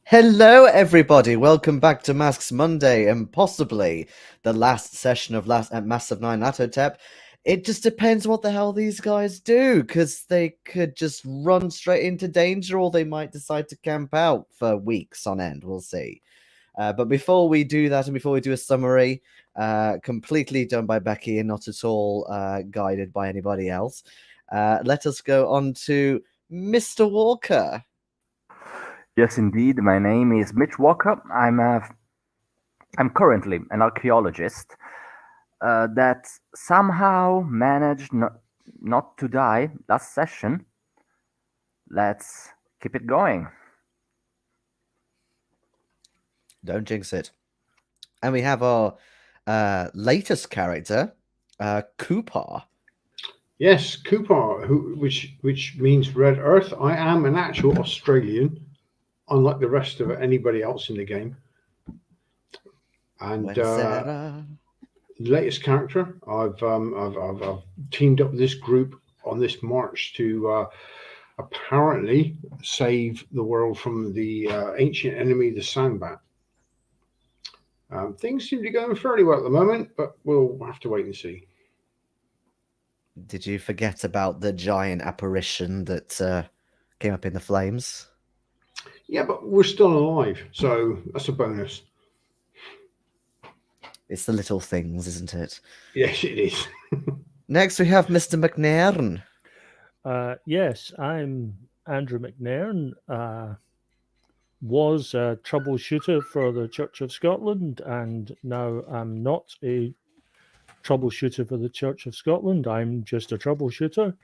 Hello, everybody. Welcome back to Masks Monday and possibly the last session of Mass of Nyarlathotep. It just depends what the hell these guys do, because they could just run straight into danger or they might decide to camp out for weeks on end. We'll see. But before we do that and before we do a summary, completely done by Becky and not at all guided by anybody else, let us go on to Mr. Walker. Yes, indeed. My name is Mitch Walker. I'm currently an archaeologist that somehow managed not to die last session. Let's keep it going. Don't jinx it. And we have our latest character, Kuparr. Yes, Kuparr, which means Red Earth. I am an actual Australian, unlike the rest of anybody else in the game. And latest character, I've teamed up with this group on this march to apparently save the world from the ancient enemy, the Sandbat. Things seem to be going fairly well at the moment, but we'll have to wait and see. Did you forget about the giant apparition that came up in the flames? Yeah, but we're still alive, so that's a bonus. It's the little things, isn't it? Yes, it is. Next, we have Mr. McNairn. Yes, I'm Andrew McNairn. Was a troubleshooter for the Church of Scotland, and now I'm not a troubleshooter for the Church of Scotland. I'm just a troubleshooter.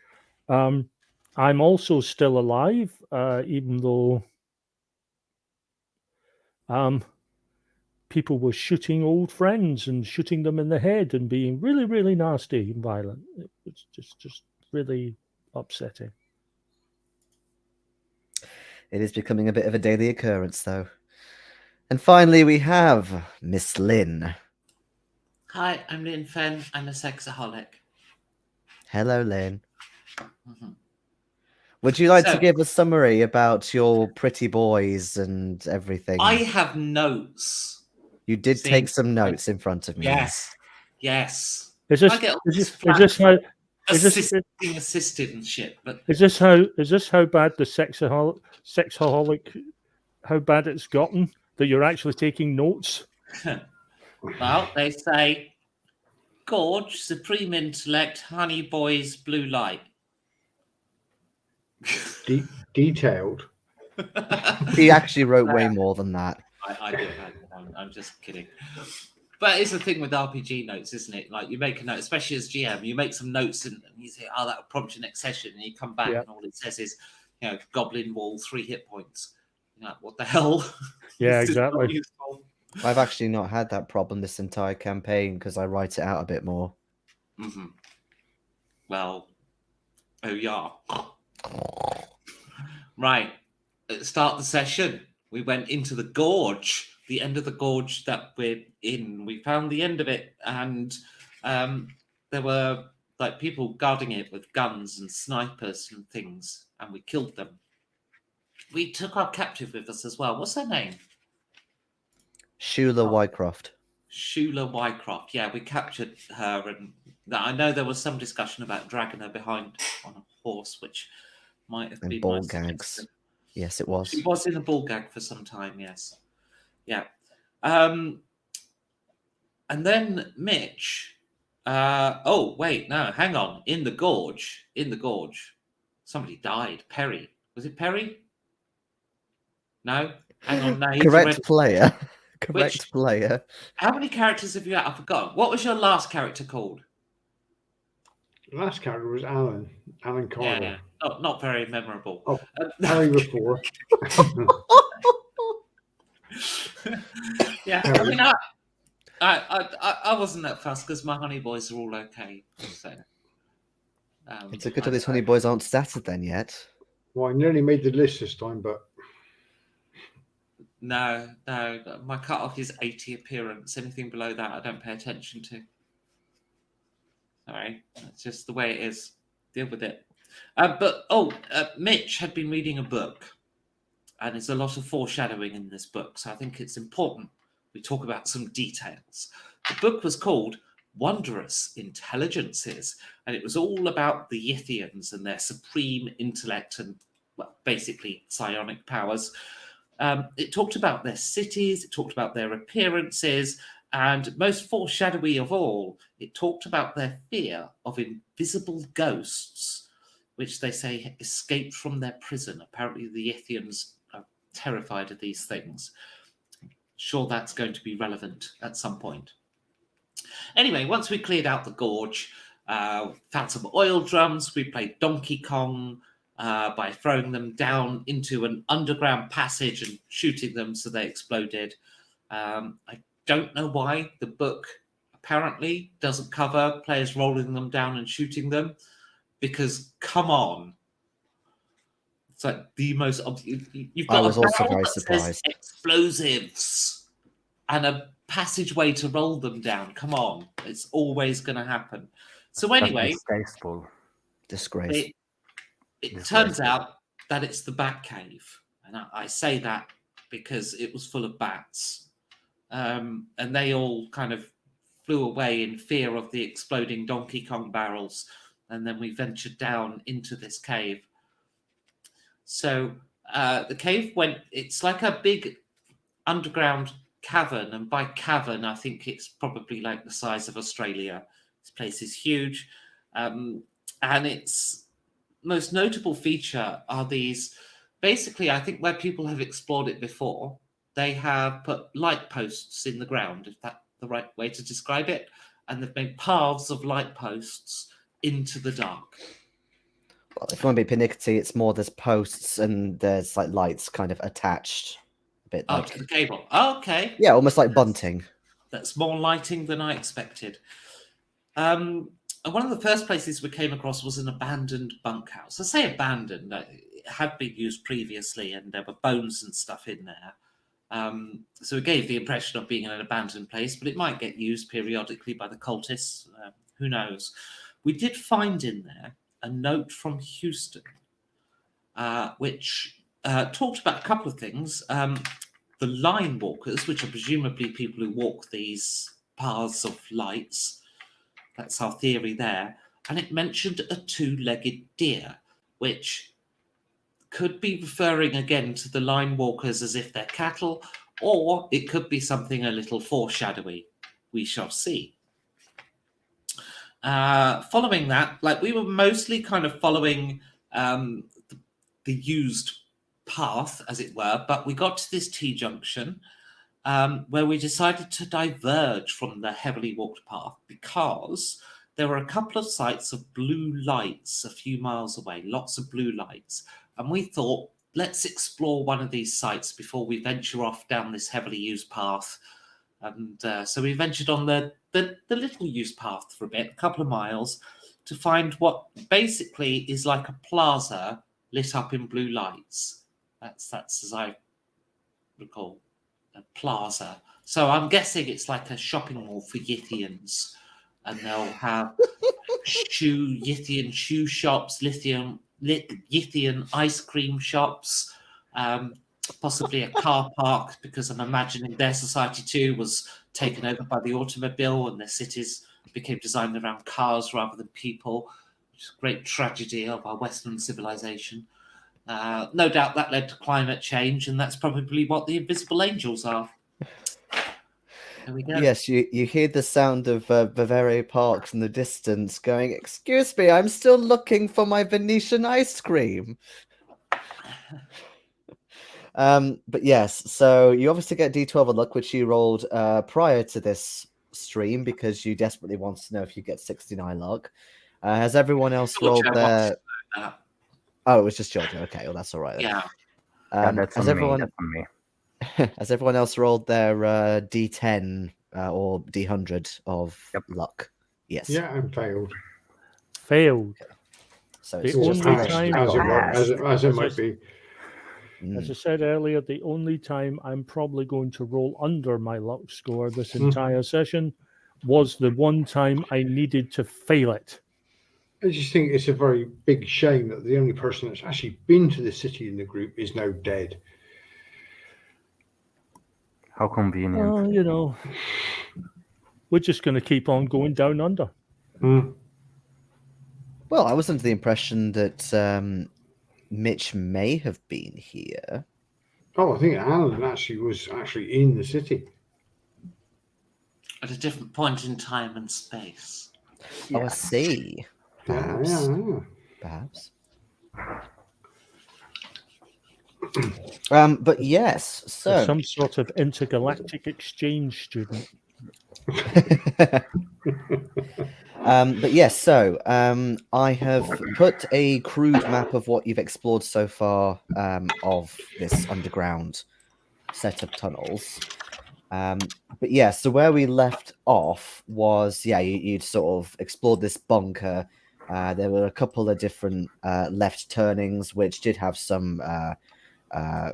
I'm also still alive, even though people were shooting old friends and shooting them in the head and being really, really nasty and violent. It was just really upsetting. It is becoming a bit of a daily occurrence, though. And finally, we have Miss Lin. Hi, I'm Lin Fen. I'm a sexaholic. Hello, Lin. Mm-hmm. Would you like to give a summary about your pretty boys and everything? I have notes. You did take some notes in front of me. Yes. Is this how assisted and shit? But is this how bad the sexaholic how bad it's gotten that you're actually taking notes? Well, they say, Gorge, supreme intellect, honey boys, blue light. Detailed. He actually wrote way more than that. I did. I'm just kidding. But it's the thing with RPG notes, isn't it? Like, you make a note, especially as GM, you make some notes and you say, oh, that will prompt your next session. And you come back and all it says is, Goblin Wall, 3 hit points. You're like, what the hell? Yeah, exactly. I've actually not had that problem this entire campaign because I write it out a bit more. Mm-hmm. Well, oh yeah. Right. Start the session. We went into the gorge, the end of the gorge that we're in. We found the end of it, and there were like people guarding it with guns and snipers and things, and we killed them. We took our captive with us as well. What's her name? Shula Wycroft. Shula Wycroft. Yeah, we captured her, and I know there was some discussion about dragging her behind on a horse, which might have been ball gags. Yes, it was. She was in a ball gag for some time. Yes, yeah. And then Mitch. Oh wait, no, hang on. In the gorge, somebody died. Perry. Was it Perry? No, hang on. No, Correct player. Correct player. How many characters have you had? I forgot. What was your last character called? The last character was Alan Carter. Yeah. Not very memorable. Oh, Harry before. Yeah, I mean, I wasn't that fussed because my honey boys are all okay. So, it's a good that these honey boys aren't statted then yet. Well, I nearly made the list this time, but no, my cutoff is 80 appearance. Anything below that, I don't pay attention to. Sorry, that's just the way it is. Deal with it. But Mitch had been reading a book, and there's a lot of foreshadowing in this book. So I think it's important we talk about some details. The book was called Wondrous Intelligences, and it was all about the Yithians and their supreme intellect and, well, basically psionic powers. It talked about their cities, it talked about their appearances, and most foreshadowy of all, it talked about their fear of invisible ghosts, which they say escaped from their prison. Apparently the Yithians are terrified of these things. Sure, that's going to be relevant at some point. Anyway, once we cleared out the gorge, found some oil drums, we played Donkey Kong by throwing them down into an underground passage and shooting them so they exploded. I don't know why the book apparently doesn't cover players rolling them down and shooting them, because come on. It's like the most. You've got I was a also barrel very that says surprised. explosives and a passageway to roll them down. Come on, it's always going to happen. So anyway, Distasteful. Disgrace. it turns out that it's the Bat Cave, and I say that because it was full of bats, and they all kind of flew away in fear of the exploding Donkey Kong barrels, and then we ventured down into this cave. So the cave it's like a big underground cavern, and by cavern I think it's probably like the size of Australia. This place is huge, and its most notable feature are these, basically I think where people have explored it before, they have put light posts in the ground, if that's the right way to describe it, and they've made paths of light posts into the dark. Well, if you want to be pernickety, it's more there's posts and there's like lights kind of attached. A bit like to the cable. Okay. Yeah, almost like bunting. That's more lighting than I expected. And one of the first places we came across was an abandoned bunkhouse. I say abandoned, it had been used previously and there were bones and stuff in there. So it gave the impression of being in an abandoned place, but it might get used periodically by the cultists. Who knows? We did find in there a note from Houston, which talked about a couple of things. The line walkers, which are presumably people who walk these paths of lights. That's our theory there. And it mentioned a two-legged deer, which could be referring again to the line walkers as if they're cattle, or it could be something a little foreshadowy. We shall see. Following that, like we were mostly kind of following the used path, as it were, but we got to this T-junction where we decided to diverge from the heavily walked path because there were a couple of sites of blue lights a few miles away, lots of blue lights. And we thought, let's explore one of these sites before we venture off down this heavily used path. And so we ventured on the little used path for a bit, a couple of miles, to find what basically is like a plaza lit up in blue lights. That's as I recall, a plaza. So I'm guessing it's like a shopping mall for Yithians, and they'll have Yithian shoe shops, Yithian ice cream shops, possibly a car park, because I'm imagining their society too was taken over by the automobile and their cities became designed around cars rather than people, which is a great tragedy of our Western civilization. No doubt that led to climate change, and that's probably what the invisible angels are. There we go. Yes, you hear the sound of Bavaria Parks in the distance going, "Excuse me, I'm still looking for my Venetian ice cream." But yes, so you obviously get D12 of luck, which you rolled prior to this stream because you desperately wanted to know if you get 69 luck. Has everyone else rolled their... Oh, it was just Giorgio. Okay, well, that's all right. Yeah. That's on me. That's on me. Has everyone else rolled their D10 or D100 of luck? Yes. Yeah, and failed. Failed. So The it's only just time- as it might be. As I said earlier, the only time I'm probably going to roll under my luck score this entire session was the one time I needed to fail it. I just think it's a very big shame that the only person that's actually been to the city in the group is now dead. How convenient. Well, you know, we're just going to keep on going down under. Mm. Well, I was under the impression that Mitch may have been here. Oh, I think Alan was actually in the city. At a different point in time and space. Oh, I see. Perhaps. Yeah. Perhaps. But yes, Or so some sort of intergalactic exchange student. but yes, so I have put a crude map of what you've explored so far of this underground set of tunnels. But yeah, so where we left off was, you'd sort of explored this bunker. There were a couple of different left turnings, which did have some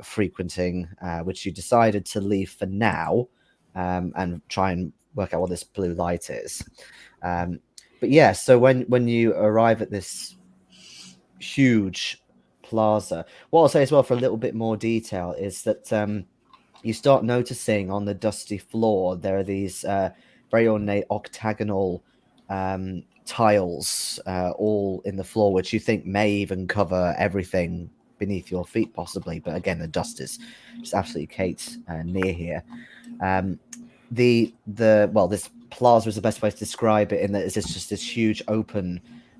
frequenting, which you decided to leave for now and try and work out what this blue light is. But yeah, so when you arrive at this huge plaza, what I'll say as well for a little bit more detail is that you start noticing on the dusty floor there are these very ornate octagonal tiles all in the floor, which you think may even cover everything beneath your feet, possibly. But again, the dust is just absolutely caked near here. This plaza is the best way to describe it, in that it's just this huge open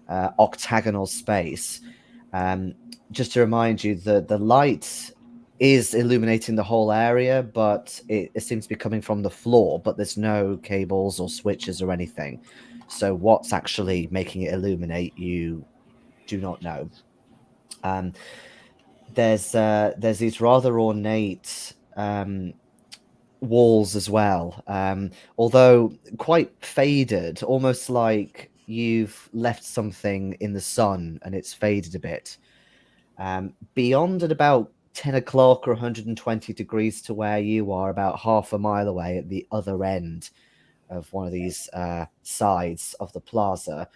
octagonal space. Just to remind you, the light is illuminating the whole area, but it seems to be coming from the floor, but there's no cables or switches or anything. So what's actually making it illuminate, you do not know. There's these rather ornate walls as well, although quite faded, almost like you've left something in the sun and it's faded a bit. Beyond at about 10 o'clock or 120 degrees to where you are, about half a mile away at the other end of one of these sides of the plaza,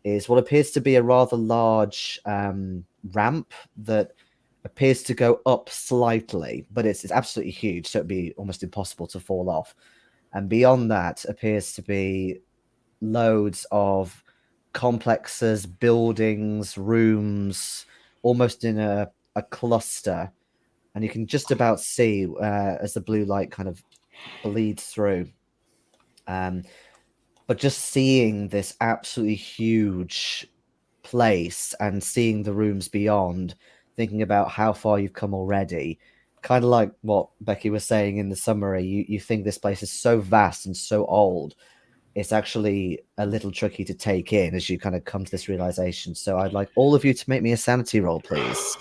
is what appears to be a rather large ramp that appears to go up slightly, but it's absolutely huge, so it'd be almost impossible to fall off. And beyond that appears to be loads of complexes, buildings, rooms, almost in a cluster. And you can just about see as the blue light kind of bleeds through. But just seeing this absolutely huge place and seeing the rooms beyond, thinking about how far you've come already, kind of like what Becky was saying in the summary, you think this place is so vast and so old, it's actually a little tricky to take in as you kind of come to this realization. So I'd like all of you to make me a sanity roll, please.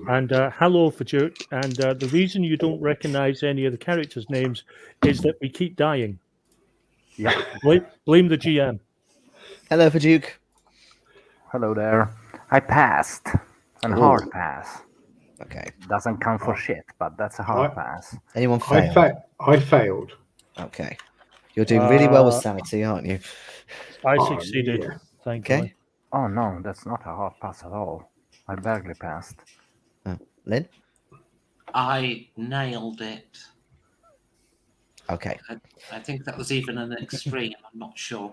And hello for Duke. And the reason you don't recognize any of the characters' names is that we keep dying. Yeah. Blame the GM. Hello for Duke. Hello there. I passed. A hard pass. Okay. Doesn't count for shit, but that's a hard pass. Anyone fail? I failed. Okay. You're doing really well with sanity, aren't you? I succeeded, yeah. thankfully. Oh no, that's not a hard pass at all. I barely passed. Lynn? I nailed it. Okay. I think that was even an extreme. I'm not sure.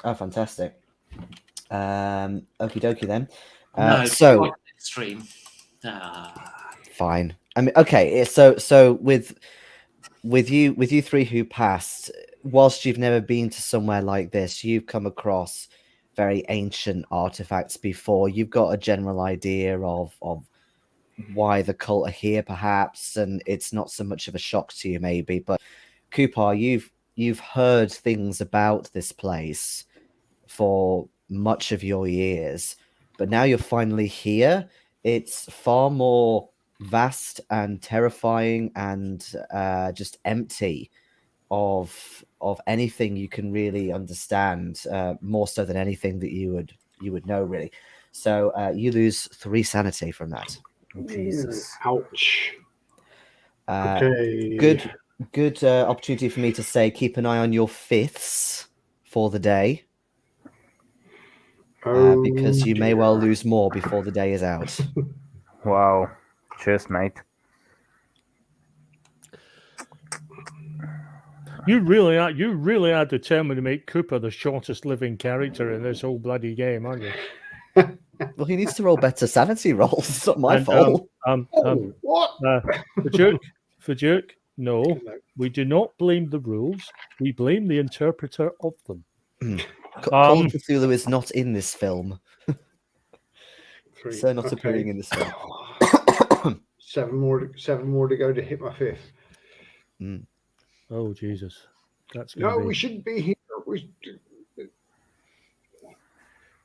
Oh, fantastic. Okie dokie then. No, so not extreme. Fine. I mean, okay. So with you three who passed, whilst you've never been to somewhere like this, you've come across very ancient artifacts before. You've got a general idea of why the cult are here, perhaps, and it's not so much of a shock to you, maybe. But Kuparr, you've heard things about this place for much of your years, but now you're finally here. It's far more vast and terrifying and just empty of anything you can really understand, more so than anything that you would know, really. So you lose 3 sanity from that. Jesus. Ouch. Okay. Good opportunity for me to say keep an eye on your fifths for the day. Because you may well lose more before the day is out. Wow. Cheers, mate. You really are determined to make Kuparr the shortest living character in this whole bloody game, aren't you? Well, he needs to roll better sanity rolls. It's not my And, fault. Oh, what? for jerk, no, we do not blame the rules. We blame the interpreter of them. Call of Cthulhu is not in this film. Three. So not Okay. appearing in this film. 7 more to go to hit my 5th. Oh Jesus, that's No, gonna be... we shouldn't be here.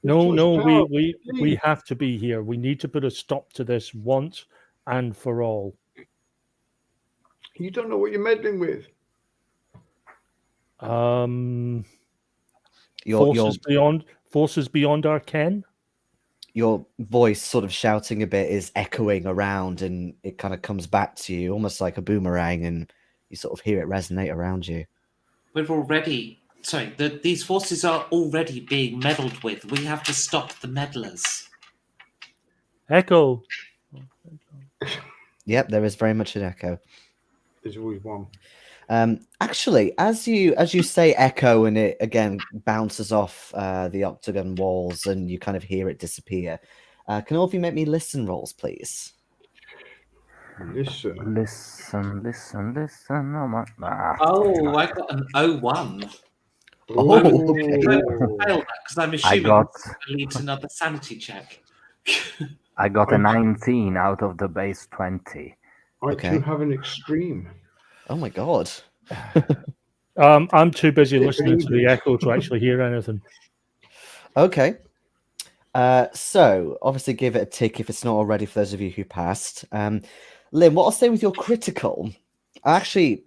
No, we have to be here. We need to put a stop to this once and for all. You don't know what you're meddling with. Forces beyond our ken. Your voice sort of shouting a bit is echoing around, and it kind of comes back to you almost like a boomerang, and you sort of hear it resonate around you. These forces are already being meddled with. We have to stop the meddlers. Echo. Yep, there is very much an echo. There's always one. Actually, as you say echo, and it again bounces off the octagon walls, and you kind of hear it disappear. Can all of you make me listen rolls, please? Listen. Oh, my. Oh, I got an 01. Oh, okay. I failed that because I'm assuming it leads another sanity check. I got a 19 out of the base 20. I too have an extreme. Oh my god. I'm too busy listening to the echo to actually hear anything. Okay. So obviously give it a tick if it's not already for those of you who passed. Lynn, what I'll say with your critical, actually,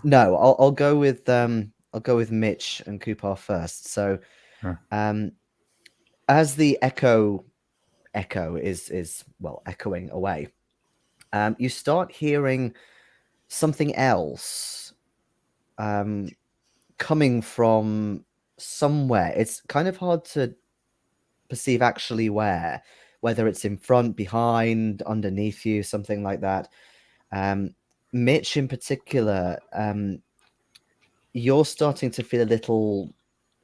no, I'll go with Mitch and Kuparr first. So, as the echo is echoing away, you start hearing something else coming from somewhere. It's kind of hard to perceive actually whether it's in front, behind, underneath you, something like that. Mitch in particular, you're starting to feel a little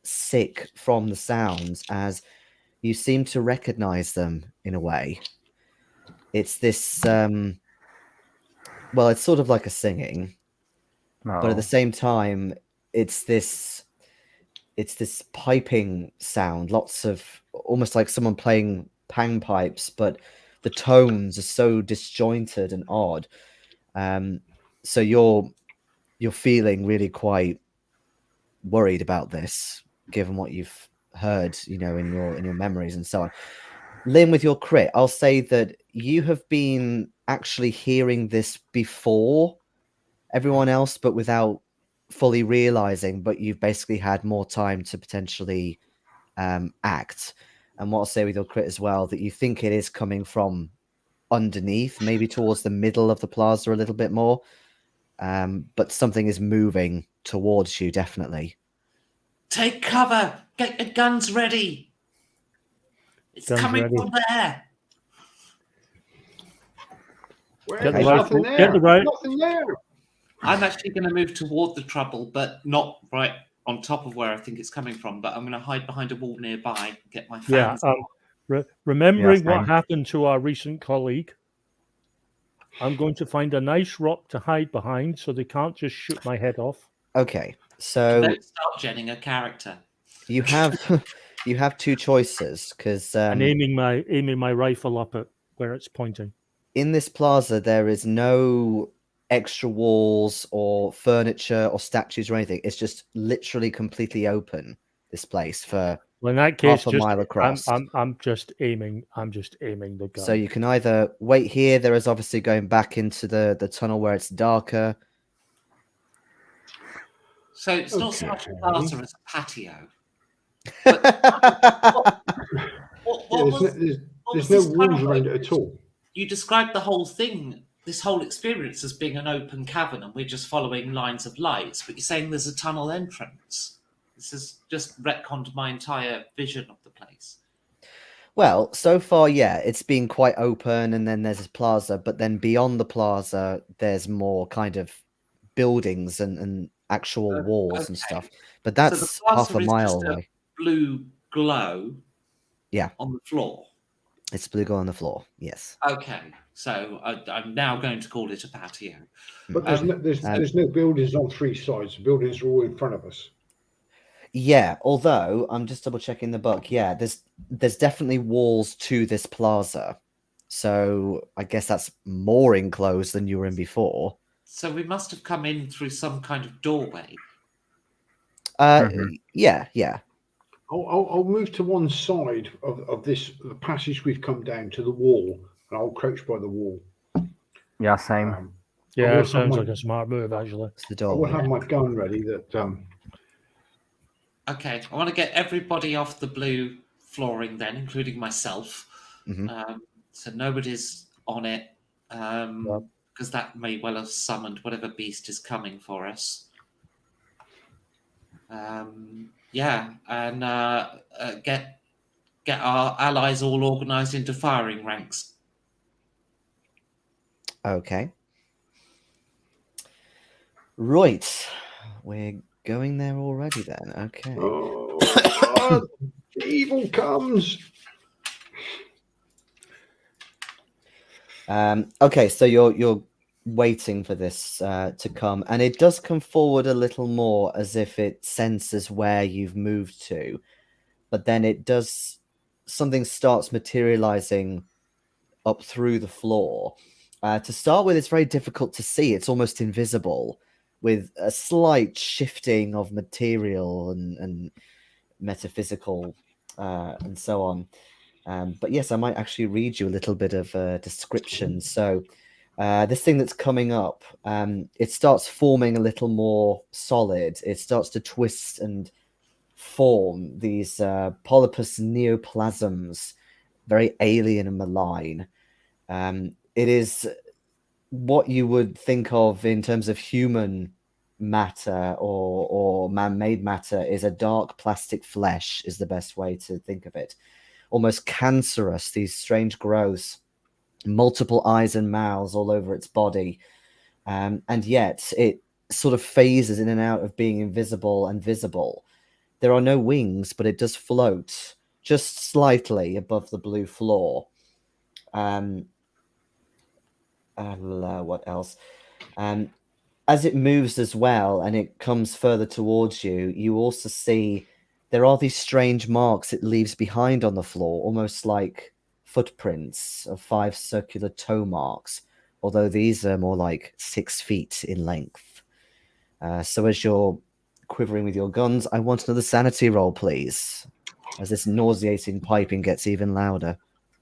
sick from the sounds as you seem to recognize them in a way. It's this it's sort of like a singing, but at the same time it's this piping sound, lots of almost like someone playing panpipes, but the tones are so disjointed and odd. So you're feeling really quite worried about this, given what you've heard, in your memories and so on. Lynn, with your crit, I'll say that you have been actually hearing this before everyone else, but without fully realizing, but you've basically had more time to potentially act. And what I'll say with your crit as well, that you think it is coming from underneath, maybe towards the middle of the plaza a little bit more, but something is moving towards you, definitely. Take cover! Get your guns ready! It's coming from there! Get the right. Nothing there. I'm actually going to move toward the trouble, but not right on top of where I think it's coming from. But I'm going to hide behind a wall nearby and get my fans. Remembering what happened to our recent colleague, I'm going to find a nice rock to hide behind so they can't just shoot my head off. Okay, so don't start genning a character. You have two choices, because and aiming my rifle up at where it's pointing. In this plaza, there is no extra walls or furniture or statues or anything. It's just literally completely open, this place, for in that case, half a mile across. I'm just aiming the gun. So you can either wait here. There is obviously going back into the tunnel where it's darker. So it's not so much a plaza as a patio. There's no walls around it at all. You described the whole thing, this whole experience, as being an open cavern, and we're just following lines of lights. But you're saying there's a tunnel entrance. This has just retconned my entire vision of the place. Well, so far, yeah, it's been quite open, and then there's this plaza, but then beyond the plaza, there's more kind of buildings and actual walls and okay. stuff. But So the that's half plaster a is mile just a away. blue glow. Yeah. On the floor. It's blue glow on the floor. Yes. Okay, so I'm now going to call it a patio. But there's no buildings on three sides. The buildings are all in front of us. Yeah, although I'm just double checking the book. Yeah, there's definitely walls to this plaza. So I guess that's more enclosed than you were in before. So we must have come in through some kind of doorway. Yeah, yeah. I'll move to one side of the passage we've come down to the wall, and I'll crouch by the wall. Yeah, same. I Yeah, will sounds have like a smart move, actually. It's the I will doorway. have my gun ready. That Okay, I want to get everybody off the blue flooring then, including myself. Mhm. So nobody's on it, because that may well have summoned whatever beast is coming for us. Yeah, and get our allies all organised into firing ranks. Okay. Right. We're going there already then. Okay. oh, evil comes. Okay, so you're waiting for this to come, and it does come forward a little more as if it senses where you've moved to, but then it does something starts materializing up through the floor. To start with, it's very difficult to see. It's almost invisible, with a slight shifting of material and metaphysical and so on. But yes, I might actually read you a little bit of a description. So this thing that's coming up, it starts forming a little more solid. It starts to twist and form these polypus neoplasms, very alien and malign. It is what you would think of in terms of human matter or man-made matter is a dark plastic flesh is the best way to think of it. Almost cancerous, these strange growths, multiple eyes and mouths all over its body. And yet it sort of phases in and out of being invisible and visible. There are no wings, but it does float just slightly above the blue floor. What else? As it moves as well and it comes further towards you, you also see there are these strange marks it leaves behind on the floor, almost like footprints of 5 circular toe marks, although these are more like 6 feet in length. So as you're quivering with your guns, I want another sanity roll, please, as this nauseating piping gets even louder.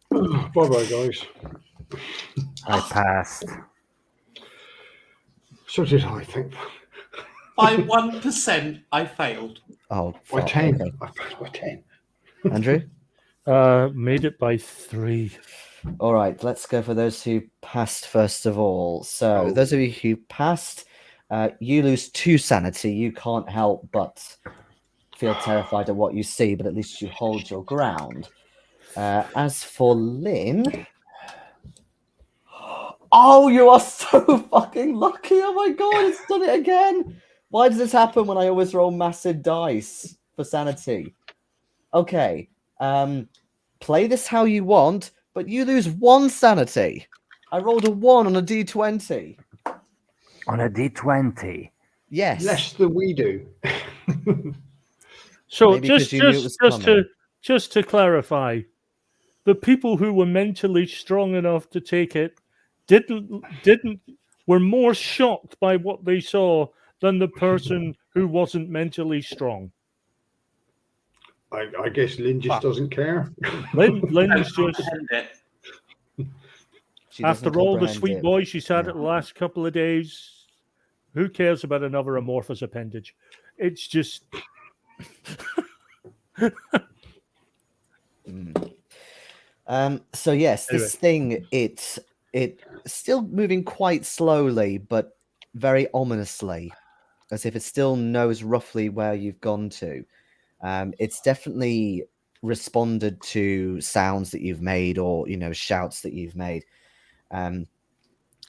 Bye, guys. I passed. So did I think. By 1%, I failed. Oh, By fuck, 10. okay. I passed by 10. Andrew? Made it by 3. All right, let's go for those who passed first of all. So, those of you who passed, you lose 2 sanity. You can't help but feel terrified at what you see, but at least you hold your ground. As for Lin, oh, you are so fucking lucky! Oh my god, it's done it again! Why does this happen when I always roll massive dice for sanity? Okay, play this how you want, but you lose 1 sanity. I rolled a 1 on a d20. On a D20. Yes. Less than we do. So Maybe 'cause you knew it was coming. just to clarify, the people who were mentally strong enough to take it were more shocked by what they saw than the person who wasn't mentally strong. I guess Lynn just doesn't care. Lynn's I just, comprehend it. She doesn't after all the comprehend sweet it. boy she's had Yeah. it the last couple of days, who cares about another amorphous appendage? It's just So yes, Anyway. this thing it's still moving quite slowly, but very ominously, as if it still knows roughly where you've gone to. It's definitely responded to sounds that you've made or shouts that you've made. oh,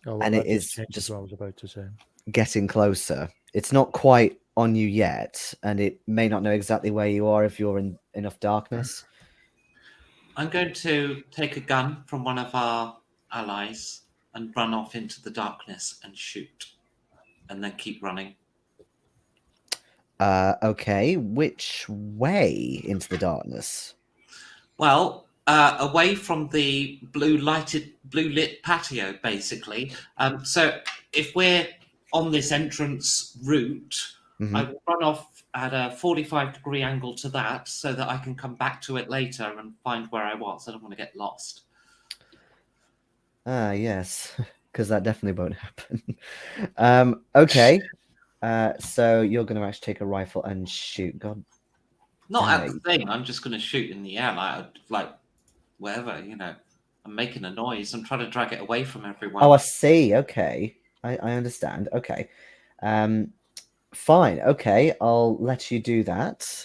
well, And that it is changes just what I was about to say. getting closer. It's not quite on you yet, and it may not know exactly where you are if you're in enough darkness. I'm going to take a gun from one of our allies and run off into the darkness and shoot, and then keep running. Okay, which way into the darkness? Well, away from the blue lit patio, basically. So if we're on this entrance route, Mhm. I will run off at a 45-degree angle to that, so that I can come back to it later and find where I was. I don't want to get lost. Yes, because that definitely won't happen. Okay, so you're going to actually take a rifle and shoot. God, Not damn at it. the thing. I'm just going to shoot in the air, like whatever, I'm making a noise. I'm trying to drag it away from everyone. Oh, I see. Okay, I understand. Okay, fine. Okay, I'll let you do that.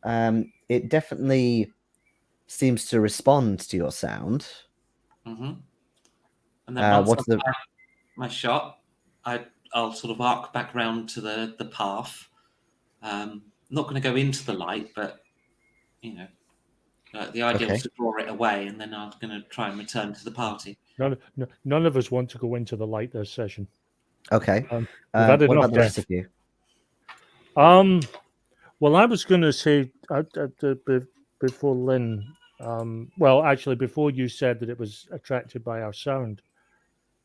It definitely seems to respond to your sound. Mm-hmm. And then once What's I've the? fired my shot, I'll sort of arc back round to the path. Not going to go into the light, but the idea Okay. was to draw it away, and then I'm going to try and return to the party. None of us want to go into the light this session. Okay. We've had What enough about the rest death. of you? Well, I was going to say before Lynn. Well, actually, before you said that it was attracted by our sound,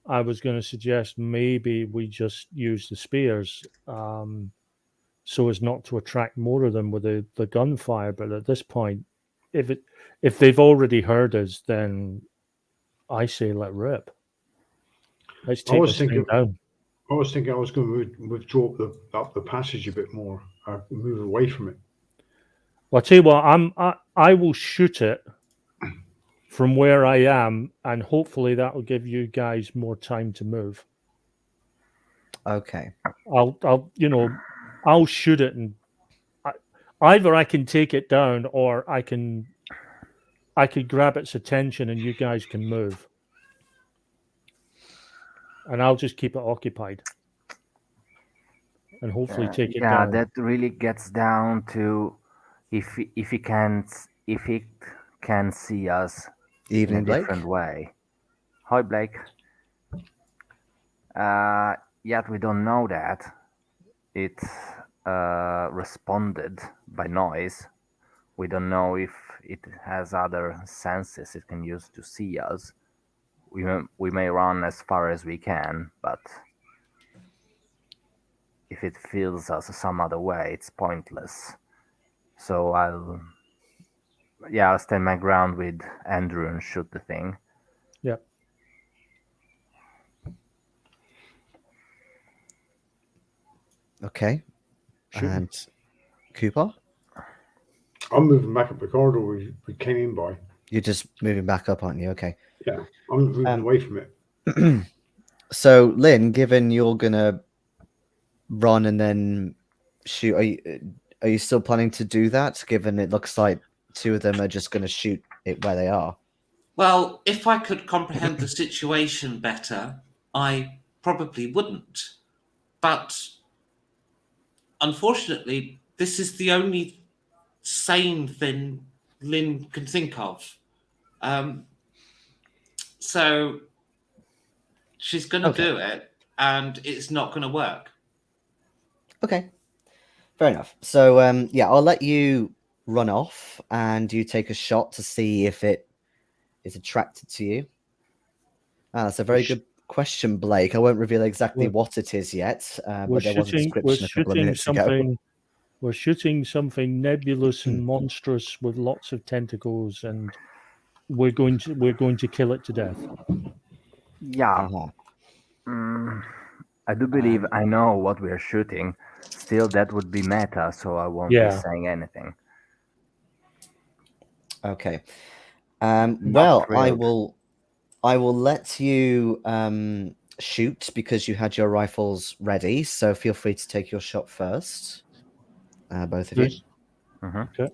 I was going to suggest maybe we just use the spears, so as not to attract more of them with the gunfire. But at this point, if they've already heard us, then I say let rip. Let's take this thing down. I was thinking I was going to withdraw up the passage a bit more, move away from it. Well, I'll tell you what, I will shoot it from where I am, and hopefully that will give you guys more time to move. Okay. I'll shoot it, and either I can take it down, or I could grab its attention, and you guys can move, and It just keep it occupied, and hopefully take it down. That really gets down to if it can see us Evening, in a Blake. different way. Hi, Blake. Yet we don't know that it responded by noise. We don't know if it has other senses it can use to see us. We may run as far as we can, but if it feels us some other way, it's pointless. So I'll stand my ground with Andrew and shoot the thing. Yeah. Okay. Shoot. And Kuparr? I'm moving back up the corridor we came in by. You're just moving back up, aren't you? Okay. Yeah, I'm moving away from it. So, Lynn, given you're gonna run and then shoot, are you still planning to do that? Given it looks like two of them are just going to shoot it where they are. Well, if I could comprehend the situation better, I probably wouldn't. But unfortunately, this is the only sane thing Lynn can think of. So she's going to do it, and it's not going to work. Okay, fair enough. So I'll let you run off, and you take a shot to see if it is attracted to you. That's a very good question, Blake. I won't reveal exactly what it is yet, but there was a description a couple of minutes ago. We're shooting something nebulous and monstrous with lots of tentacles, and we're going to kill it to death. Yeah. I do believe I know what we're shooting. Still, that would be meta, so I won't be saying anything. Okay. Well, I will let you shoot because you had your rifles ready. So feel free to take your shot first, both of you. Okay.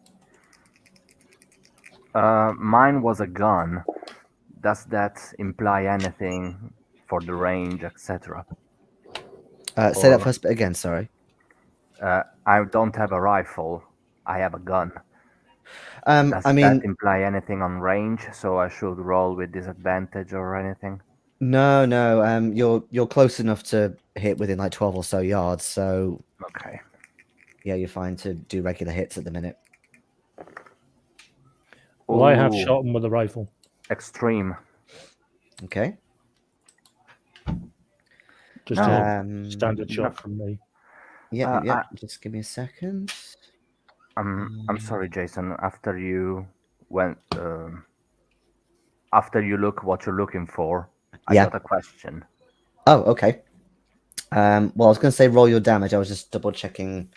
Mine was a gun. Does that imply anything for the range, etc.? Say that Or- first bit again. Sorry. I don't have a rifle. I have a gun. Does I that mean, imply anything on range? So I should roll with disadvantage or anything? no. You're close enough to hit within like 12 or so yards. So Okay. yeah, you're fine to do regular hits at the minute. Well, I have Ooh, shot him with a rifle. extreme. Okay. Just No. a standard no. shot from me. Yeah. Just give me a second. I'm sorry, Jason. After you went, after you look what you're looking for, I Yeah. got a question. Oh, okay. Well, I was going to say roll your damage. I was just double checking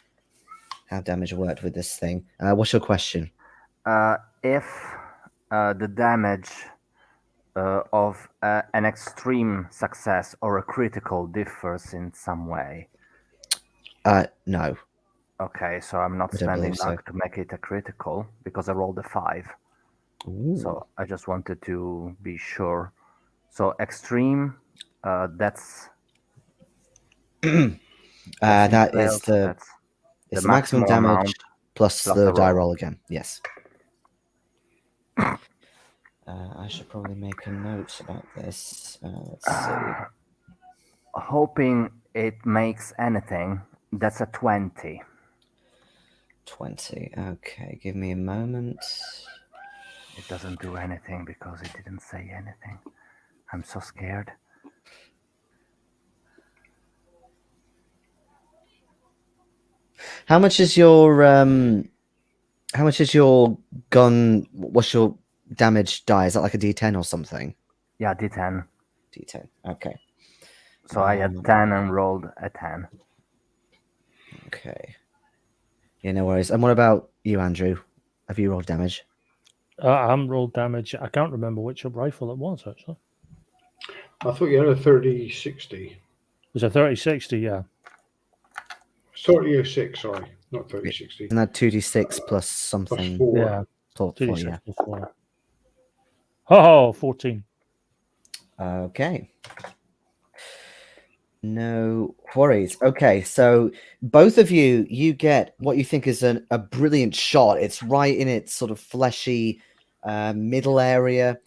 how damage worked with this thing. What's your question? If the damage of an extreme success or a critical differs in some way. No, Okay, so I'm not I don't spending believe so. luck to make it a critical because I rolled a 5. Ooh. So I just wanted to be sure. So extreme, that's That failed, is the that's it's the the maximum damage amount plus plus the a die roll. roll again. Yes. I should probably make a note about this. Let's see. Hoping it makes anything, that's a 20. 20. Okay, give me a moment. It doesn't do anything because it didn't say anything. I'm so scared. How much is your gun? What's your damage die? Is that like a D10 or something? Yeah, D10. D10. Okay. So I had 10 and rolled a 10. Okay. Yeah, no worries. And what about you, Andrew? Have you rolled damage? I'm rolled damage. I can't remember which rifle it was, actually. I thought you had a 30-60. It was a 30-60, yeah. 30-06, sorry, not 30-60. And that 2d6 plus Plus something. 4. Yeah, Four, 2d6 yeah. plus 4. Oh, 14. Okay. No worries. Okay, so both of you get what you think is a brilliant shot. It's right in its sort of fleshy middle area,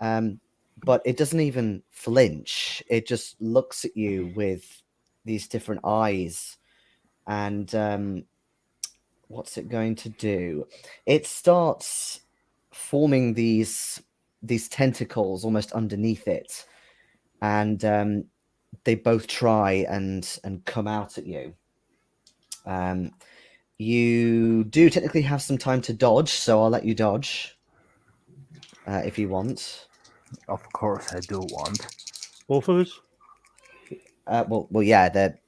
but it doesn't even flinch. It just looks at you with these different eyes, and what's it going to do? It starts forming these tentacles almost underneath it, and they both try and come out at you. You do technically have some time to dodge, so I'll let you dodge if you want. Of course I do want. Both of us? Well, yeah, they're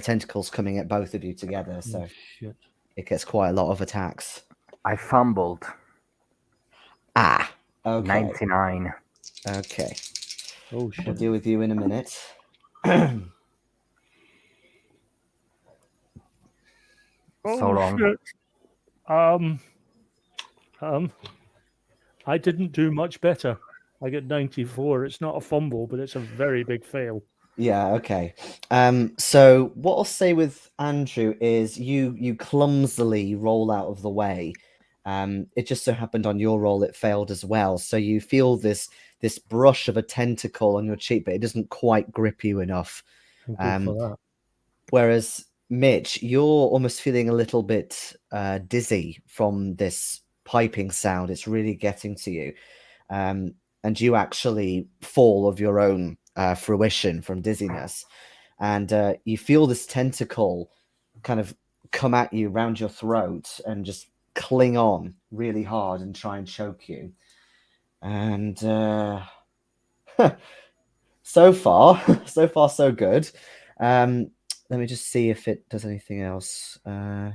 tentacles coming at both of you together, so Oh, shit. it gets quite a lot of attacks. I fumbled. Ah, okay, 99. okay. Oh, We'll shit. deal with you in a minute. So long. Shit. I didn't do much better. I get 94. It's not a fumble, but it's a very big fail. Yeah, okay. So what I'll say with Andrew is you clumsily roll out of the way. It just so happened on your roll it failed as well. So you feel this brush of a tentacle on your cheek, but it doesn't quite grip you enough. I'm good for that. Whereas Mitch, you're almost feeling a little bit dizzy from this piping sound. It's really getting to you. And you actually fall of your own fruition from dizziness. And you feel this tentacle kind of come at you round your throat and just cling on really hard and try and choke you. And so far, so good. Let me just see if it does anything else. Oh,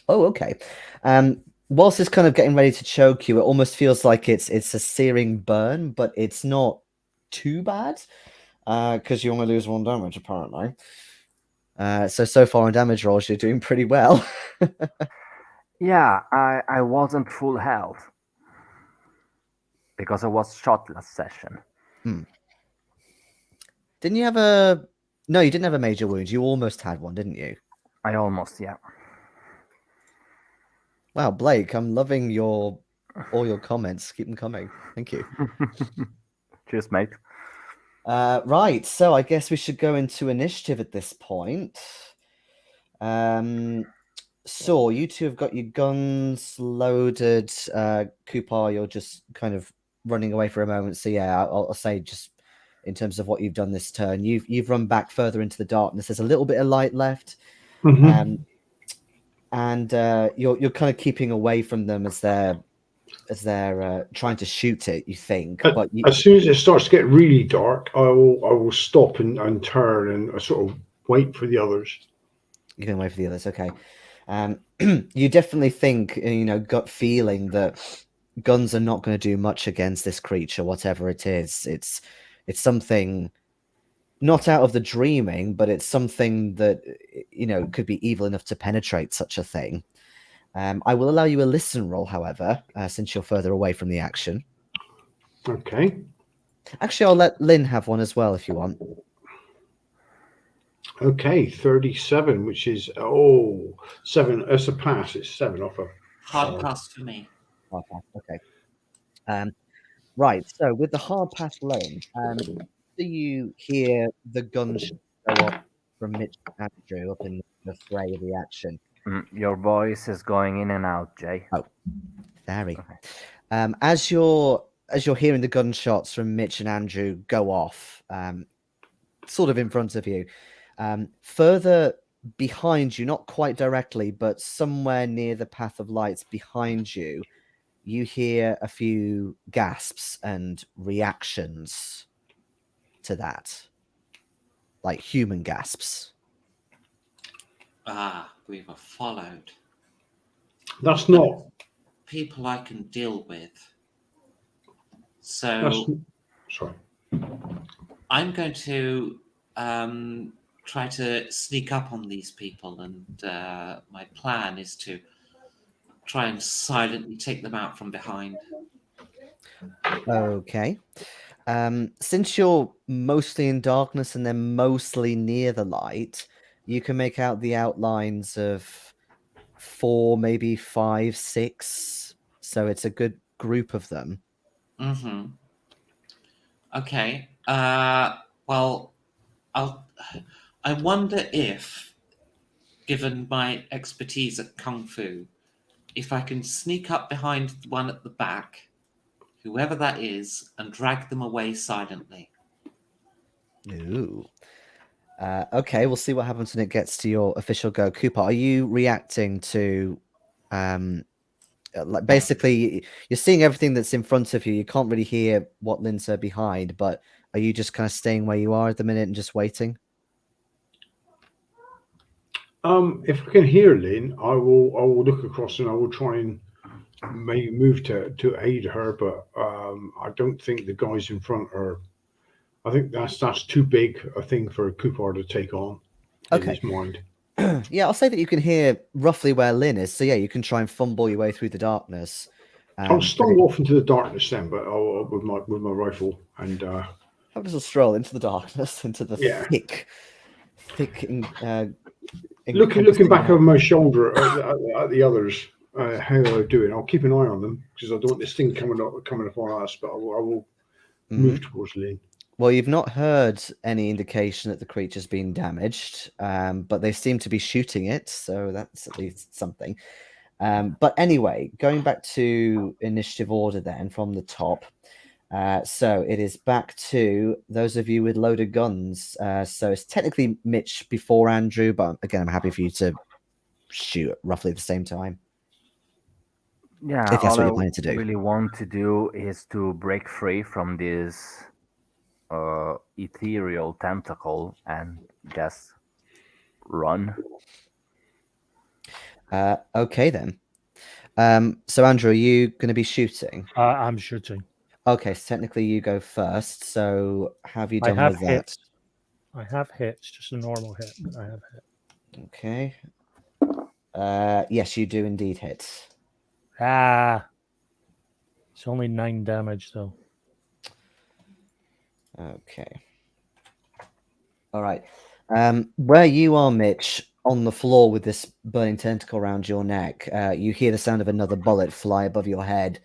okay. Whilst it's kind of getting ready to choke you, it almost feels like it's a searing burn, but it's not too bad because you only lose 1 damage apparently. So far on damage rolls, you're doing pretty well. Yeah, I wasn't full health because I was shot last session. Didn't you have a? No, you didn't have a major wound. You almost had one, didn't you? I almost, yeah. Wow, Blake, I'm loving all your comments. Keep them coming. Thank you. Cheers, mate. Right, so I guess we should go into initiative at this point. So you two have got your guns loaded. Kuparr, you're just kind of running away for a moment. So yeah, I'll say just in terms of what you've done this turn, you've run back further into the darkness. There's a little bit of light left, Mhm. and you're kind of keeping away from them as they're trying to shoot it. You think, but As soon as it starts to get really dark, I will stop and turn and sort of wait for the others. you can wait for the others. Okay. You definitely think, gut feeling that guns are not going to do much against this creature, whatever it is. It's something not out of the dreaming, but it's something that could be evil enough to penetrate such a thing. I will allow you a listen roll, however, since you're further away from the action. Okay. Actually, I'll let Lin have one as well if you want. Okay, 37, which is 7. That's a pass. It's 7 off a Hard pass for me. Hard pass. Okay. Right. So with the hard pass alone, do you hear the gunshot go off from Mitch and Andrew up in the fray of the action? Your voice is going in and out, Jay. Oh, sorry. Okay. As you're hearing the gunshots from Mitch and Andrew go off, sort of in front of you, further behind you, not quite directly, but somewhere near the path of lights behind you, you hear a few gasps and reactions to that, like human gasps. We were followed. That's not. People I can deal with. That's, So sorry. I'm going to try to sneak up on these people, and my plan is to try and silently take them out from behind. Okay. Since you're mostly in darkness and they're mostly near the light, you can make out the outlines of 4, maybe 5, 6. So it's a good group of them. Mm-hmm. Okay. Well, I wonder if, given my expertise at Kung Fu, if I can sneak up behind the one at the back, whoever that is, and drag them away silently. Ooh. Okay, we'll see what happens when it gets to your official go. Kuparr, are you reacting to like basically you're seeing everything that's in front of you? You can't really hear what Lin said behind, but are you just kind of staying where you are at the minute and just waiting? If I can hear Lynn, I will look across and I will try and maybe move to aid her, but I don't think the guys in front are. I think that's too big a thing for Kuparr to take on in his mind. Yeah, I'll say that you can hear roughly where Lin is. So yeah, you can try and fumble your way through the darkness. I'll stumble off into the darkness then, but with my rifle and have a little stroll into the darkness, into the Yeah. thick. Looking back over my shoulder at the others, how they're doing. I'll keep an eye on them because I don't want this thing coming upon us. But I will move towards Lynn. Well, you've not heard any indication that the creature's been damaged, but they seem to be shooting it, so that's at least something. But anyway, going back to initiative order then from the top. So it is back to those of you with loaded guns. So it's technically Mitch before Andrew, but again, I'm happy for you to shoot at roughly the same time. Yeah, If that's all what you're I planning to do. really want to do is to break free from this ethereal tentacle and just run. Okay then. So Andrew, are you going to be shooting? I'm shooting. Okay, so technically you go first. So have you done with that? I have hits, just a normal hit. But I have hit. Okay. Yes, you do indeed hit. It's only 9 damage though. Okay. All right. Where you are, Mitch, on the floor with this burning tentacle around your neck, you hear the sound of another bullet fly above your head.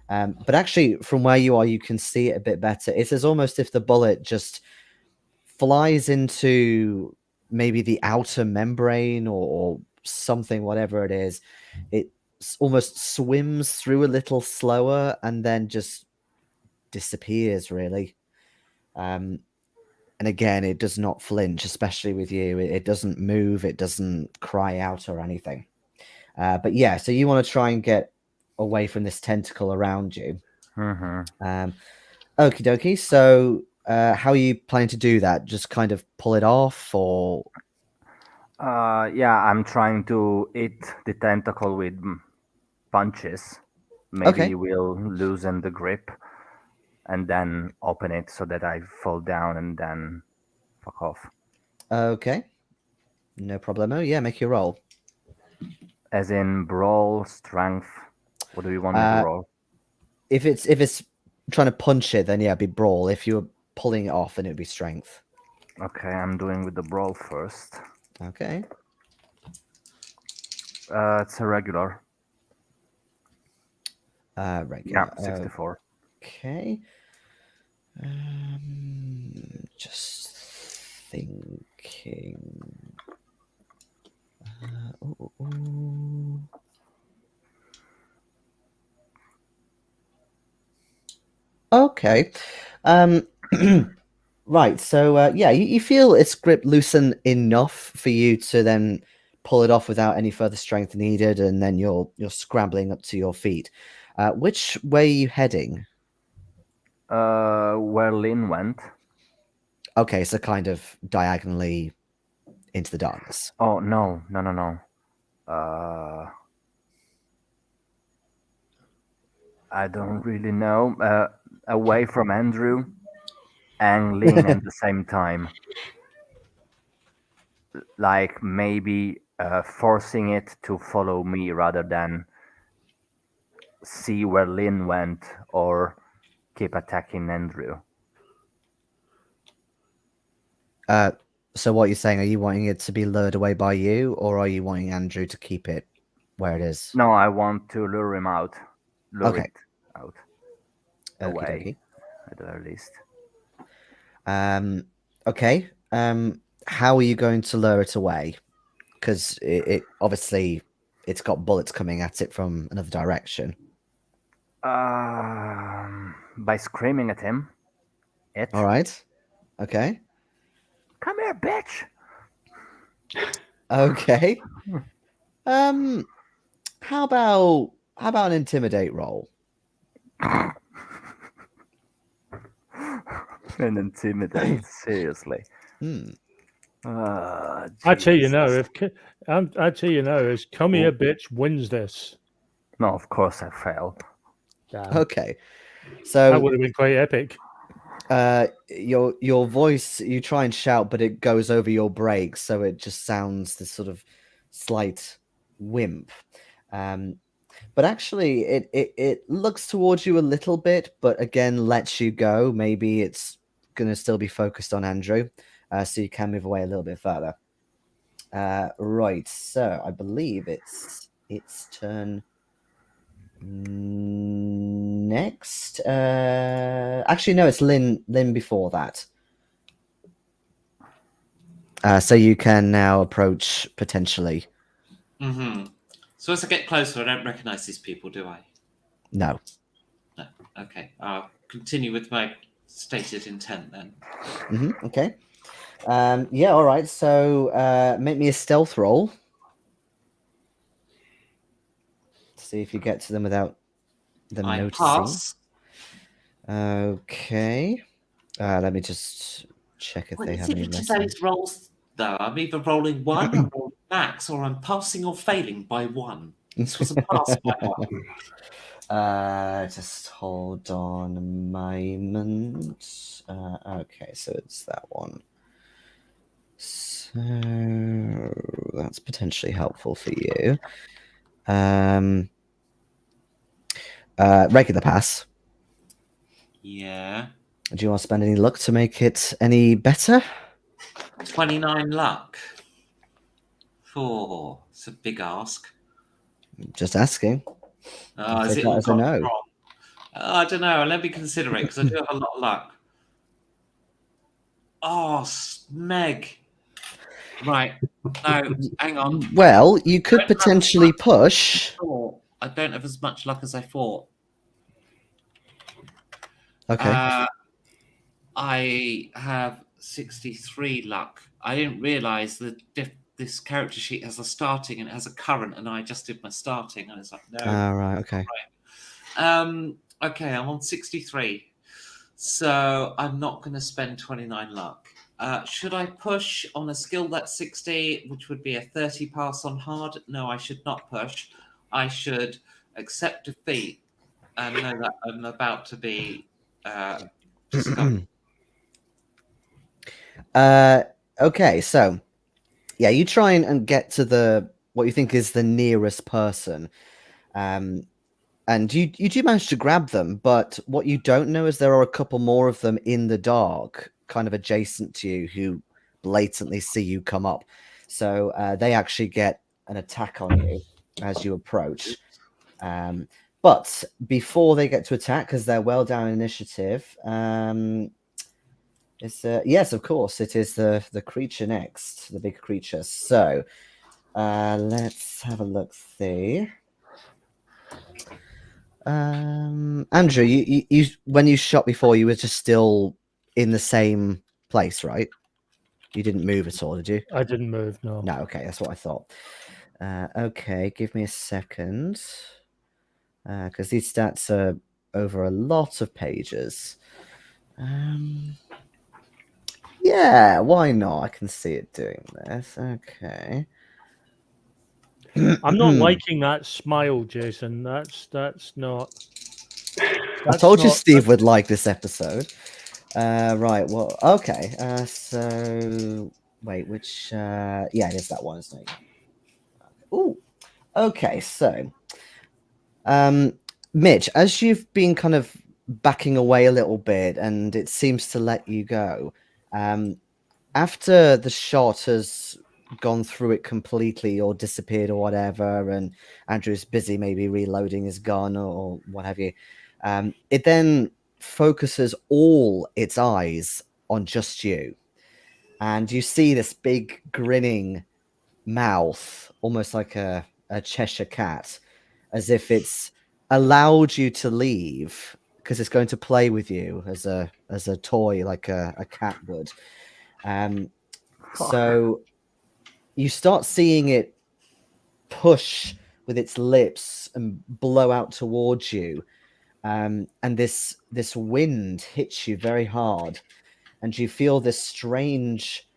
But actually, from where you are, you can see it a bit better. It's as almost if the bullet just flies into maybe the outer membrane or something, whatever it is. It almost swims through a little slower and then just disappears, really. And again, it does not flinch, especially with you. It doesn't move. It doesn't cry out or anything. But yeah, so you want to try and get away from this tentacle around you. Mm-hmm. Okie dokie. So how are you planning to do that? Just kind of pull it off, or Yeah, I'm trying to eat the tentacle with punches. Maybe Okay. we'll loosen the grip and then open it so that I fall down and then fuck off. Okay, no problemo. Yeah, make your roll. As in brawl, strength. What do you want me to Uh, roll? If it's trying to punch it, then yeah, it'd be brawl. If you're pulling it off, then it'd be strength. Okay, I'm doing with the brawl first. Okay. It's a regular. Regular. Yeah, 64. Okay. Just thinking. Ooh. Okay. Right. So yeah, you feel its grip loosen enough for you to then pull it off without any further strength needed, and then you're scrambling up to your feet. Which way are you heading? Where Lin went. Okay, so kind of diagonally into the darkness. Oh, no. I don't really know. Away from Andrew and Lin at the same time. Like maybe forcing it to follow me rather than see where Lin went or keep attacking Andrew. So what you're saying, are you wanting it to be lured away by you, or are you wanting Andrew to keep it where it is? No, I want to lure him out. Lure Okay. it out. Okie Away, dokie. at the very least. Okay. How are you going to lure it away? Because it obviously it's got bullets coming at it from another direction. By screaming at him. All right. Okay. Come here, bitch! Okay. How about an intimidate roll? And intimidate, seriously. I tell you now, I tell you now, is come here, bitch, wins this. No, of course I fail. Damn. Okay. That So would have been quite epic. your voice, you try and shout, but it goes over your brakes, so it just sounds this sort of slight wimp. But actually it looks towards you a little bit, but again lets you go. Maybe it's gonna still be focused on Andrew, so you can move away a little bit further. Right, so I believe it's turn next. Actually, no, it's Lin before that. So you can now approach potentially. Mm-hmm. So as I get closer, I don't recognize these people, do I? No. No. Okay. I'll continue with my stated intent then. Okay. Yeah, all right. So make me a stealth roll. See if you get to them without them I noticing. pass. Okay. Let me just check if they have any Each of lessons. those rolls, though, I'm either rolling 1 or rolling max, or I'm passing or failing by 1. This was a pass by 1. Just hold on a moment. Okay, so it's that one. So that's potentially helpful for you. Regular pass. Yeah. Do you want to spend any luck to make it any better? 29 luck. Oh, it's a big ask. Just asking. I'll Is take it that all as a gone no. wrong? I don't know. Let me consider it because I do have a lot of luck. Oh, Meg. Right. No, hang on. Well, you could don't have potentially much push. I don't have as much luck as I thought. Okay. I have 63 luck. I didn't realise that this character sheet has a starting and it has a current, and I just did my starting, and it's like, no. Right. Okay. Okay, I'm on 63. So I'm not going to spend 29 luck. Should I push on a skill that's 60, which would be a 30 pass on hard? No, I should not push. I should accept defeat and know that I'm about to be discovered. Okay, so yeah, you try and get to what you think is the nearest person. And you do manage to grab them, but what you don't know is there are a couple more of them in the dark, kind of adjacent to you, who blatantly see you come up. So they actually get an attack on you as you approach. But before they get to attack, because they're well down initiative, yes, of course, it is the creature next, the big creature. So let's have a look. See. Andrew, you when you shot before, you were just still in the same place, right? You didn't move at all, did you? I didn't move. No. No. Okay, that's what I thought. Okay, give me a second, because these stats are over a lot of pages. Yeah, why not? I can see it doing this. Okay. I'm not liking that smile, Jason. That's not. I told you Steve would like this episode. Right. Well. Okay. So wait. Which? Yeah, it is that one, isn't it? Ooh. Okay. So, Mitch, as you've been kind of backing away a little bit, and it seems to let you go, after the shot has gone through it completely or disappeared or whatever, and Andrew's busy maybe reloading his gun or what have you, it then focuses all its eyes on just you. And you see this big grinning mouth, almost like a Cheshire cat, as if it's allowed you to leave because it's going to play with you as a toy, like a cat would. So you start seeing it push with its lips and blow out towards you, and this wind hits you very hard, and you feel this strange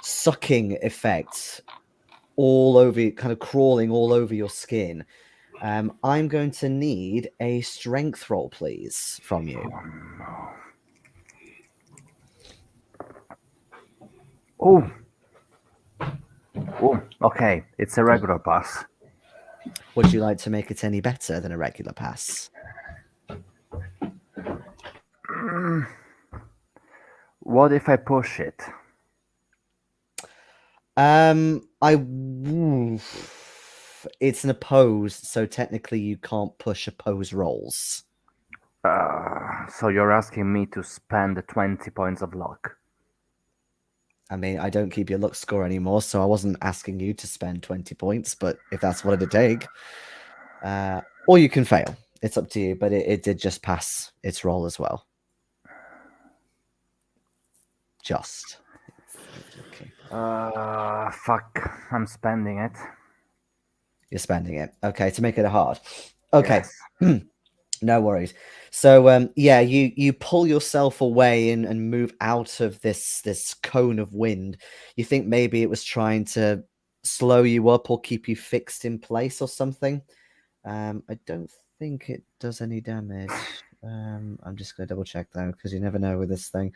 sucking effect all over you, kind of crawling all over your skin. I'm going to need a strength roll, please, from you. Oh, okay. It's a regular pass. Would you like to make it any better than a regular pass? What if I push it? It's an opposed, so technically you can't push opposed rolls. So you're asking me to spend 20 points of luck? I mean, I don't keep your luck score anymore, so I wasn't asking you to spend 20 points, but if that's what it'd take. Or you can fail. It's up to you, but it did just pass its roll as well. Just. Okay. Fuck. I'm spending it. You're spending it. Okay, to make it a hard. Okay. Yes. No worries. So yeah, you pull yourself away and move out of this cone of wind. You think maybe it was trying to slow you up or keep you fixed in place or something. I don't think it does any damage. I'm just gonna double check though, because you never know with this thing.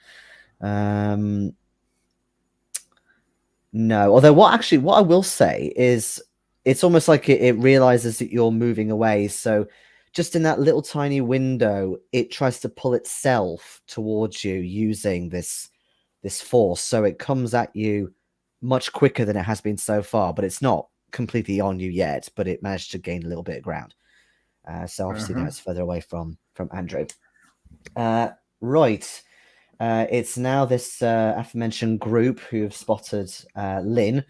No, although what I will say is it's almost like it realizes that you're moving away. So just in that little tiny window, it tries to pull itself towards you using this force, so it comes at you much quicker than it has been so far, but it's not completely on you yet, but it managed to gain a little bit of ground. So obviously now it's further away from Andrew. Right. It's now this aforementioned group who have spotted Lin.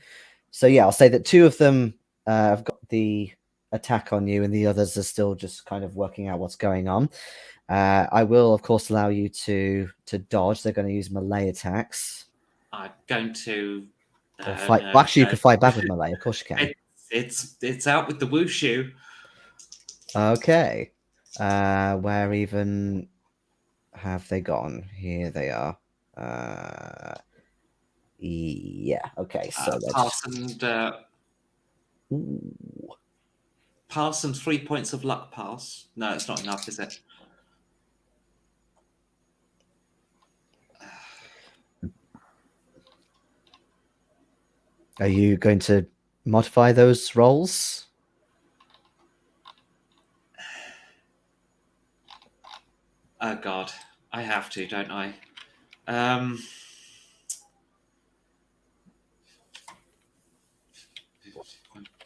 So yeah, I'll say that 2 of them have got the attack on you, and the others are still just kind of working out what's going on. I will, of course, allow you to dodge. They're going to use melee attacks. I'm going to Or fight. Well, actually, you can fight back with melee. Of course, you can. It's out with the wushu. Okay. Where even have they gone? Here they are. Yeah. Okay. So pass and 3 points of luck pass. No, it's not enough, is it? Are you going to modify those rolls? Oh God, I have to, don't I?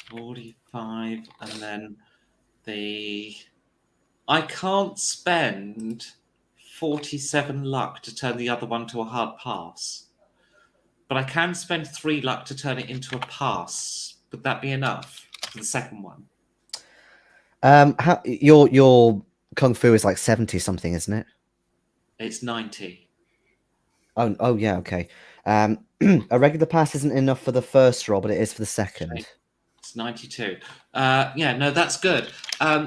45, and then I can't spend 47 luck to turn the other one to a hard pass, but I can spend 3 luck to turn it into a pass. Would that be enough for the second one? How your kung fu is like 70 something, isn't it? It's 90. Oh yeah, okay. A regular pass isn't enough for the first roll, but it is for the second. It's 92. Yeah, no, that's good.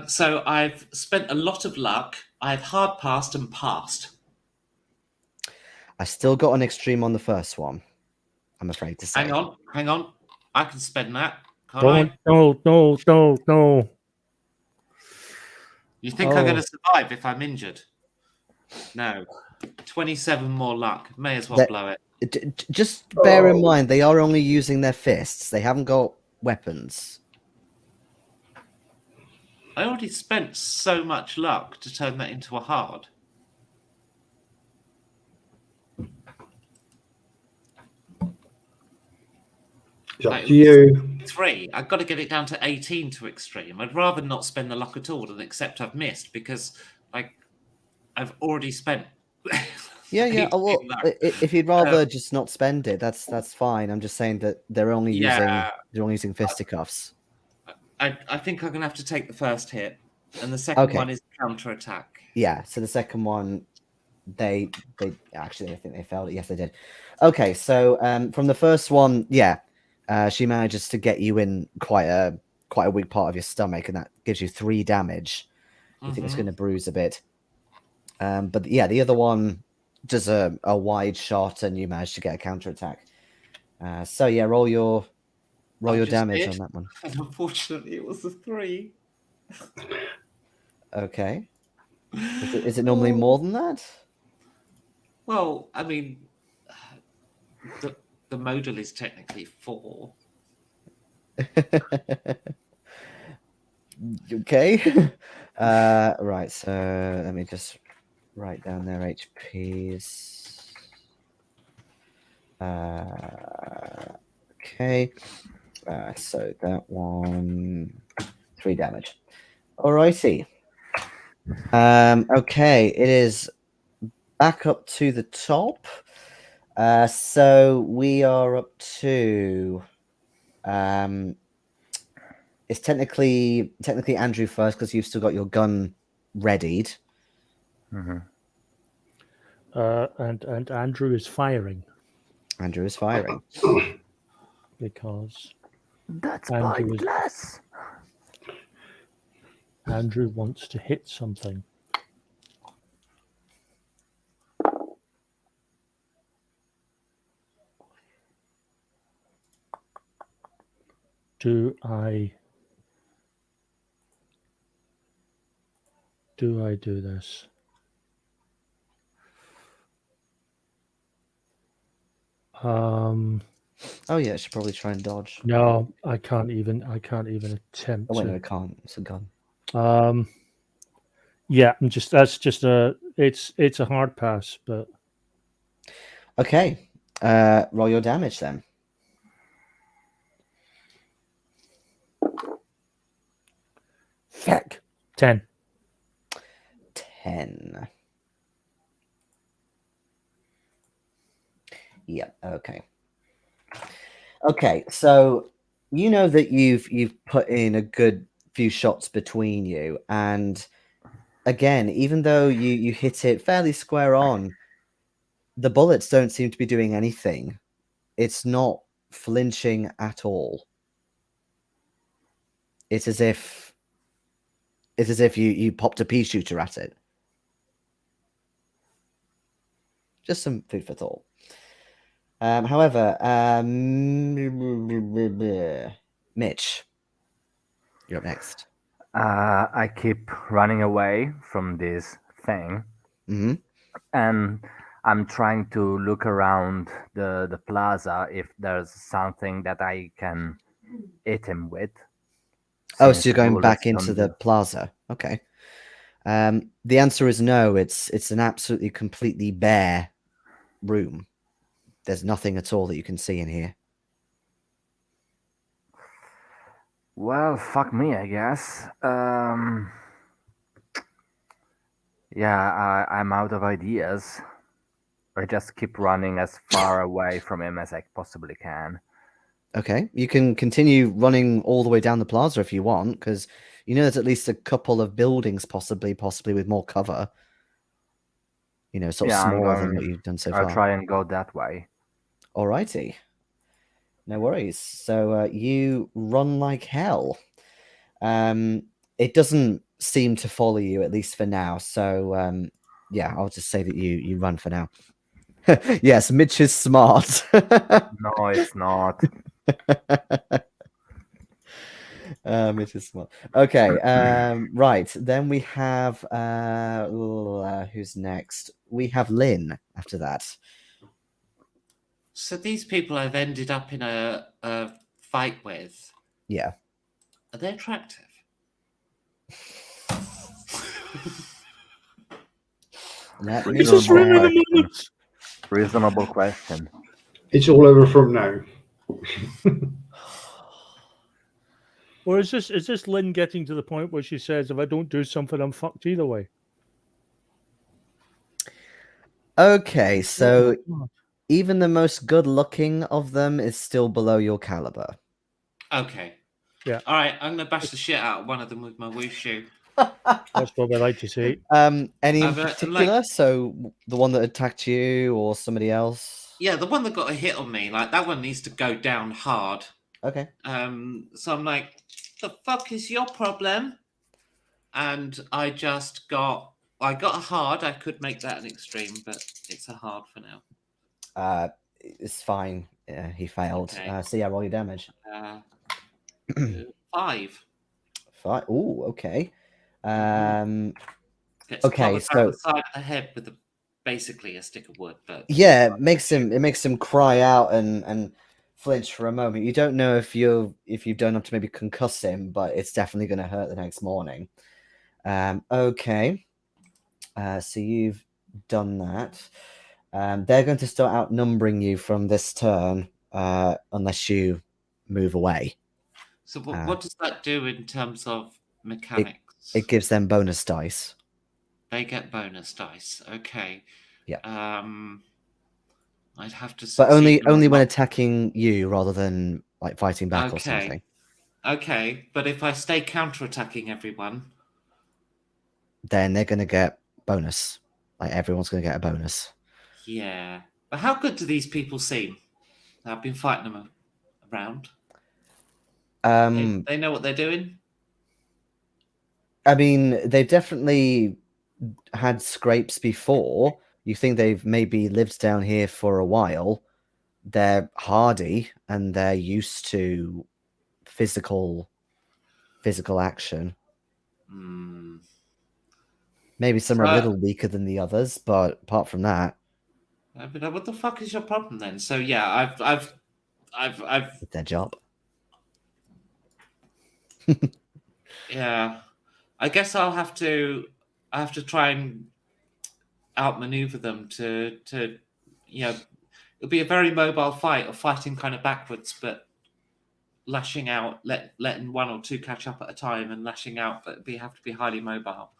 So I've spent a lot of luck. I've hard passed and passed. I still got an extreme on the first one, I'm afraid to say. Hang on. I can spend that. Can't I? No. You think I'm going to survive if I'm injured? No. 27 more luck. May as well blow it. Just bear in mind, they are only using their fists. They haven't got weapons. I already spent so much luck to turn that into a hard. It's up to you. 3. I've got to get it down to 18 to extreme. I'd rather not spend the luck at all than accept I've missed, because I've already spent. Yeah. Well, if you'd rather just not spend it, that's fine. I'm just saying that they're only using fisticuffs. I think I'm gonna have to take the first hit, and the second one is counter attack. Yeah. So the second one, they actually, I think they failed it. Yes, they did. Okay. So from the first one, she manages to get you in quite a weak part of your stomach, and that gives you 3 damage. You think it's going to bruise a bit. But yeah, the other one does a wide shot, and you manage to get a counterattack. So yeah, roll your damage on that one. And unfortunately, it was a 3. Okay. Is it normally more than that? Well, I mean, the modal is technically 4. Okay. Right. So let me just write down their HPs. Okay. So that one, 3 damage. Alrighty. Okay, it is back up to the top. So we are up to it's technically Andrew first, because you've still got your gun readied. And Andrew is firing. Andrew is firing. Because that's pointless. Andrew wants to hit something. Do I do this? Oh yeah, I should probably try and dodge. No, I can't even attempt. Oh wait, no, I can't. It's a gun. Yeah, it's a hard pass, but okay. Roll your damage then. Fuck. 10. 10. Yeah, okay. Okay, so you know that you've put in a good few shots between you, and again, even though you hit it fairly square on, the bullets don't seem to be doing anything. It's not flinching at all. It's as if you popped a pea shooter at it. Just some food for thought. However, Mitch, you're up next. I keep running away from this thing, Hmm. and I'm trying to look around the plaza if there's something that I can hit him with. Oh, since so you're going bullets back into don't the do- plaza. Okay. The answer is no. It's an absolutely completely bare room. There's nothing at all that you can see in here. Well, fuck me, I guess. Yeah, I'm out of ideas. I just keep running as far away from him as I possibly can. Okay, you can continue running all the way down the plaza if you want, because you know there's at least a couple of buildings, possibly with more cover. You know, sort of Yeah, smaller than what you've done so I'll far. try and go that way. Alrighty, no worries. So you run like hell. It doesn't seem to follow you, at least for now. So yeah, I'll just say that you run for now. Yes, Mitch is smart. No, it's not. Mitch is smart. Okay, right. Then we have who's next? We have Lin after that. So these people I've ended up in a fight with, Yeah. are they attractive? Let It's me Is this Reasonable ring in check. the question. minutes? Reasonable question. It's all over from now. Or is this Lynn getting to the point where she says, if I don't do something, I'm fucked either way? Okay, so Oh, God. even the most good-looking of them is still below your caliber. Okay. Yeah. All right, I'm gonna bash the shit out of one of them with my wushu. That's what I like to see. Any in I've, particular? So the one that attacked you or somebody else? Yeah, the one that got a hit on me, like that one needs to go down hard. Okay. So I'm like, the fuck is your problem? And I got a hard. I could make that an extreme, but it's a hard for now. It's fine. Yeah, he failed. Okay. So yeah, roll your damage. 5. 5. Ooh, okay. Gets Okay, clobbered around so the side of the head with basically a stick of wood. But yeah, it makes him cry out and flinch for a moment. You don't know if you've done enough to maybe concuss him, but it's definitely going to hurt the next morning. Okay. So you've done that. They're going to start outnumbering you from this turn, unless you move away. So what does that do in terms of mechanics? It gives them bonus dice. They get bonus dice. Okay. Yeah. I'd have to But only succeed on a when lot. attacking you rather than like fighting back or something. Okay, but if I stay counterattacking everyone, then they're going to get bonus. Like everyone's going to get a bonus. yeah. But how good do these people seem? I've been fighting them around. They know what they're doing. I mean, they've definitely had scrapes before. You think they've maybe lived down here for a while. They're hardy and they're used to physical action. Maybe some are a little weaker than the others, but apart from that, what the fuck is your problem then? So yeah, I've did their job. Yeah, I guess I have to try and outmaneuver them to it'll be a very mobile fight, or fighting kind of backwards, but lashing out, letting one or two catch up at a time and lashing out, but we have to be highly mobile.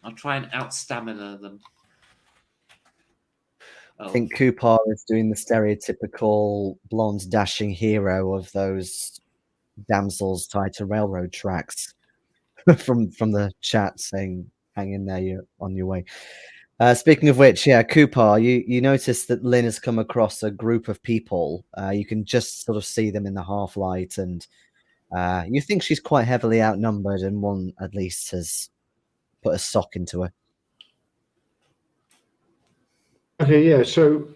I'll try and out-stamina them. I think Kuparr is doing the stereotypical blonde dashing hero of those damsels tied to railroad tracks from the chat saying, hang in there, you're on your way. Speaking of which, yeah, Kuparr, you notice that Lin has come across a group of people. You can just sort of see them in the half light, and you think she's quite heavily outnumbered, and one at least has put a sock into her. Okay, yeah. So,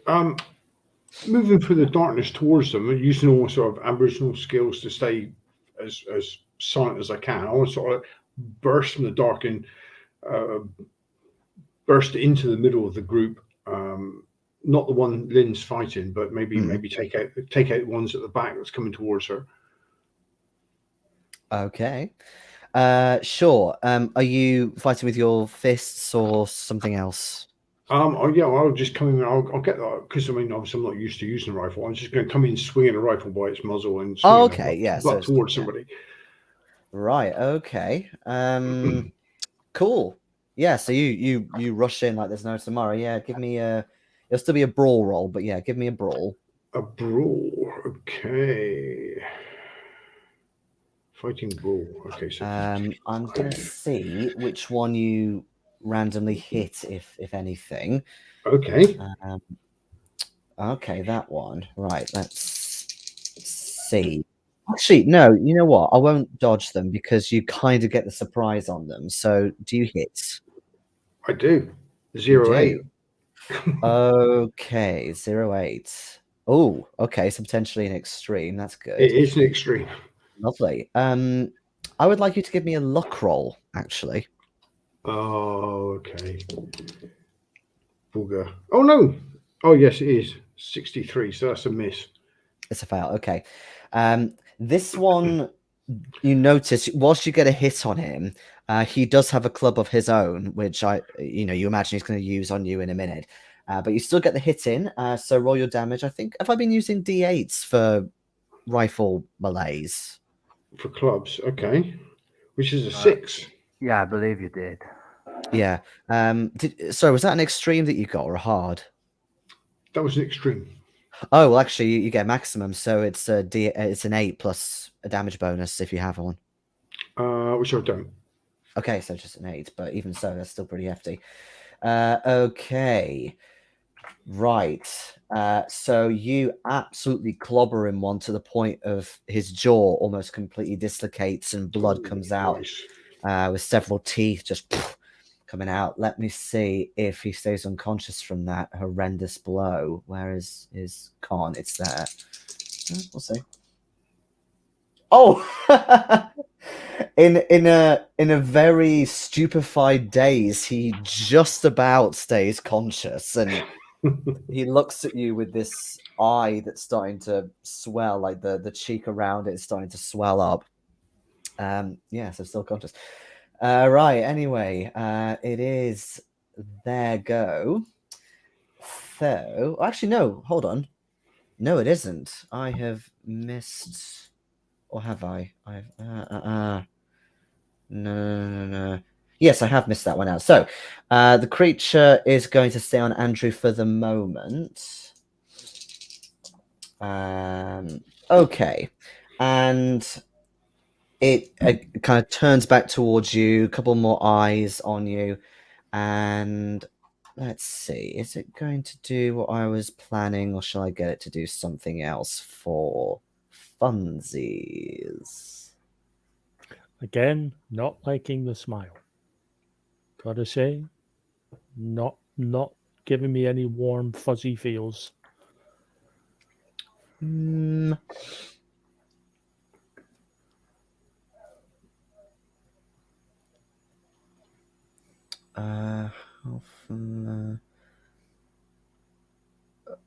moving through the darkness towards them and using all sort of Aboriginal skills to stay as silent as I can, I want to sort of burst from the dark and burst into the middle of the group. Not the one Lin's fighting, but maybe take out the ones at the back that's coming towards her. Okay. Sure. Are you fighting with your fists or something else? I'll just come in. I'll get that because I mean, obviously, I'm not used to using a rifle. I'm just going to come in swinging a rifle by its muzzle and swing butt towards somebody. Right. Okay. Cool. Yeah. So you rush in like there's no tomorrow. Yeah. Give me it'll still be a brawl roll, but yeah, give me a brawl. A brawl. Okay. Fighting brawl. Okay. So I'm gonna see which one you randomly hit, if anything. Okay. Okay, that one. Right, let's see. Actually, no, you know what? I won't dodge them because you kind of get the surprise on them. So do you hit? I do. 0-8. Okay, 0-8. Oh, okay, so potentially an extreme. That's good. It is an extreme. Lovely. I would like you to give me a luck roll, actually. Oh, okay. Booger. Oh, no. Oh, yes, it is. 63, so that's a miss. It's a fail. Okay. This one, you notice, whilst you get a hit on him, he does have a club of his own, which you imagine he's going to use on you in a minute. But you still get the hit in, so roll your damage. I think, have I been using D8s for rifle melees? For clubs, okay. Which is a 6. Yeah, I believe you did. Yeah. Sorry, was that an extreme that you got or a hard? That was an extreme. Oh, well, actually, you get maximum, so it's an 8 plus a damage bonus if you have one. Which I don't. Okay, so just an 8, but even so, that's still pretty hefty. Okay. Right. So you absolutely clobber him one to the point of his jaw almost completely dislocates and blood comes out with several teeth just coming out. Let me see if he stays unconscious from that horrendous blow. Where is his con? It's there. We'll see. Oh, in a very stupefied daze, he just about stays conscious, and he looks at you with this eye that's starting to swell, like the cheek around it is starting to swell up. Yeah, so still conscious. Right. Anyway, it is their go. So, actually, no. Hold on. No, it isn't. I have missed, or have I? No. Yes, I have missed that one out. So, the creature is going to stay on Andrew for the moment. Okay, and it kind of turns back towards you, a couple more eyes on you, and let's see, is it going to do what I was planning, or shall I get it to do something else for funsies? Again, not liking the smile. Gotta say, not giving me any warm, fuzzy feels.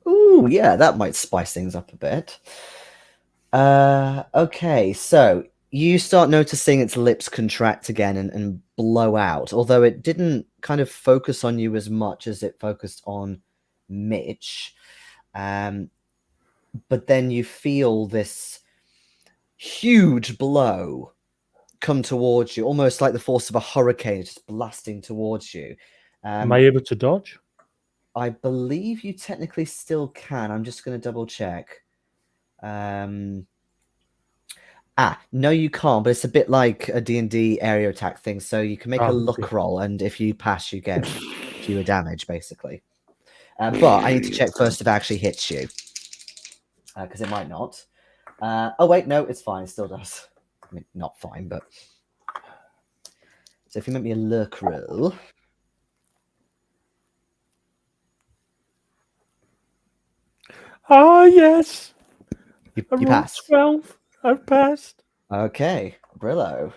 Ooh, yeah, that might spice things up a bit. Okay, so you start noticing its lips contract again and blow out, although it didn't kind of focus on you as much as it focused on Mitch. But then you feel this huge blow come towards you, almost like the force of a hurricane just blasting towards you. Am I able to dodge? I believe you technically still can. I'm just going to double check. No, you can't, but it's a bit like a D&D area attack thing. So you can make a luck Okay. roll, and if you pass, you get fewer damage, basically. But I need to check first if it actually hits you, because it might not. Oh, wait, no, it's fine. It still does. I mean, not fine, but... So if you make me a luck roll... Ah, yes. You I rolled pass. 12. I've passed. Okay, Brillo.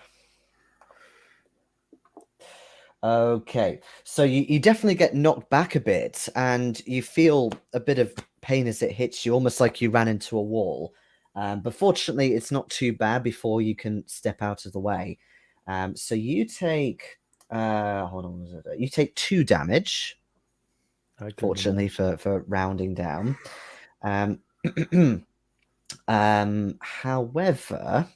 Okay, so you definitely get knocked back a bit, and you feel a bit of pain as it hits you, almost like you ran into a wall. But fortunately, it's not too bad before you can step out of the way. So you take, hold on, you take 2 damage. Fortunately for rounding down. However,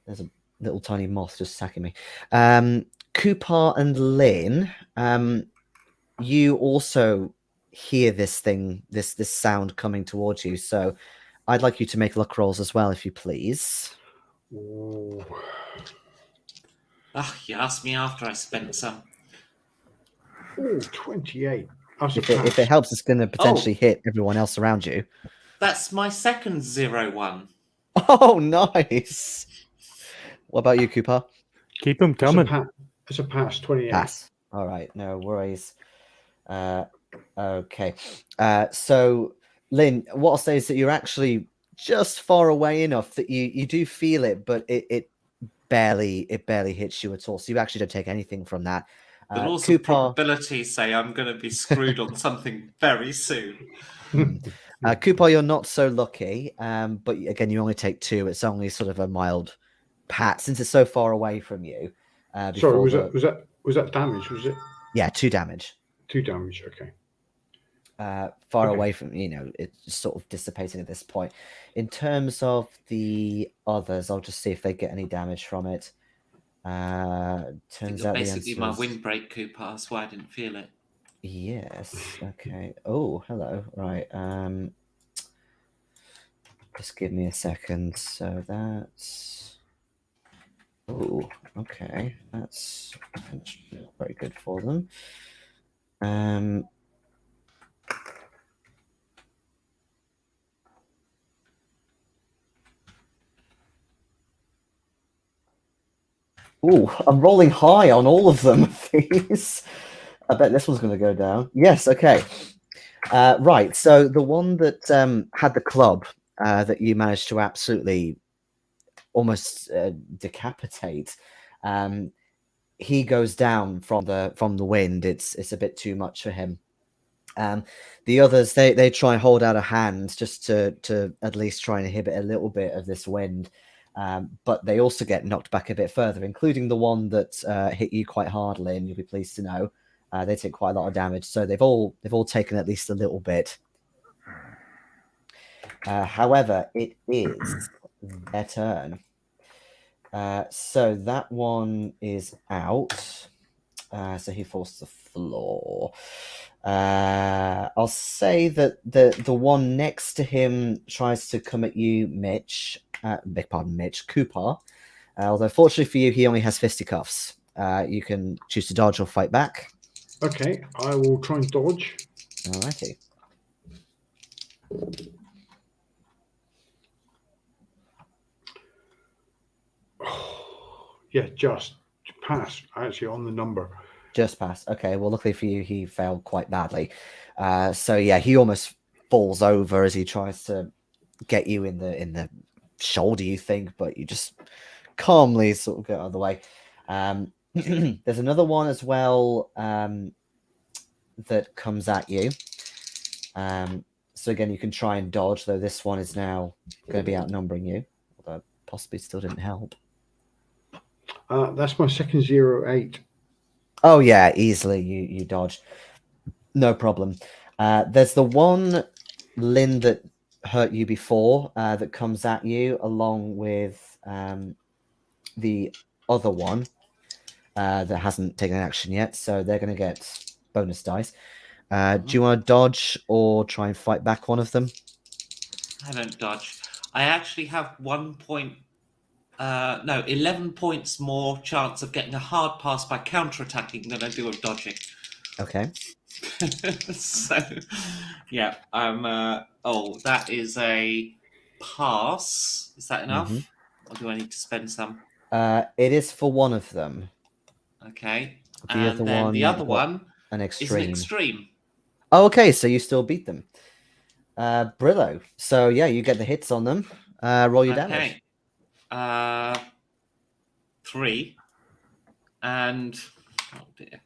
there's a little tiny moth just sacking me. Kuparr and Lin, you also hear this thing, this sound coming towards you. So I'd like you to make luck rolls as well, if you please. Ooh. You asked me after I spent some. Ooh, 28. That's a If it pass. helps, it's going to potentially hit everyone else around you. That's my second 0-1. Oh, nice. What about you, Kuparr? Keep them That's coming. It's a pass, 28. Pass. All right, no worries. Okay. So, Lin, what I'll say is that you're actually just far away enough that you do feel it, but it barely hits you at all. So you actually don't take anything from that. The laws of Kuparr, probability say I'm going to be screwed on something very soon. Kuparr, you're not so lucky. But again, you only take 2. It's only sort of a mild pat since it's so far away from you. Sorry, was that damage? Was it? Yeah, 2 damage. 2 damage. Okay. Far Okay. away from, it's sort of dissipating at this point. In terms of the others, I'll just see if they get any damage from it. Turns out basically the my answer is windbreak, Kuparr. That's why I didn't feel it. yes. Okay. Oh, hello. Right. Just give me a second. So that's. Oh, okay. That's very good for them. Oh, I'm rolling high on all of them. These. I bet this one's going to go down. Yes. Okay. Right. So the one that had the club that you managed to absolutely almost decapitate, he goes down from the wind. It's a bit too much for him. The others they try and hold out a hand just to at least try and inhibit a little bit of this wind. But they also get knocked back a bit further, including the one that hit you quite hardly, and you'll be pleased to know they take quite a lot of damage. So they've all taken at least a little bit. However, it is their turn. So that one is out. So he falls to the floor. I'll say that the one next to him tries to come at you, Mitch. Beg pardon, Mitch. Kuparr. Although fortunately for you, he only has fisticuffs. You can choose to dodge or fight back. Okay, I will try and dodge. Alrighty. Yeah, just pass. Actually, on the number. Just pass. Okay. Well, luckily for you, he failed quite badly. So yeah, he almost falls over as he tries to get you in the shoulder, you think, but you just calmly sort of get out of the way. There's another one as well that comes at you. So again, you can try and dodge, though this one is now going to be outnumbering you, although possibly still didn't help. That's my second 0-8. Oh yeah, easily you dodge. No problem. There's the one Lin that hurt you before that comes at you, along with the other one that hasn't taken action yet. So they're going to get bonus dice. Do you want to dodge or try and fight back one of them? I don't dodge. I actually have 11 points more chance of getting a hard pass by counterattacking than I do of dodging. Okay. So, yeah, I'm. That is a pass. Is that enough? Or do I need to spend some? It is for one of them. Okay. The And other then one the other got one an is an extreme. extreme. Oh, okay, so you still beat them. Brillo. So yeah, you get the hits on them. Roll your damage. Okay. 3. And, oh dear,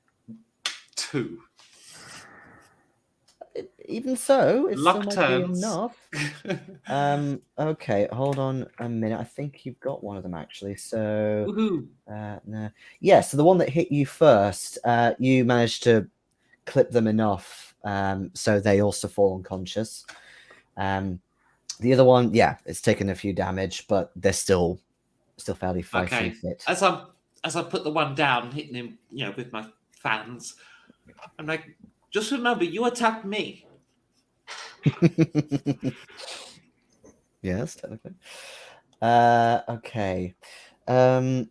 2. Even so, it Luck still might be turns. enough. Okay, hold on a minute. I think you've got one of them actually. So Woohoo. no. Yeah, so the one that hit you first, you managed to clip them enough so they also fall unconscious. The other one, yeah, it's taken a few damage, but they're still fairly frightfully fit. As I put the one down, hitting him, with my fans, I'm like, just remember, you attacked me. Yes, technically. Okay. I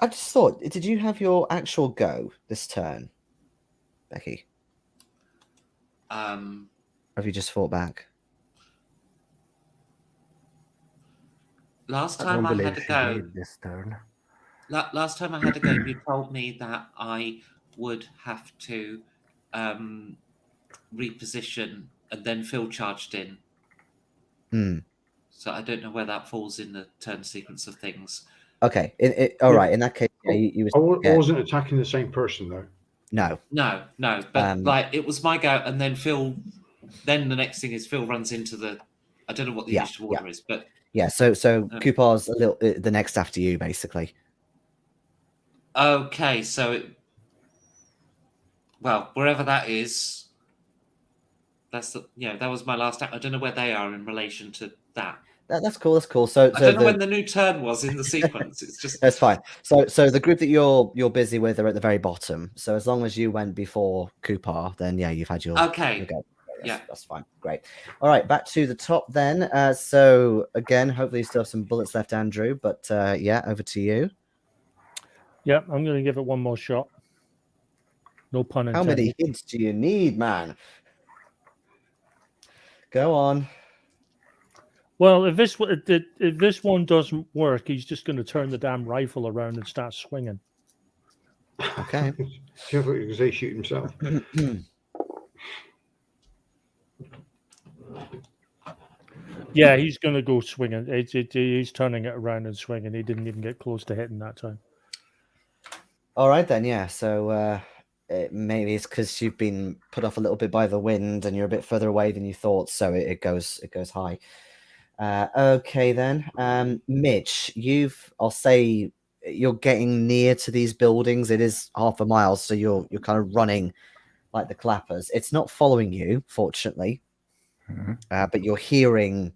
just thought, did you have your actual go this turn, Becky? Or have you just fought back? I Last don't time I believe had to she go. did this turn. Last time I had to go, you told me that I would have to reposition, and then Phil charged in. So I don't know where that falls in the turn sequence of things. Okay. All right. In that case, yeah, you I wasn't attacking the same person though. No. But it was my go, and then Phil. Then the next thing is Phil runs into the. I don't know what the initiative order is, but yeah. So Kuparr's a little the next after you, basically. Okay, so wherever that is, that's that was my last act. I don't know where they are in relation to that. That's cool. That's cool. So I don't know when the new turn was in the sequence. It's just that's fine. So the group that you're busy with are at the very bottom. So as long as you went before Kuparr, then yeah, you've had your okay. Your go. Yeah, that's fine. Great. All right, back to the top then. So again, hopefully you still have some bullets left, Andrew. But yeah, over to you. Yeah, I'm going to give it one more shot. No pun How intended. many hits do you need, man? Go on. Well, if this one doesn't work, he's just going to turn the damn rifle around and start swinging. Okay. Careful, because they shoot himself. Yeah, he's going to go swinging. He's turning it around and swinging. He didn't even get close to hitting that time. All right then, yeah. So maybe it's because you've been put off a little bit by the wind, and you're a bit further away than you thought. So it goes high. Okay then, Mitch, I'll say you're getting near to these buildings. It is half a mile, so you're kind of running like the clappers. It's not following you, fortunately, but you're hearing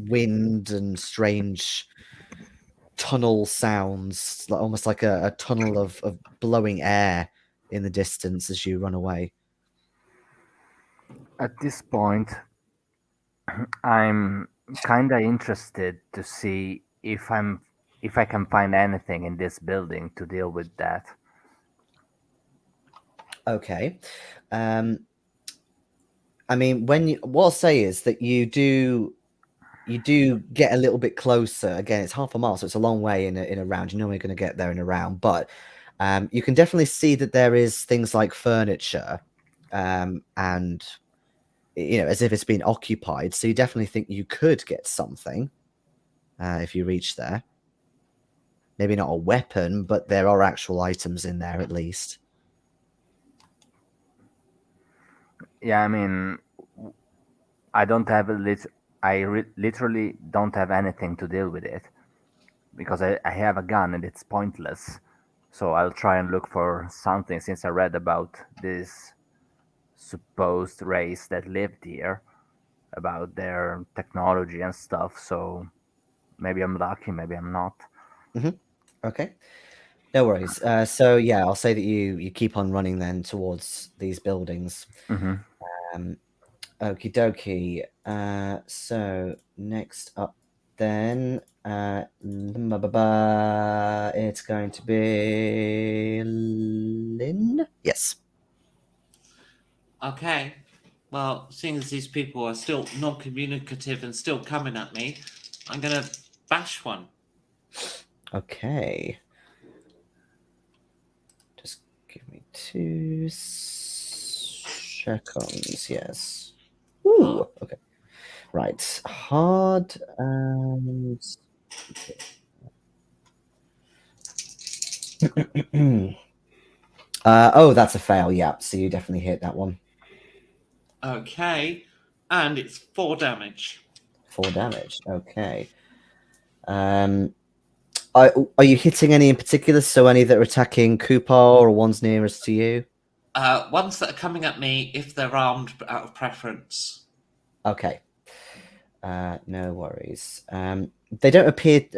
wind and strange tunnel sounds, almost like a tunnel of blowing air in the distance as you run away. At this point, I'm kind of interested to see if I can find anything in this building to deal with that. Okay. I mean, what I'll say is that you do get a little bit closer. Again, it's half a mile, so it's a long way in a round. You're normally going to get there in a round, but you can definitely see that there is things like furniture, and as if it's been occupied. So you definitely think you could get something if you reach there. Maybe not a weapon, but there are actual items in there at least. Yeah, I mean, I don't have literally don't have anything to deal with it because I have a gun and it's pointless. So I'll try and look for something since I read about this supposed race that lived here about their technology and stuff. So maybe I'm lucky, maybe I'm not. Okay. No worries. So yeah, I'll say that you keep on running then towards these buildings. Hmm. Okie dokie. So next up then, it's going to be Lynn. Yes. Okay. Well, seeing as these people are still non-communicative and still coming at me, I'm gonna bash one. Okay. Just give me 2 seconds. Yes. Ooh. Okay. Right. Hard and. Oh, that's a fail. Yeah. So you definitely hit that one. Okay. And it's 4 damage. 4 damage. Okay. Are you hitting any in particular? So any that are attacking Kuparr or ones nearest to you? Ones that are coming at me if they're armed out of preference. Okay. No worries. They don't appear.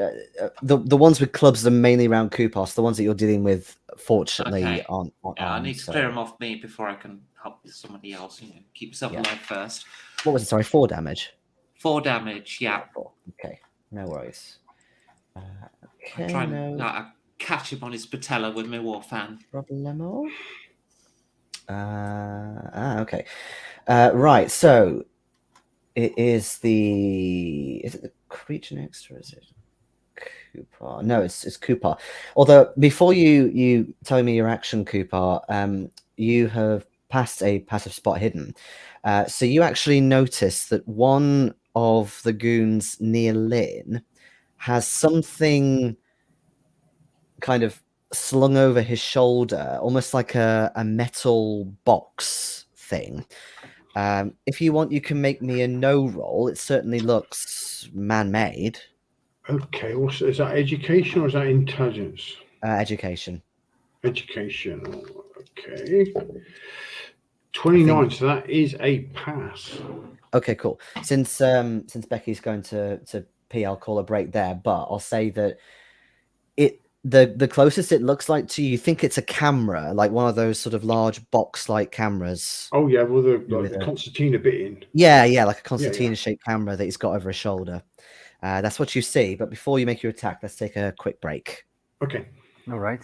The ones with clubs are mainly around Kuparr. So the ones that you're dealing with, fortunately, Okay. aren't Yeah, I armed. need to clear them off me before I can help somebody else. Keep yourself Yeah. alive first. What was it? Sorry, 4 damage. 4 damage. Yeah. 4. Okay. No worries. I Okay. try and No I catch him on his patella with my war fan. problemo. Okay. Right. So it is the. Is it the creature next, or is it Kuparr? No, it's Kuparr. Although before you tell me your action, Kuparr, you have passed a passive spot hidden. So you actually notice that one of the goons near Lin has something kind of slung over his shoulder, almost like a metal box thing. If you want, you can make me a no roll. It certainly looks man-made. Okay, is that education or is that intelligence? Education. Education. Okay. 29, so that is a pass. Okay, cool. Since Becky's going to pee, I'll call a break there. But I'll say that the closest it looks like to you, you think it's a camera, like one of those sort of large box-like cameras. Oh yeah, well the With a- concertina bit in. Yeah, like a Yeah. concertina-shaped camera that he's got over his shoulder. That's what you see. But before you make your attack, let's take a quick break. Okay. All right.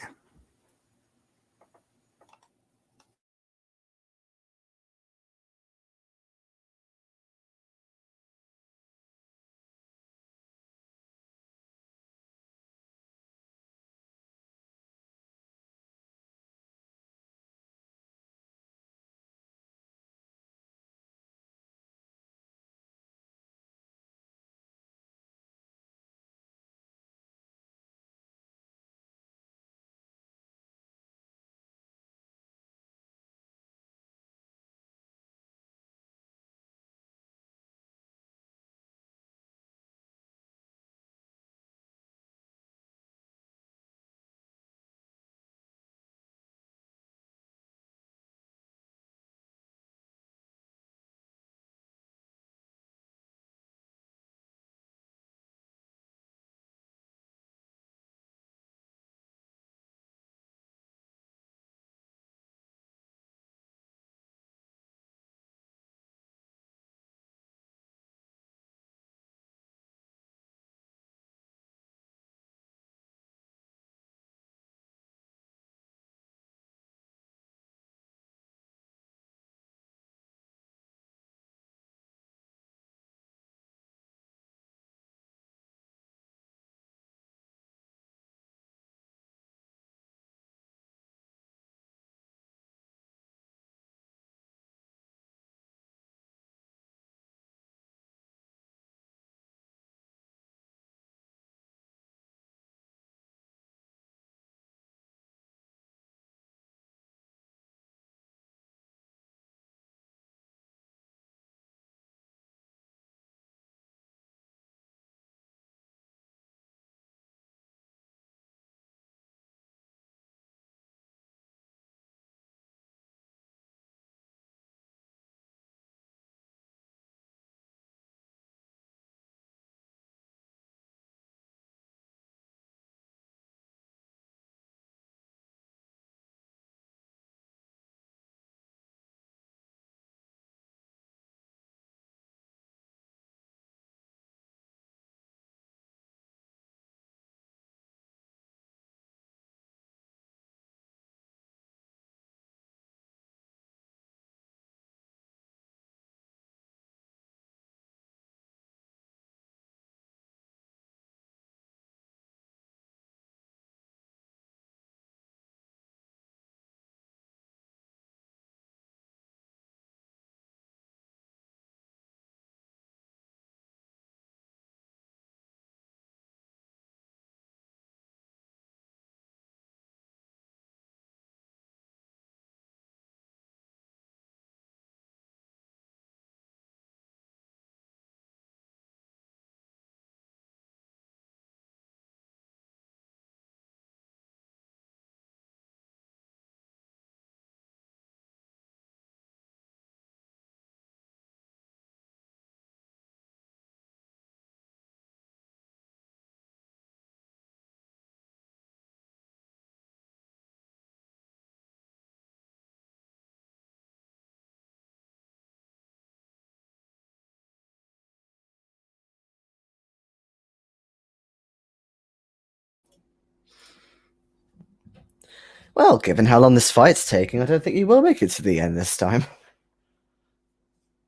Well, given how long this fight's taking, I don't think you will make it to the end this time.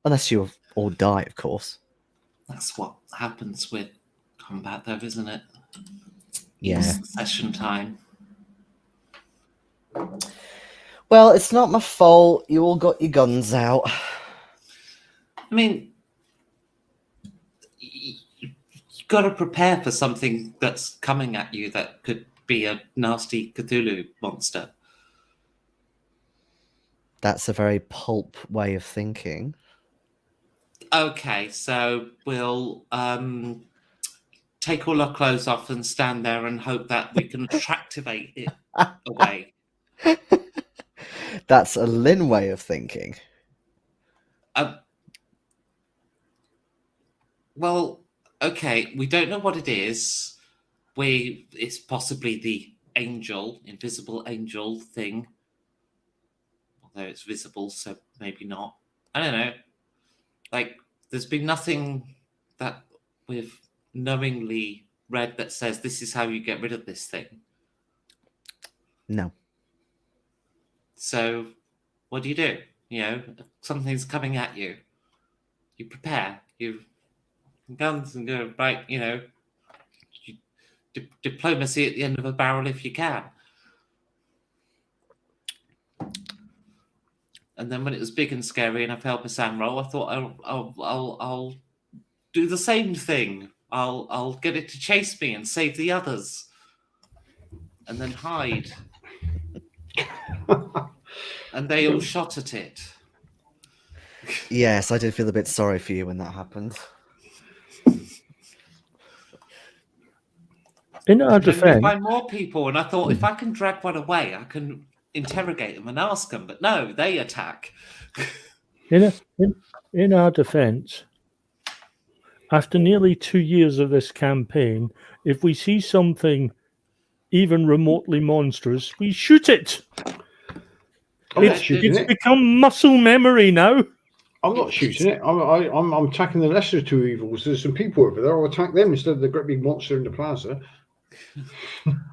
Unless you all die, of course. That's what happens with combat, though, isn't it? Yeah. It's session time. Well, it's not my fault. You all got your guns out. I mean, you've got to prepare for something that's coming at you that could be a nasty Cthulhu monster. That's a very pulp way of thinking. Okay, so we'll take all our clothes off and stand there and hope that we can attractivate it away. That's a Lin way of thinking. Well, okay, we don't know what it is. It's possibly the angel, invisible angel thing. Although it's visible, so maybe not. I don't know. Like, there's been nothing that we've knowingly read that says this is how you get rid of this thing. No. So, what do? You know, something's coming at you. You prepare. You guns and go, right, you know, diplomacy at the end of a barrel if you can. And then when it was big and scary and I felt a Sam roll, I thought I'll do the same thing. I'll get it to chase me and save the others, and then hide. And they all shot at it. Yes, I did feel a bit sorry for you when that happened. In our And then we defense, find more people, and I thought if I can drag one away, I can interrogate them and ask them. But no, they attack. in our defense, after nearly 2 years of this campaign, if we see something even remotely monstrous, we shoot it. It's become muscle memory now. I'm not shooting it. I'm attacking the lesser two evils. There's some people over there. I'll attack them instead of the great big monster in the plaza.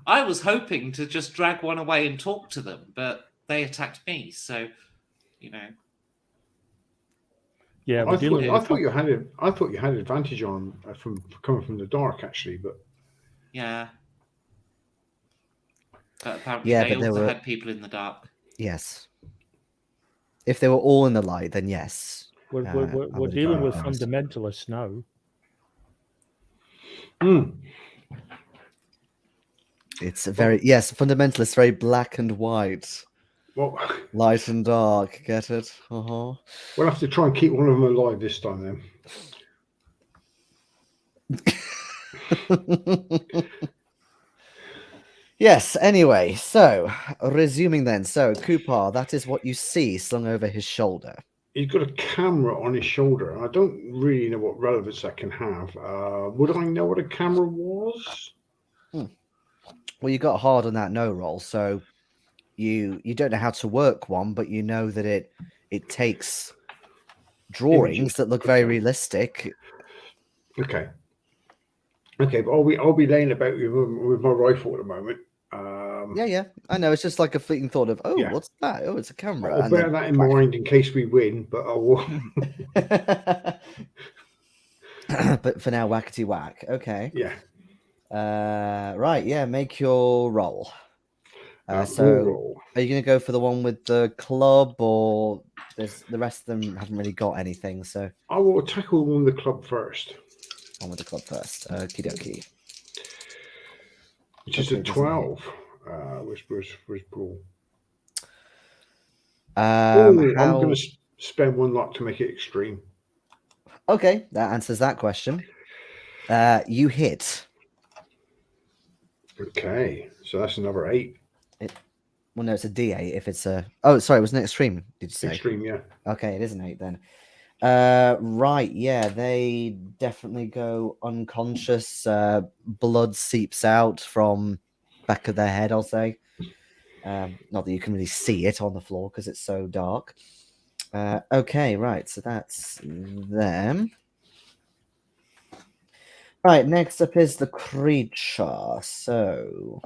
I was hoping to just drag one away and talk to them, but they attacked me. So, you know. Yeah, I thought you had advantage on from coming from the dark, actually, but yeah. But apparently they also had people in the dark. Yes. If they were all in the light, then yes. We're dealing with fundamentalists now. It's a very fundamentalist, very black and white. Well, light and dark, get it? Uh-huh. We'll have to try and keep one of them alive this time then. Yes, anyway, so resuming then. So Kuparr, that is what you see slung over his shoulder. He's got a camera on his shoulder, and I don't really know what relevance that can have. Would I know what a camera was? Well, you got hard on that no roll, so you don't know how to work one, but you know that it takes drawings that look very realistic. Okay, but I'll be laying about with my rifle at the moment. Yeah, I know. It's just like a fleeting thought of, what's that? Oh, it's a camera. I'll bear that in mind in case we win, but I will. But for now, whackety whack. Okay. Yeah. Right. Yeah. Make your roll. So, roll. Are you going to go for the one with the club, or the rest of them haven't really got anything? So I will tackle the one with the club first. One with the club first. Okie dokie. Which is a 12. Was cool. I'm going to spend one luck to make it extreme. Okay, that answers that question. You hit. Okay, so that's another 8. Well, no, it's a D8 if it's a... Oh, sorry, it was an extreme, did you say? Extreme, yeah. Okay, it is an 8 then. Right, yeah, they definitely go unconscious. Blood seeps out from back of their head, I'll say. Not that you can really see it on the floor because it's so dark. Okay, right, so that's them. Right, next up is the creature. So,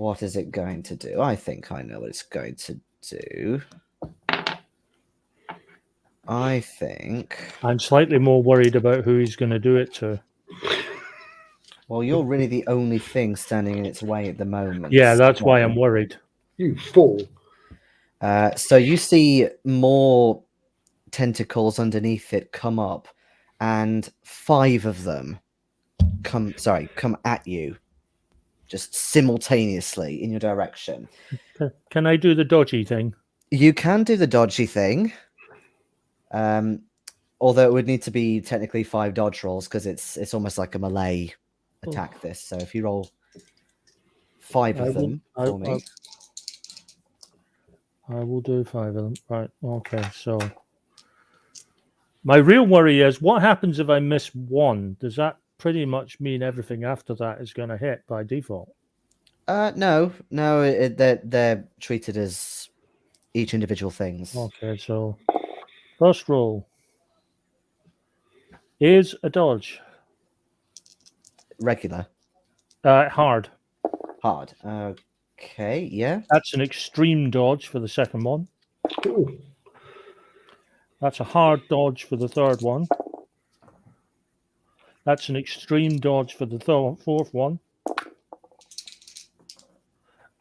What is it going to do? I think I know what it's going to do. I think. I'm slightly more worried about who he's going to do it to. Well, you're really the only thing standing in its way at the moment. Yeah, that's why I'm worried. You fool. So you see more tentacles underneath it come up, and 5 of them come at you, just simultaneously in your direction. Can I do the dodgy thing? You can do the dodgy thing, although it would need to be technically 5 dodge rolls because it's almost like a melee attack. This, so if you roll 5 of them for me. I will do 5 of them. Right. Okay. So my real worry is what happens if I miss 1? Does that pretty much mean everything after that is going to hit by default? No. They're treated as each individual things. Okay. So first roll is a dodge. Regular. Hard. Hard. Okay, yeah. That's an extreme dodge for the second one. Ooh. That's a hard dodge for the third one. That's an extreme dodge for the fourth one.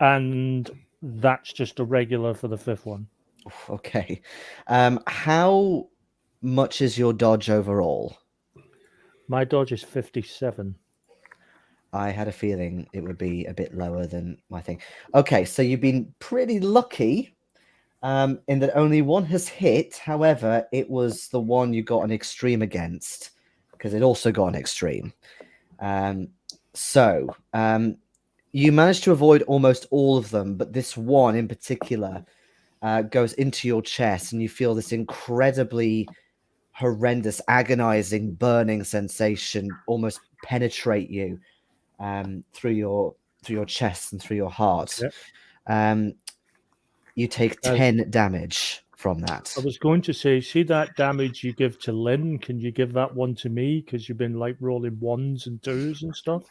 And that's just a regular for the fifth one. Okay. How much is your dodge overall? My dodge is 57. I had a feeling it would be a bit lower than my thing. Okay, so you've been pretty lucky in that only 1 has hit. However, it was the one you got an extreme against because it also got an extreme. So you managed to avoid almost all of them, but this one in particular goes into your chest and you feel this incredibly horrendous, agonizing, burning sensation almost penetrate you through your chest and through your heart. Yep. You take 10 damage from that. I was going to say, see that damage you give to Lin? Can you give that one to me? Because you've been like rolling 1s and 2s and stuff.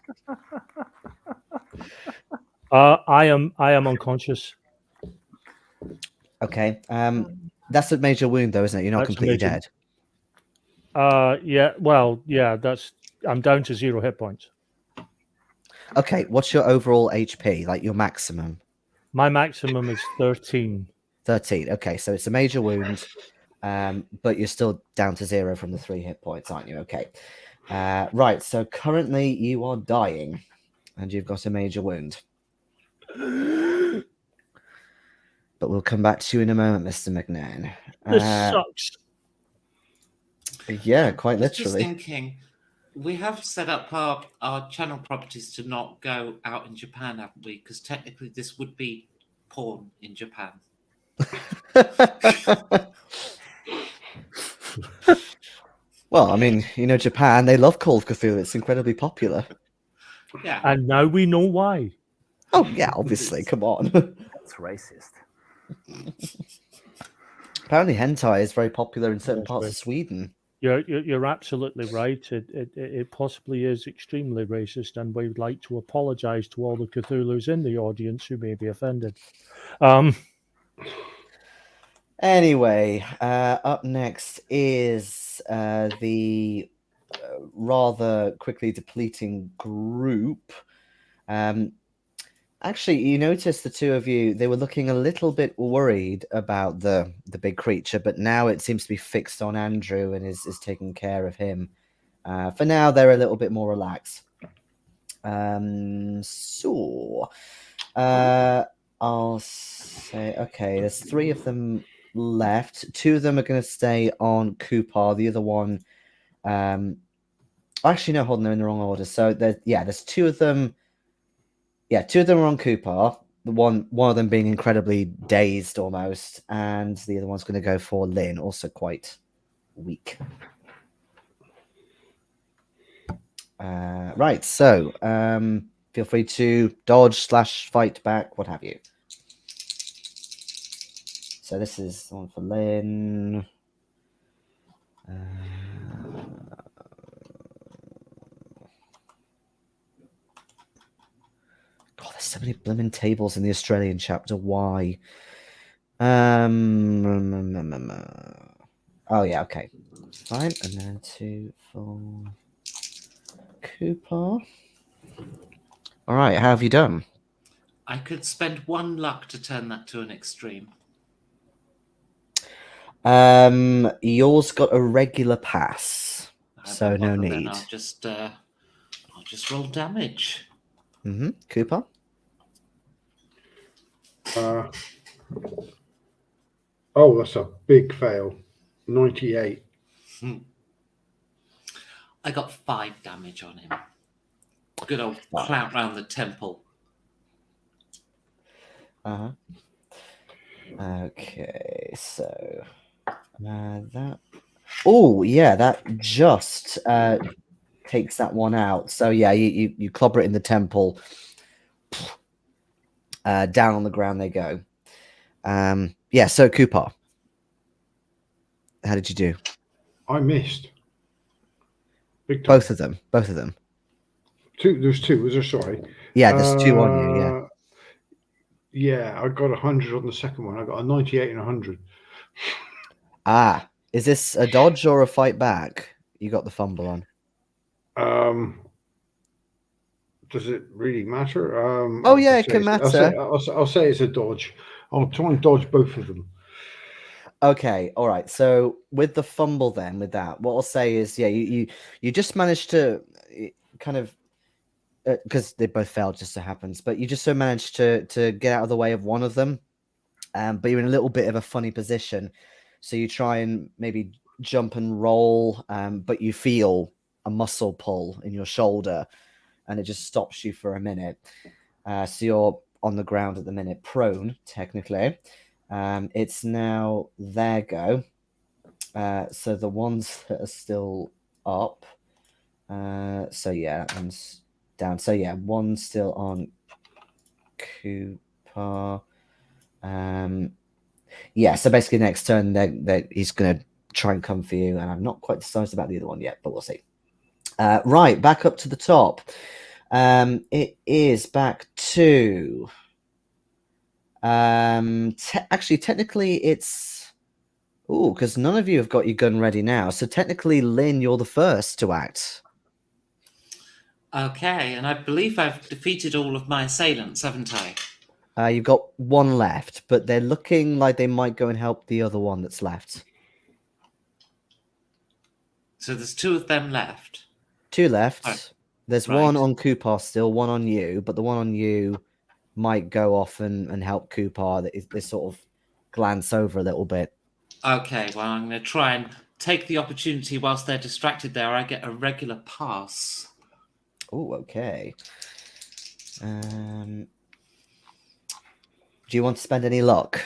I am unconscious. Okay. That's a major wound though, isn't it? You're not completely dead. Yeah, well, yeah, I'm down to 0 hit points. Okay, what's your overall HP, like your maximum? My maximum is 13. 13. Okay, so it's a major wound, but you're still down to 0 from the 3 hit points, aren't you? Okay. Right, so currently you are dying, and you've got a major wound. But we'll come back to you in a moment, Mr. McNairn. This sucks. Yeah, quite Just literally. thinking, we have set up our channel properties to not go out in Japan, haven't we? Because technically this would be porn in Japan. Well, I mean, Japan, they love Call of Cthulhu. It's incredibly popular. Yeah. And now we know why. Oh, yeah, obviously. Come on. That's racist. Apparently, hentai is very popular in certain parts of Sweden. You're absolutely right. It possibly is extremely racist, and we'd like to apologize to all the Cthulhus in the audience who may be offended. Anyway, up next is the rather quickly depleting group. Actually, you notice the 2 of you, they were looking a little bit worried about the big creature, but now it seems to be fixed on Andrew and is taking care of him. For now, they're a little bit more relaxed. I'll say, okay, there's 3 of them left. 2 of them are going to stay on Kuparr. The other one, actually, no, hold on, they're in the wrong order. So there's 2 of them. Yeah, 2 of them are on Kuparr. One of them being incredibly dazed almost, and the other one's going to go for Lin, also quite weak. Right, so feel free to dodge / fight back, what have you. So this is the one for Lin. God, there's so many blooming tables in the Australian chapter. Why? Oh yeah, okay, fine. And then 2 for Kuparr. All right, how have you done? I could spend 1 luck to turn that to an extreme. Yours got a regular pass, I so won't no bother need. then. I'll just roll damage. Kuparr. Oh, that's a big fail. 98. I got 5 damage on him. Good old clout round the temple. Okay, so that. Oh yeah, that just takes that one out. So yeah, you clobber it in the temple. Down on the ground they go. Yeah. So Kuparr, how did you do? I missed. Big time. Both of them. Both of them. There's 2. Was there? Sorry. Yeah, there's 2 on you. Yeah. Yeah, I got 100 on the second one. I got a 98 and 100. Is this a dodge or a fight back? You got the fumble on. Does it really matter? Oh yeah, it can matter. I'll say it's a dodge. I'll try and dodge both of them. Okay, all right. So with the fumble, then with that, what I'll say is, yeah, you just managed to kind of because they both failed, just so happens, but you just so managed to get out of the way of one of them, but you're in a little bit of a funny position, so you try and maybe jump and roll, but you feel a muscle pull in your shoulder, and it just stops you for a minute. So you're on the ground at the minute, prone technically. It's now their go. So the ones that are still up. So yeah, and down. So yeah, one's still on Kuparr. Yeah, so basically next turn he's gonna try and come for you, and I'm not quite decided about the other one yet, but we'll see. Right, back up to the top. It is back to actually technically it's because none of you have got your gun ready now, so technically Lin, you're the first to act. Okay, and I believe I've defeated all of my assailants, haven't I? You've got 1 left, but they're looking like they might go and help the other one that's left. So there's 2 of them left. 2 left. Oh, There's right. 1 on Kuparr still, 1 on you, but the one on you might go off and help Kuparr. They sort of glance over a little bit. Okay, well, I'm going to try and take the opportunity whilst they're distracted there. I get a regular pass. Oh, okay. Do you want to spend any luck?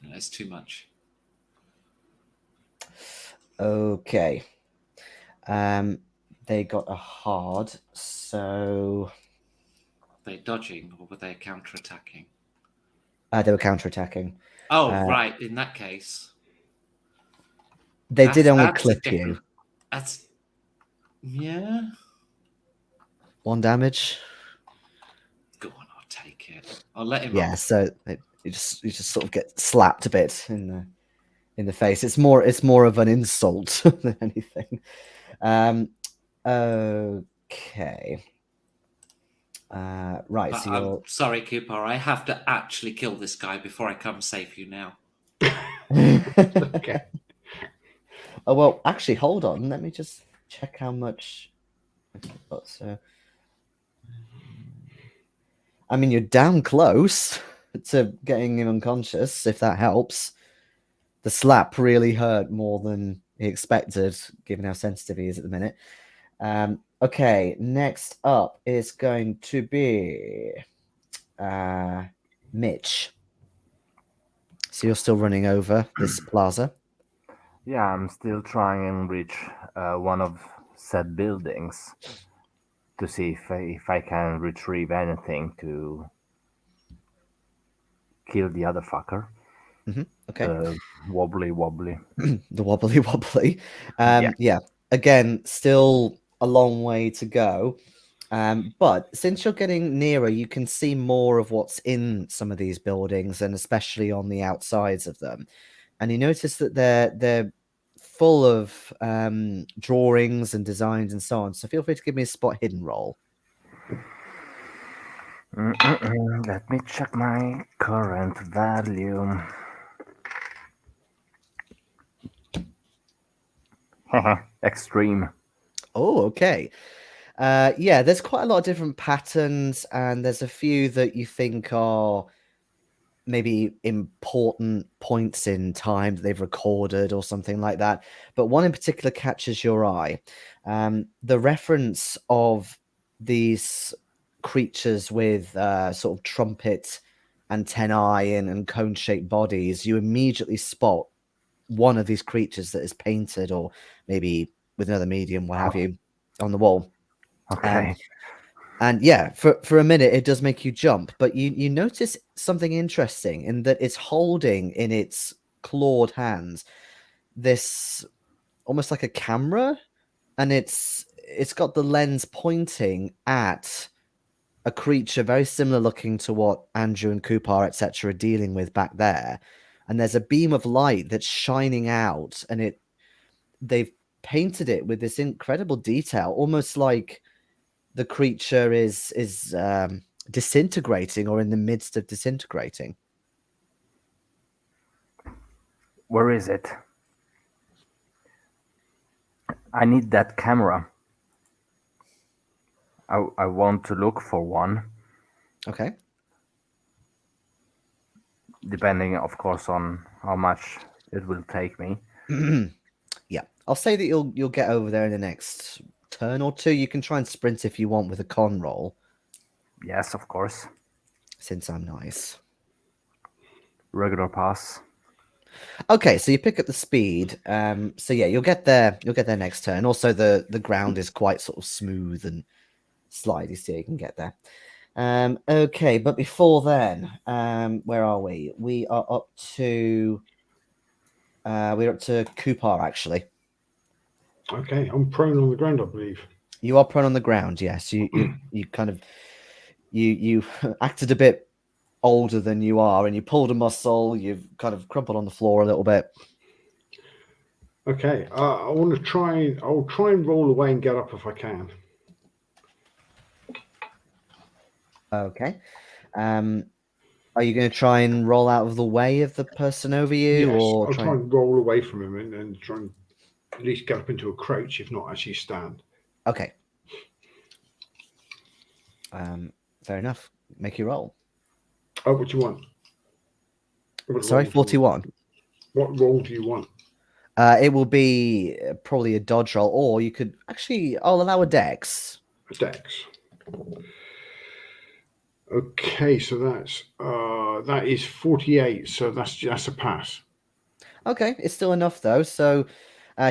No, it's too much. Okay. They got a hard, so Were they dodging or were they counter-attacking? they were counter-attacking. Oh, right. In that case, They did only that's clip different. you. That's 1 damage. Go on, I'll take it. I'll let him Yeah, off. so you just sort of get slapped a bit in the face. It's more of an insult than anything. Okay. Right. But So you're I'm sorry, Kuparr. I have to actually kill this guy before I come save you now. Okay. Oh well, actually, hold on. Let me just check how much. So, I mean, you're down close to getting him unconscious. If that helps, the slap really hurt more than he expected, given how sensitive he is at the minute. Okay, next up is going to be Mitch. So you're still running over this plaza. Yeah, I'm still trying and reach one of said buildings to see if I can retrieve anything to kill the other fucker. Okay. The wobbly. The wobbly. Yeah. Yeah. Again, still a long way to go. But since you're getting nearer, you can see more of what's in some of these buildings, and especially on the outsides of them. And you notice that they're full of drawings and designs and so on. So feel free to give me a spot hidden roll. Let me check my current value. Extreme. Oh, okay. Yeah, there's quite a lot of different patterns, and there's a few that you think are maybe important points in time that they've recorded or something like that. But one in particular catches your eye. The reference of these creatures with sort of trumpet antennae and cone-shaped bodies, you immediately spot one of these creatures that is painted, or maybe with another medium, what have you, on the wall. Okay. And yeah, for a minute, it does make you jump, but you notice something interesting in that it's holding in its clawed hands this almost like a camera, and it's got the lens pointing at a creature very similar looking to what Andrew and Kuparr, etc., are dealing with back there. And there's a beam of light that's shining out, and they've painted it with this incredible detail, almost like the creature is disintegrating or in the midst of disintegrating. Where is it? I need that camera. I want to look for one, Okay. depending, of course, on how much it will take me. Yeah, I'll say that you'll get over there in the next turn or two. You can try and sprint if you want with a con roll, Yes, of course. since I'm nice. Regular pass. Okay, so you pick up the speed. So yeah, you'll get there. You'll get there next turn. Also, the ground is quite sort of smooth and slidey, so you can get there. Okay, but before then, where are we? We are up to Kuparr, actually. Okay, I'm prone on the ground, I believe. You are prone on the ground. Yes, you kind of you acted a bit older than you are, and you pulled a muscle. You've kind of crumpled on the floor a little bit. Okay, I want to try. I'll try and roll away and get up if I can. Okay. Are you going to try and roll out of the way of the person over you, Yes, or I'll try and roll away from him and try and at least get up into a crouch, if not actually stand. Okay. Fair enough. Make your roll. Oh, what do you want? What Sorry, roll do you want? 41. What roll do you want? It will be probably a dodge roll, or you could actually. I'll allow a dex. A dex. Okay, so that is 48. So that's a pass. Okay, it's still enough though. So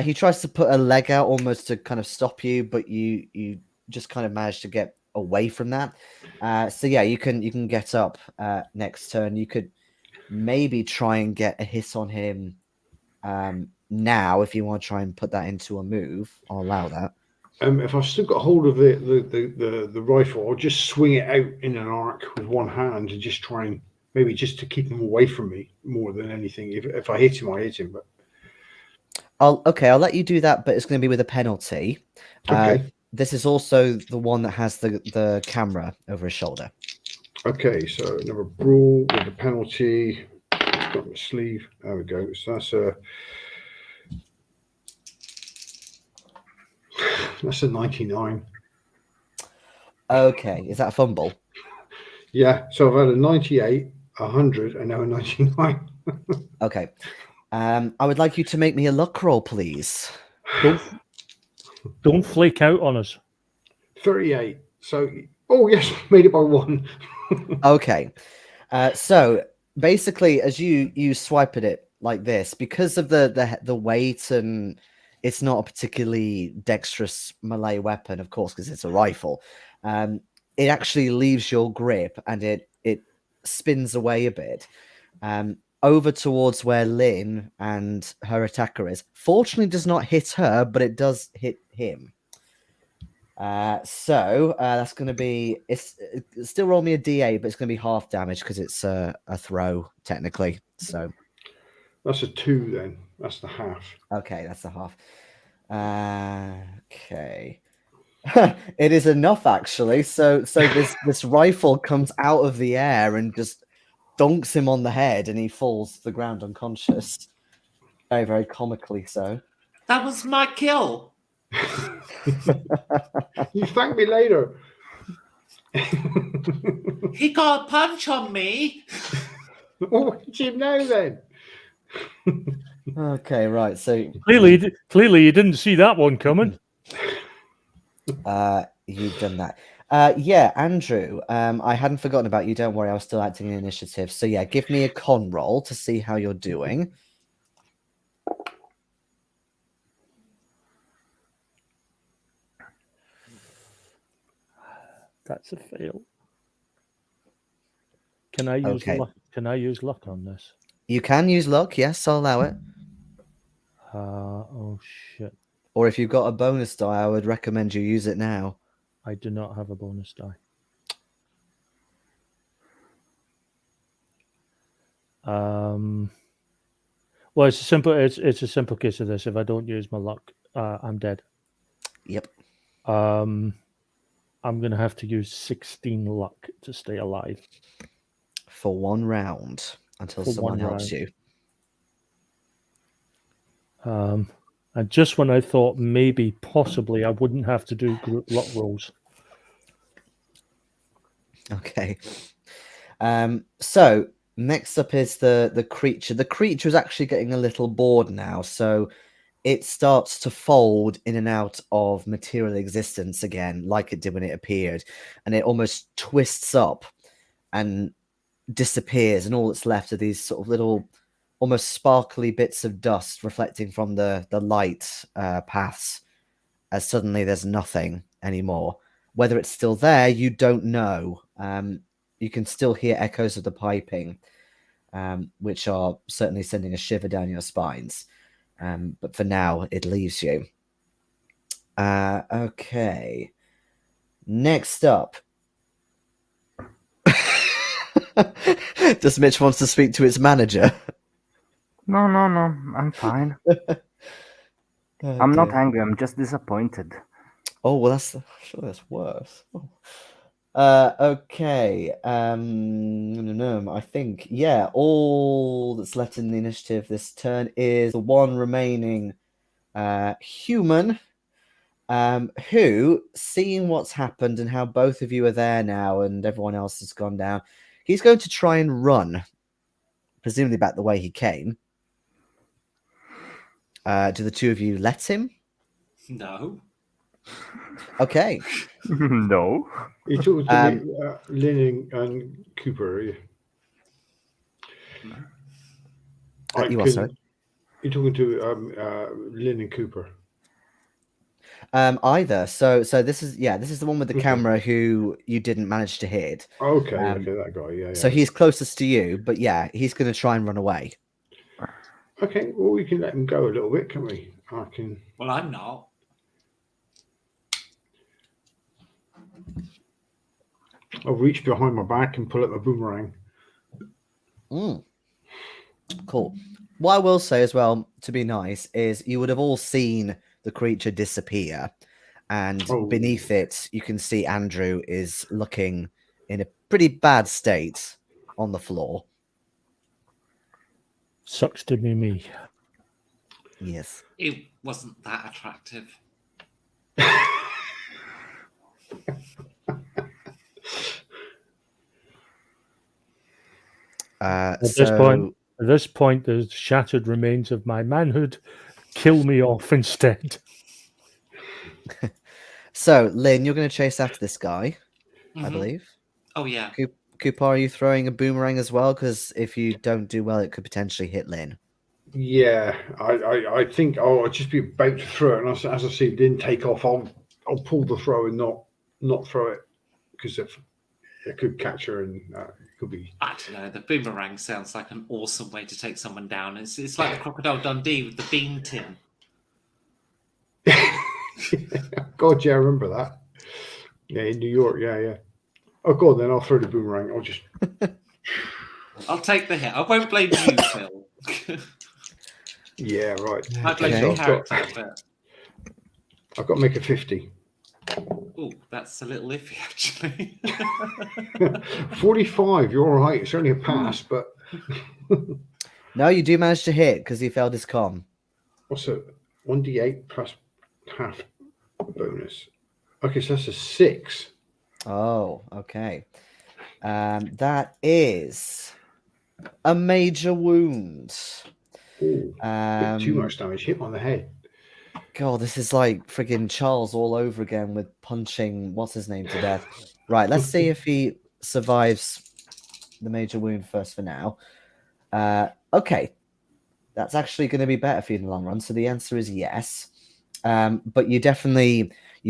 he tries to put a leg out almost to kind of stop you, but you just kind of manage to get away from that. So yeah, you can get up next turn. You could maybe try and get a hit on him now if you want to try and put that into a move. I'll allow that. If I've still got hold of the rifle, I'll just swing it out in an arc with one hand and just try and maybe just to keep him away from me more than anything. If I hit him, I hit him. But I'll let you do that, but it's going to be with a penalty. okay. This is also the one that has the camera over his shoulder. Okay, so another brawl with a penalty. It's got my sleeve. There we go. So that's a 99. Okay, is that a fumble? Yeah, so I've had a 98, 100, and now a 99. Okay. I would like you to make me a luck roll, please. Don't flake out on us. 38. So, oh yes, made it by one. Okay. So basically, as you swipe at it like this, because of the weight, and it's not a particularly dexterous melee weapon, of course, because it's a rifle. It actually leaves your grip and it spins away a bit. Over towards where Lin and her attacker is. Fortunately, does not hit her, but it does hit him. So that's going to be it's still roll me a d8, but it's going to be half damage because it's a throw technically. So That's a 2 then. That's the half. okay, that's a half. Okay. It is enough actually. So this rifle comes out of the air and just donks him on the head, and he falls to the ground unconscious. Very, very comically so. That was my kill. You thank me later. He got a punch on me. What did you know then? Okay, right. So Clearly, you didn't see that one coming. you've done that. Yeah, Andrew. I hadn't forgotten about you. Don't worry, I was still acting in initiative. So yeah, give me a con roll to see how you're doing. That's a fail. Can I use Okay. luck? Can I use luck on this? You can use luck. Yes, I'll allow it. Oh shit! Or if you've got a bonus die, I would recommend you use it now. I do not have a bonus die. Well, it's a simple case of this. If I don't use my luck, I'm dead. Yep. I'm gonna have to use 16 luck to stay alive For 1 round until For someone one helps round. you. And just when I thought maybe, possibly, I wouldn't have to do group luck rolls. Okay. So next up is the creature. The creature is actually getting a little bored now, so it starts to fold in and out of material existence again, like it did when it appeared, and it almost twists up and disappears, and all that's left are these sort of little, almost sparkly bits of dust reflecting from the light paths. As suddenly there's nothing anymore. Whether it's still there, you don't know. You can still hear echoes of the piping, which are certainly sending a shiver down your spines. But for now, it leaves you. Okay. Next up. Does Mitch wants to speak to its manager? No, I'm fine. Oh, I'm not dear. angry, I'm just disappointed. Oh, well, that's worse. Oh. Okay. I think, yeah, all that's left in the initiative this turn is the one remaining human, who, seeing what's happened and how both of you are there now and everyone else has gone down, he's going to try and run, presumably back the way he came. Do the two of you let him? No. Okay. No. You're talking to Lin and Kuparr, are you? You are, sorry. You're talking to Lin and Kuparr. Either. So this is the one with the Okay. camera who you didn't manage to hit. Okay, that guy. Yeah. So he's closest to you, but yeah, he's going to try and run away. Okay, well, we can let him go a little bit, can we? Well, I'm not. I'll reach behind my back and pull up my boomerang. Cool. What I will say as well, to be nice, is you would have all seen the creature disappear, and beneath it, you can see Andrew is looking in a pretty bad state on the floor. Sucks to be me. Yes. It wasn't that attractive. At this point, the shattered remains of my manhood kill me off instead. So, Lin, you're going to chase after this guy, I believe. Oh, yeah. Kuparr, are you throwing a boomerang as well? Because if you don't do well, it could potentially hit Lin. Yeah, I think I'll just be about to throw it, and as I see it didn't take off, I'll pull the throw and not throw it, because if it could catch her and it could be. I don't know. The boomerang sounds like an awesome way to take someone down. It's like the Crocodile Dundee with the bean tin. God, yeah, I remember that. Yeah, in New York. Yeah. Oh, go on then. I'll throw the boomerang. I'll take the hit. I won't blame you, Phil. Yeah, right. I blame Okay. the So character, but I've got to make a 50. oh, that's a little iffy actually. 45. You're all right. It's only a pass, but No, you do manage to hit because he failed his con. what's it? 1d8 plus half bonus. Okay, so that's a 6. Oh, okay. That is a major wound. Ooh, bit too much damage. Hit him on the head. God, this is like friggin' Charles all over again with punching what's his name to death. Right, let's see if he survives the major wound first for now. Okay, that's actually going to be better for you in the long run. So the answer is yes. But you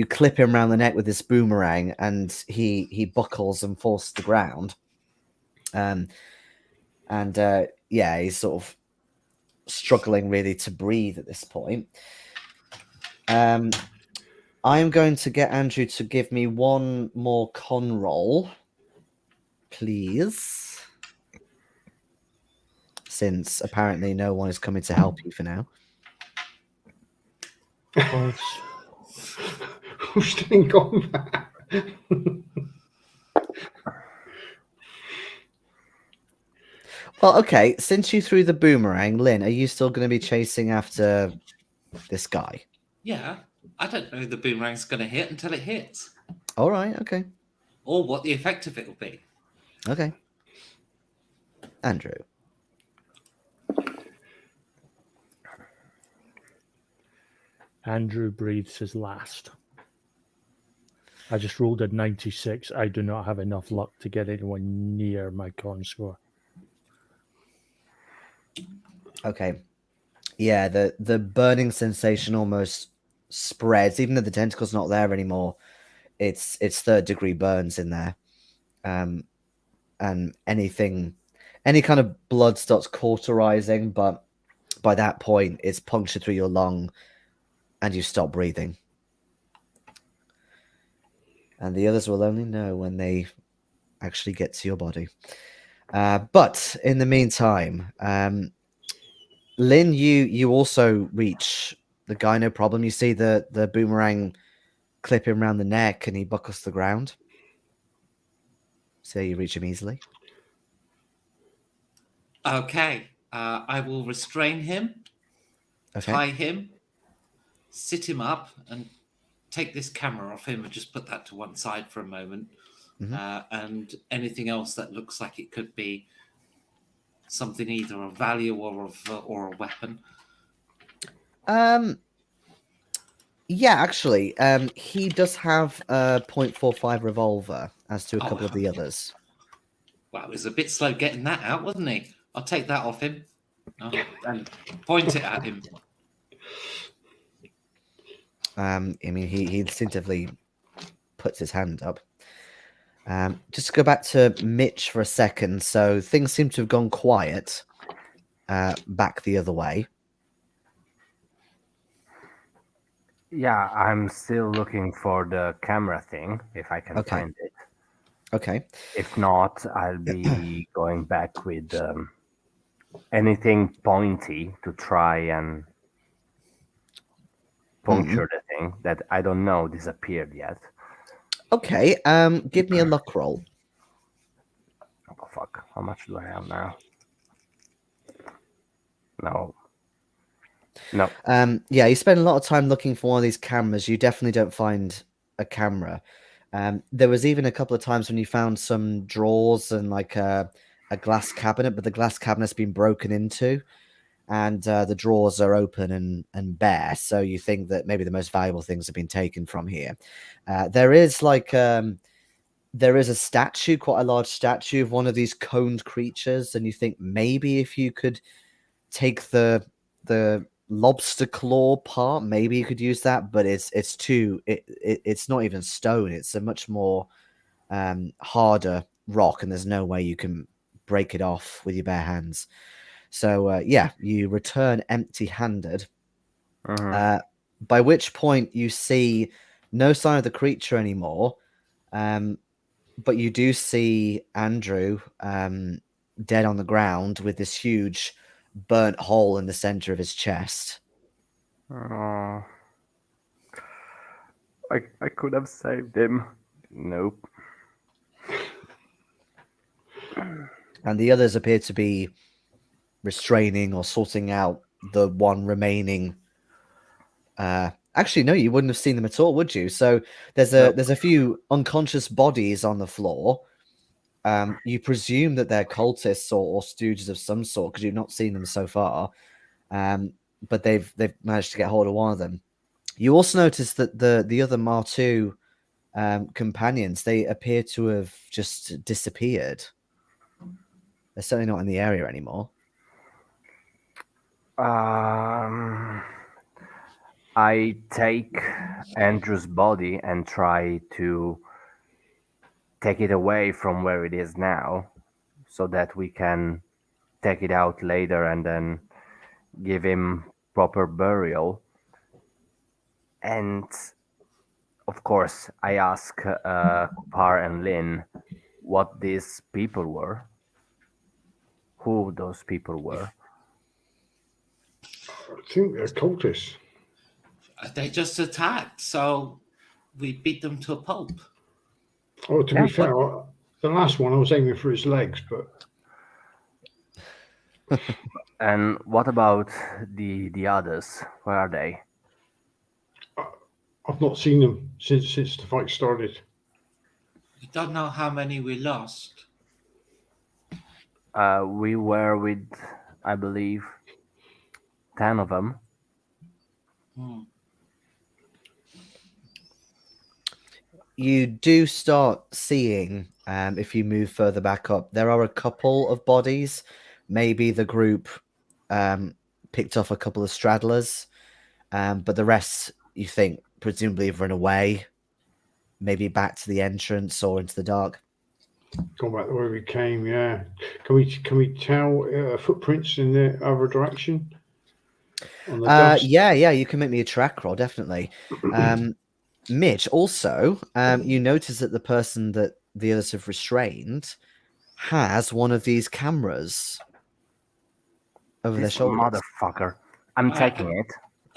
clip him around the neck with this boomerang, and he buckles and falls to the ground. Yeah, he's sort of struggling really to breathe at this point. I am going to get Andrew to give me one more con roll, please. Since apparently no one is coming to help you for now. Who's staying combat? Well, okay, since you threw the boomerang, Lin, are you still going to be chasing after this guy? Yeah, I don't know the boomerang's going to hit until it hits. All right, okay. Or what the effect of it will be. Okay. Andrew. Andrew breathes his last. I just rolled a 96. I do not have enough luck to get anyone near my con score. Okay. Yeah, the burning sensation almost spreads, even though the tentacle's not there anymore. It's third degree burns in there. And any kind of blood starts cauterizing, but by that point it's punctured through your lung and you stop breathing. And the others will only know when they actually get to your body. But in the meantime, Lin, you also reach the guy, no problem. You see the boomerang clip him around the neck and he buckles to the ground. So you reach him easily. Okay, I will restrain him, Okay. tie him, sit him up, and take this camera off him and just put that to one side for a moment. And anything else that looks like it could be something either of value or a weapon. Yeah, actually, he does have a .45 revolver, as to a couple of the others. Well, he was a bit slow getting that out, wasn't he? I'll take that off him and point it at him. I mean, he instinctively puts his hand up. Just to go back to Mitch for a second. So things seem to have gone quiet back the other way. Yeah, I'm still looking for the camera thing, if I can find it. Okay. If not, I'll be going back with anything pointy to try and puncture the thing that I don't know disappeared yet. Okay, give me a luck roll. Oh, fuck. How much do I have now? No. Yeah, you spend a lot of time looking for one of these cameras. You definitely don't find a camera. There was even a couple of times when you found some drawers and like a glass cabinet, but the glass cabinet's been broken into, and the drawers are open and bare. So you think that maybe the most valuable things have been taken from here. There is a statue, quite a large statue of one of these coned creatures, and you think maybe if you could take the lobster claw part, maybe you could use that, but it's not even stone. It's a much more harder rock, and there's no way you can break it off with your bare hands. So yeah, you return empty-handed. By which point you see No sign of the creature anymore. But you do see Andrew dead on the ground with this huge burnt hole in the center of his chest. Oh, I could have saved him. Nope. And the others appear to be restraining or sorting out the one remaining. Actually, no, you wouldn't have seen them at all, would you? So there's a few unconscious bodies on the floor. You presume that they're cultists or stooges of some sort because you've not seen them so far. But they've managed to get hold of one of them. You also notice that the other Martu companions, they appear to have just disappeared. They're certainly not in the area anymore. I take Andrew's body and try to take it away from where it is now so that we can take it out later and then give him proper burial. And of course, I ask Kuparr and Lin what these people were, who those people were. I think they're cultists. They just attacked, so we beat them to a pulp. Oh, to be fair, the last one I was aiming for his legs, but. And what about the others? Where are they? I've not seen them since the fight started. We don't know how many we lost. We were with, I believe, 10 of them. You do start seeing, if you move further back up, there are a couple of bodies. Maybe the group picked off a couple of straddlers, but the rest, you think, presumably have run away, maybe back to the entrance or into the dark. Going back the way we came, yeah. Can we tell footprints in the other direction? On the dust? Yeah, you can make me a track roll, definitely. Mitch, also, you notice that the person that the others have restrained has one of these cameras over their This shoulders. motherfucker. I'm taking it.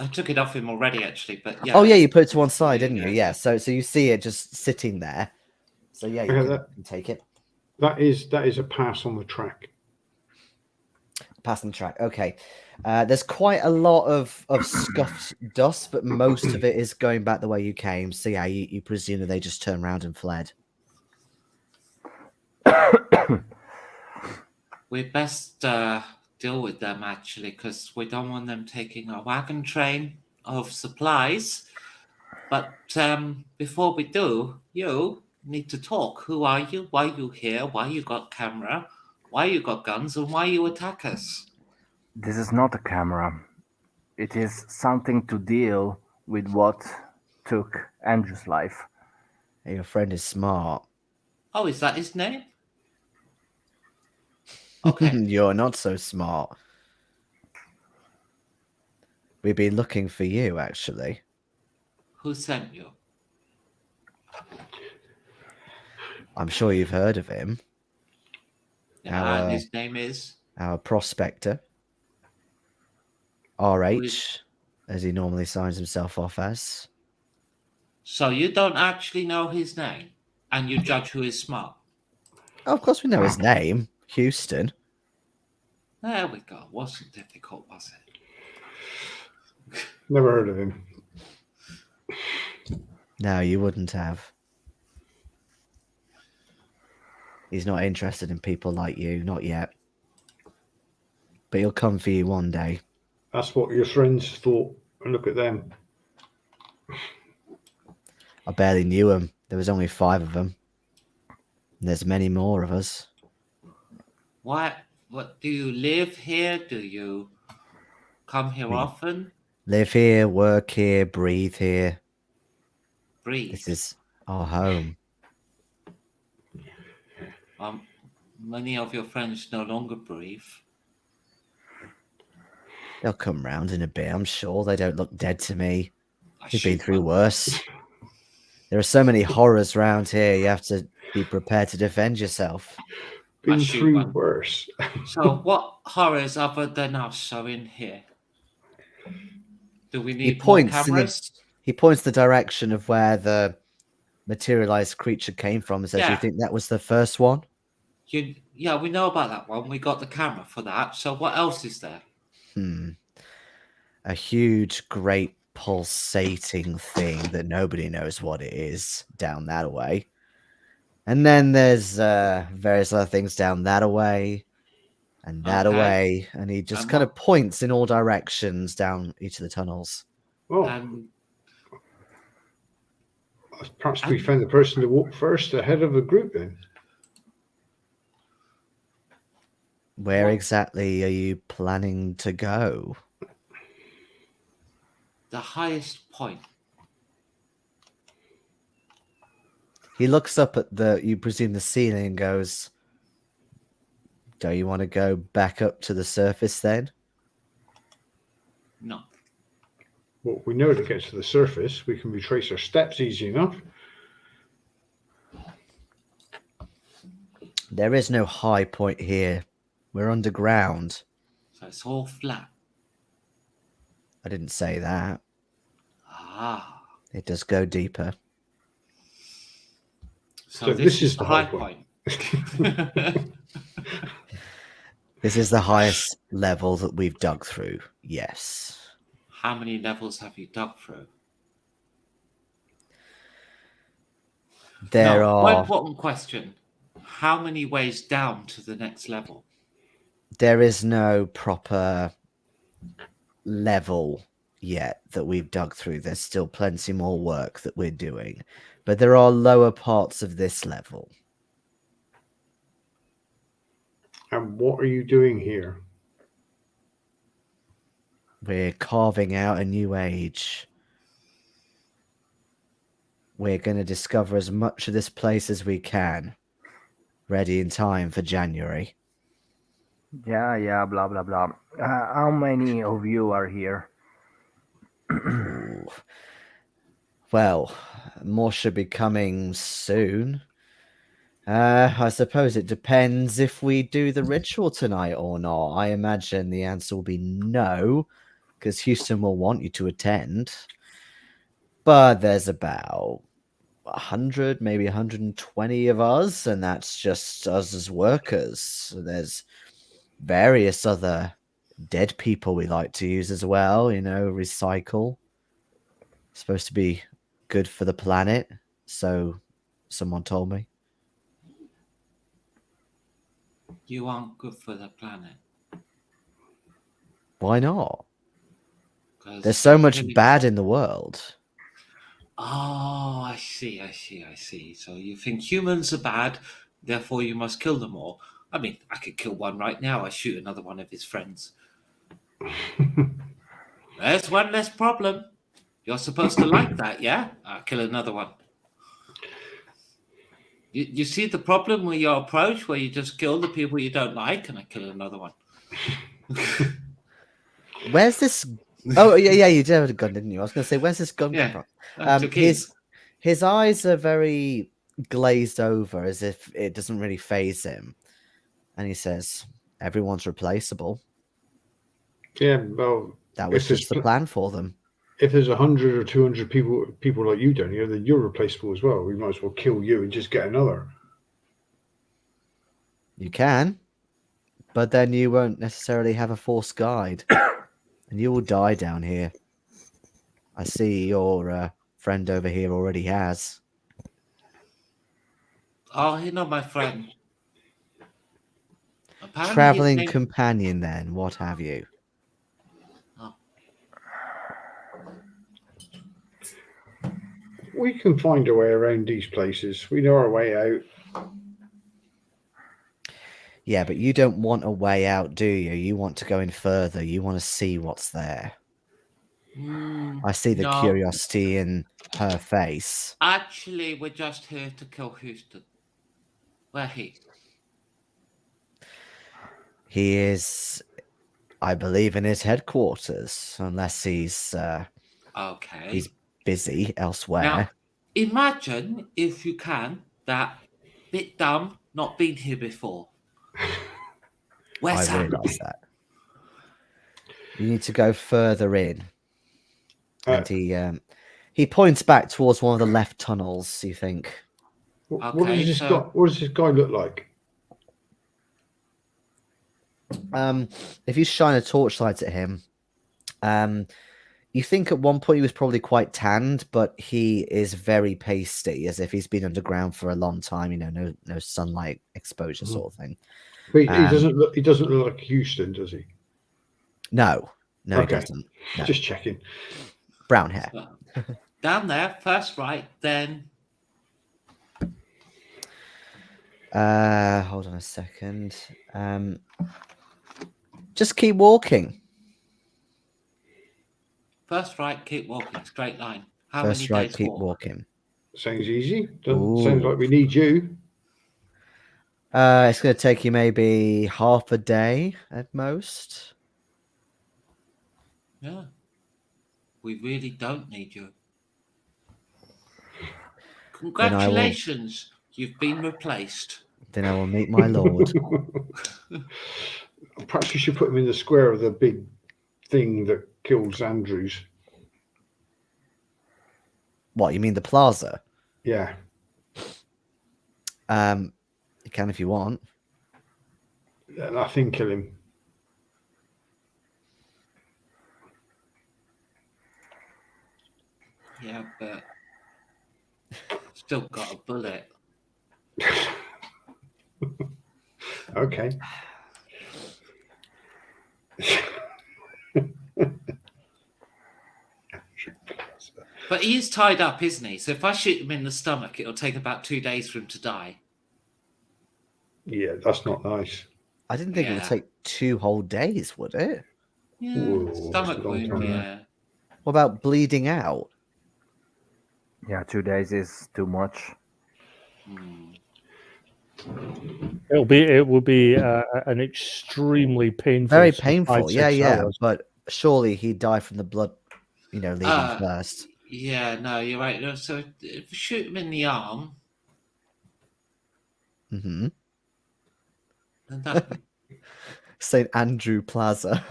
I took it off him already, actually, but yeah. Oh yeah, you put it to one side, didn't you? Yeah. So you see it just sitting there. So yeah, you can take it. That is a pass on the track. Pass on the track. Okay. There's quite a lot of scuffed dust, but most of it is going back the way you came. So yeah, you presume that they just turned around and fled. We best deal with them, actually, because we don't want them taking a wagon train of supplies. But before we do, you need to talk. Who are you? Why you here? Why you got camera? Why you got guns? And why you attack us? This is not a camera. It is something to deal with what took Andrew's life. Hey, your friend is smart. Oh, is that his name? Okay. You're not so smart. We've been looking for you, actually. Who sent you? I'm sure you've heard of him. Yeah, and his name is? Our prospector. RH, as he normally signs himself off as. So you don't actually know his name, and you judge who is smart? Oh, of course we know his name. Houston. There we go. Wasn't difficult, was it? Never heard of him. No, you wouldn't have. He's not interested in people like you, not yet. But he'll come for you one day. That's what your friends thought. And look at them. I barely knew him. There was only 5 of them. And there's many more of us. What do you live here? Do you come here often? Live here, work here, breathe here. Breathe. This is our home. Many of your friends no longer breathe. They'll come round in a bit, I'm sure. They don't look dead to me. I They've been shoot through one. worse. There are so many horrors around here. You have to be prepared to defend yourself. Been shoot through one. worse. So, what horrors other than us are in here? Do we He need more points in the cameras? he points the direction of where the materialized creature came from and says, "You Yeah. think that was the first one?" Yeah, we know about that one. We got the camera for that. So, what else is there? A huge, great pulsating thing that nobody knows what it is down that way. And then there's various other things down that away and that Okay. away. And he just And kind of what- points in all directions down each of the tunnels. Well, And perhaps we found the person to walk first ahead of the group then. Where What- exactly are you planning to go? the highest point. He looks up at you presume the ceiling, and goes, "Do you want to go back up to the surface then?" No. Well, we know to get to the surface, we can retrace our steps easy enough. There is no high point here. We're underground. So it's all flat. I didn't say that. Ah. It does go deeper. So this is the high point. This is the highest level that we've dug through. Yes. How many levels have you dug through? There No, one are. important question. How many ways down to the next level? There is no proper level yet that we've dug through. There's still plenty more work that we're doing. But there are lower parts of this level. And what are you doing here? We're carving out a new age. We're going to discover as much of this place as we can. Ready in time for January. Yeah, blah, blah, blah. How many of you are here? Ooh. Well, more should be coming soon. I suppose it depends if we do the ritual tonight or not. I imagine the answer will be no, because Houston will want you to attend. But there's about 100, maybe 120 of us, and that's just us as workers. So there's various other dead people we like to use as well, recycle. It's supposed to be good for the planet, so someone told me. You aren't good for the planet. Why not? 'Cause There's so much killing- bad in the world. Oh, I see. So you think humans are bad, therefore you must kill them all. I mean, I could kill one right now. I shoot another one of his friends. There's one less problem. You're supposed to like that, yeah? I'll kill another one. You see the problem with your approach where you just kill the people you don't like and I kill another one? Where's this? Oh, yeah, you did have a gun, didn't you? I was going to say, where's this gun Yeah. come from? His eyes are very glazed over, as if it doesn't really faze him. And he says, "Everyone's replaceable." Yeah, well, That was If it's just the pl- plan for them. if there's 100 or 200 people like you down here, then you're replaceable as well. We might as well kill you and just get another. You can, but then you won't necessarily have a force guide, and you will die down here. I see your friend over here already has. Oh, he's not my friend. Apparently his Traveling name- companion, then, what have you? We can find a way around these places. We know our way out. Yeah, but you don't want a way out, do you? You want to go in further. You want to see what's there. I see the no. curiosity in her face. Actually, we're just here to kill Houston. Where he? He is, I believe, in his headquarters, unless he's Okay. he's busy elsewhere. Imagine, if you can, that bit dumb, not been here before. Where's I Andrew? realise that. You need to go further in. And he points back towards one of the left tunnels, you think. What Okay, does this so- guy? What does this guy look like? If you shine a torchlight at him, you think at one point he was probably quite tanned, but he is very pasty, as if he's been underground for a long time. You know, no sunlight exposure Mhm. sort of thing. But he doesn't look. He doesn't look like Houston, does he? No, Okay. he doesn't. No. Just checking. Brown hair. Down there, first right, then Hold on a second. Just keep walking. first right, keep walking, straight line. How First many right, days keep walk? walking. Sounds easy. Sounds Ooh. like we need you. It's going to take you maybe half a day at most. Yeah. We really don't need you. Congratulations, you've been replaced. Then I will meet my lord. Perhaps we should put him in the square of the big thing that kills Andrews. What, you mean the plaza? Yeah. You can if you want. And I think kill him. Yeah, but still got a bullet. Okay. But he is tied up, isn't he? So if I shoot him in the stomach, it'll take about 2 days for him to die. Yeah, that's not nice. I didn't think it would Yeah. take 2 whole days, would it? Yeah, Whoa, that's stomach a long wound, time. yeah. What about bleeding out? Yeah, 2 days is too much. Hmm. It will be an extremely painful. Very sort of painful. 5-6 Yeah. hours. But surely he'd die from the blood, leaving first. Yeah, no, you're right. No, so if you shoot him in the arm, Mm-hmm. then that St. Andrew Plaza.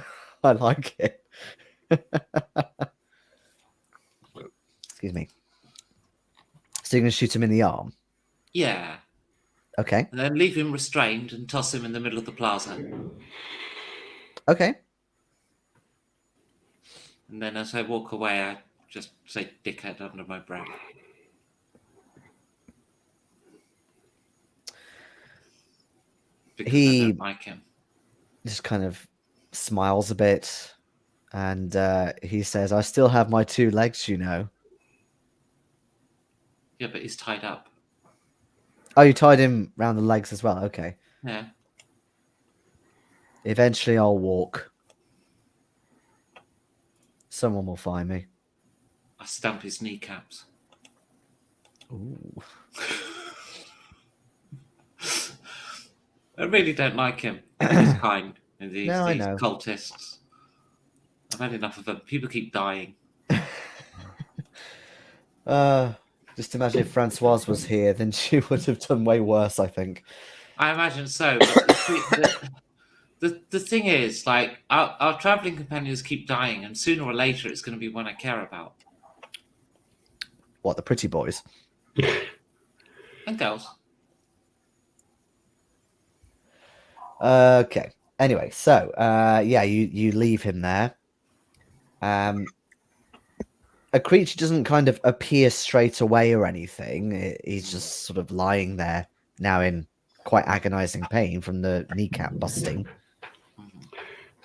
I like it. Excuse me. So you're going to shoot him in the arm? yeah. Okay. And then leave him restrained and toss him in the middle of the plaza. Okay. And then as I walk away, I just say dickhead under my breath. Because I He don't like him. just kind of smiles a bit and he says, I still have my 2 legs, you know. Yeah, but he's tied up. Oh, you tied him round the legs as well. Okay. Yeah. Eventually I'll walk. Someone will find me. I stamp his kneecaps. Ooh. I really don't like him. He's kind. And these No, I know. cultists. I've had enough of them. People keep dying. Just imagine if Francoise was here, then she would have done way worse, I think. I imagine so. But the thing is, like, our traveling companions keep dying, and sooner or later it's going to be one I care about. What, the pretty boys? And girls. Okay. Anyway, so you leave him there. A creature doesn't kind of appear straight away or anything. He's just sort of lying there now in quite agonizing pain from the kneecap busting.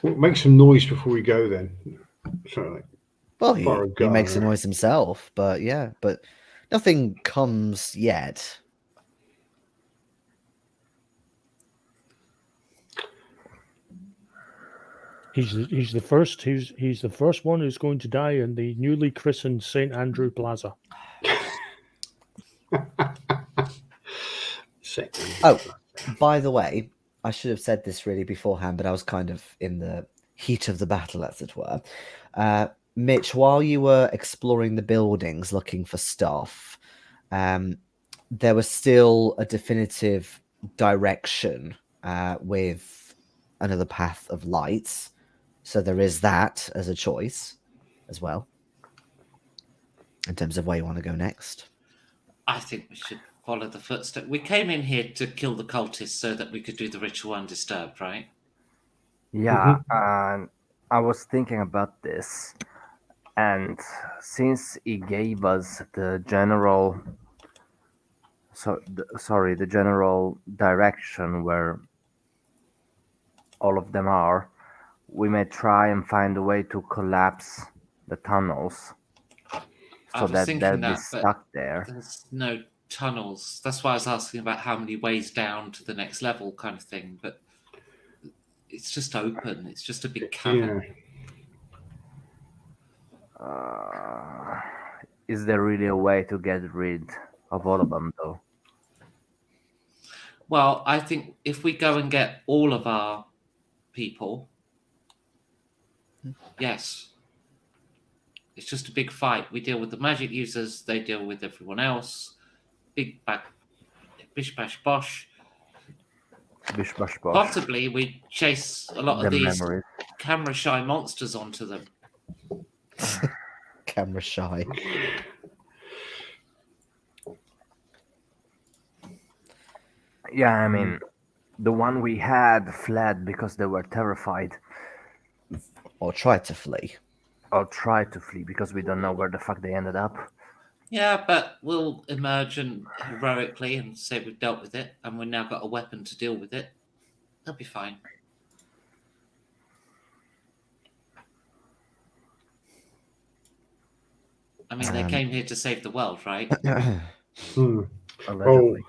Well, make some noise before we go then. Something like Well, Fire he makes a gun. noise himself, but nothing comes yet. He's the first. He's the first one who's going to die in the newly christened St. Andrew Plaza. Oh, by the way, I should have said this really beforehand, but I was kind of in the heat of the battle, as it were. Mitch, while you were exploring the buildings looking for stuff, there was still a definitive direction with another path of lights. So there is that as a choice as well, in terms of where you want to go next. I think we should follow the footsteps. We came in here to kill the cultists so that we could do the ritual undisturbed, right? Yeah, and I was thinking about this, and since he gave us the general, the general direction where all of them are, we may try and find a way to collapse the tunnels I so was that thinking they'll be that, but stuck there. there's no tunnels. That's why I was asking about how many ways down to the next level, kind of thing. But it's just open. It's just a big cavern. Is there really a way to get rid of all of them, though? Well, I think if we go and get all of our people, yes. It's just a big fight. We deal with the magic users, they deal with everyone else. Big back, bish bash bosh. Bish bash bosh. Possibly we chase a lot The of these memories. camera shy monsters onto them. Camera shy. Yeah, I mean, the one we had fled because they were terrified, Or try to flee. or tried to flee because we don't know where the fuck they ended up. Yeah, but we'll emerge and heroically and say we've dealt with it and we've now got a weapon to deal with it. They'll be fine. I mean, they came here to save the world, right? Allegedly.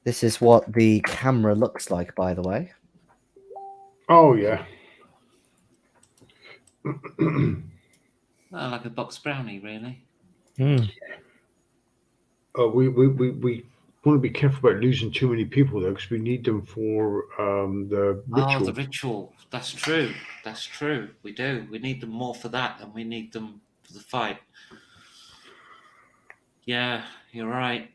This is what the camera looks like, by the way. Oh yeah. Like a box brownie, really. We want to be careful about losing too many people though, because we need them for the ritual. Oh, the ritual. That's true. That's true. We do. We need them more for that than we need them for the fight. Yeah, you're right.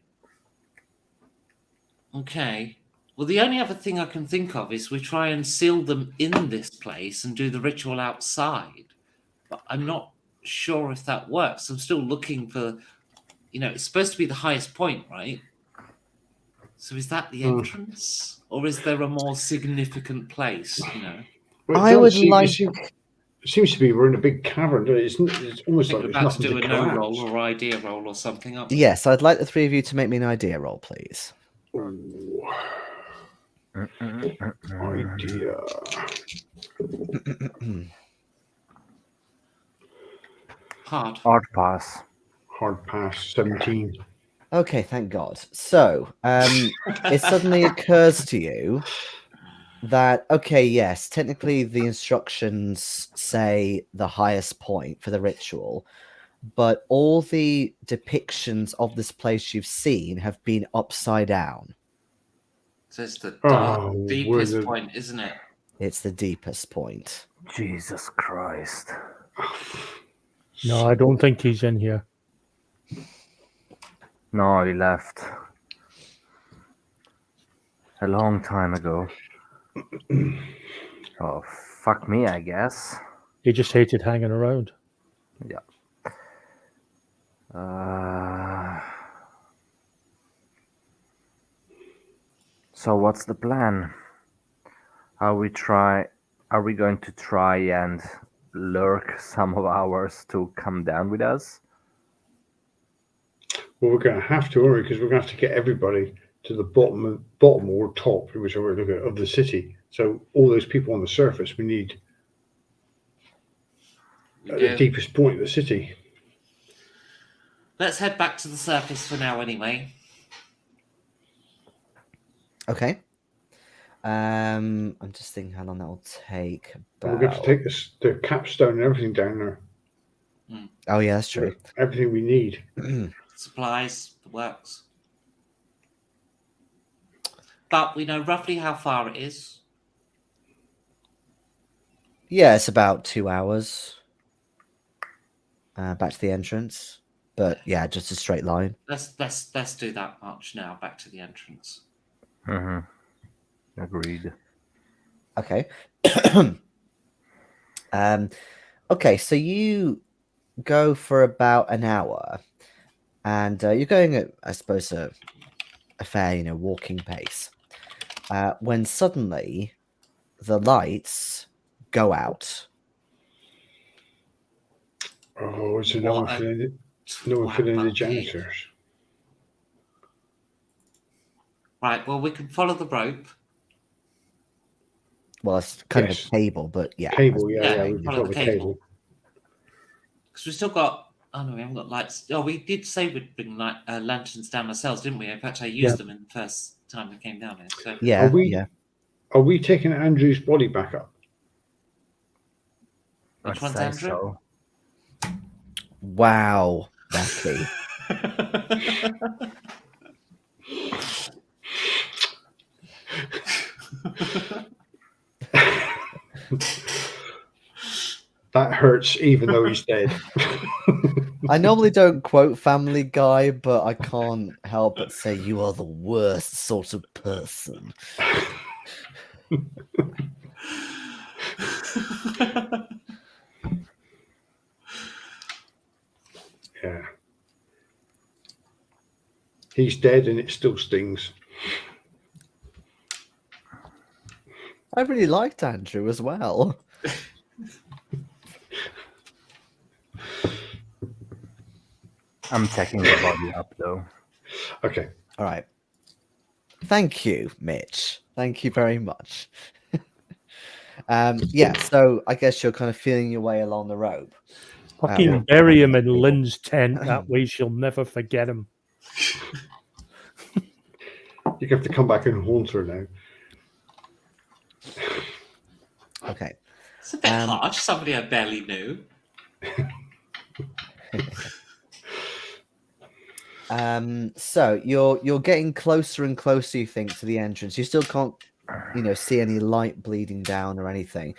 Okay. Well, the only other thing I can think of is we try and seal them in this place and do the ritual outside. But I'm not sure if that works. I'm still looking for, it's supposed to be the highest point, right? So is that the entrance? Or is there a more significant place, Well, I would like... It seems to be we're in a big cavern. It's almost I think like we're there's about nothing to do to a no collapse. roll or idea roll or something. Up. Yes, I'd like the three of you to make me an idea roll, please. Idea. Hard. Hard pass. Hard pass. 17. Okay, thank God. So, it suddenly occurs to you that, okay, yes, technically the instructions say the highest point for the ritual, but all the depictions of this place you've seen have been upside down. So it's the Oh, deepest where's point, isn't it? It's the deepest point. Jesus Christ. No, I don't think he's in here. No, he left a long time ago. Oh, fuck me, I guess. He just hated hanging around. Yeah. So what's the plan? Are we going to try and lurk some of ours to come down with us? Well, we're going to have to, aren't we? Because we're going to have to get everybody to the bottom or top, whichever we look at, of the city. So all those people on the surface, we need at the deepest point of the city. Let's head back to the surface for now, anyway. Okay. I'm just thinking how long that will take. We're going to take the capstone and everything down there. Oh yeah, that's true. Everything we need. Supplies, the works. But we know roughly how far it is. Yeah, it's about 2 hours. Back to the entrance. But yeah, just a straight line. Let's do that march now. Back to the entrance. Agreed. Okay. Okay, so you go for about an hour, and you're going at, I suppose, a fair, walking pace. When suddenly the lights go out. Oh, is there no What one a filling it? No one filling the twat monkey. janitors. Right. Well, we can follow the rope. Well, it's kind of Yes. a cable, but yeah. Cable, I yeah, see what Yeah, you we mean. can follow follow the the cable. cable. Because we still got. Oh no, we haven't got lights. Oh, we did say we'd bring lanterns down ourselves, didn't we? In fact, I used them in the first time we came down here. So Yeah, Are we taking Andrew's body back up? which I'd one's say Andrew? so. Wow, Becky. That hurts, even though he's dead. I normally don't quote Family Guy, but I can't help but say you are the worst sort of person. Yeah. He's dead and it still stings. I really liked Andrew as well. I'm taking the body up though. Okay. All right. Thank you, Mitch. Thank you very much. Yeah, so I guess you're kind of feeling your way along the rope. Fucking bury him in Lynn's tent. That way she'll never forget him. You have to come back and haunt her now. Okay. It's a bit harsh. Somebody I barely knew. So you're getting closer and closer, you think, to the entrance. You still can't, see any light bleeding down or anything,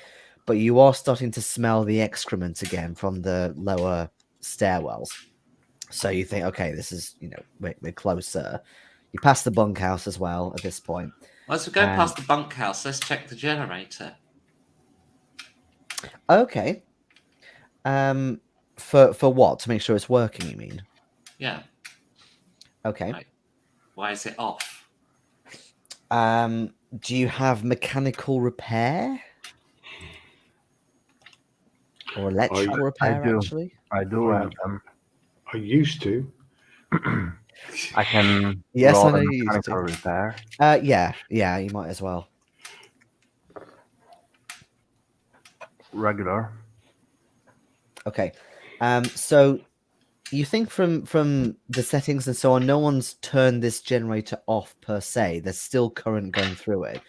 but you are starting to smell the excrement again from the lower stairwells. So you think, okay, this is, we're closer. You pass the bunkhouse as well at this point. Well, as we go past the bunkhouse, let's check the generator. Okay. For what? To make sure it's working, you mean? Yeah. Okay. Right. Why is it off? Do you have mechanical repair? Or electrical repair, do. actually? I do have them. I used to. I can Yes, roll I know a you used mechanical to. repair. Yeah, you might as well. Regular. Okay. So you think from the settings and so on, no one's turned this generator off per se. There's still current going through it.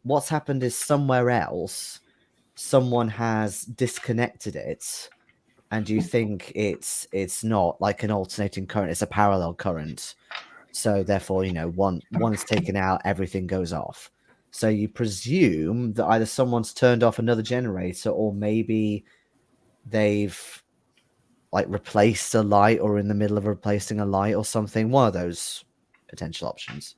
What's happened is somewhere else, someone has disconnected it, and you think it's not like an alternating current; it's a parallel current. So therefore, one is taken out, everything goes off. So you presume that either someone's turned off another generator, or maybe they've replaced a light, or in the middle of replacing a light or something. One of those potential options.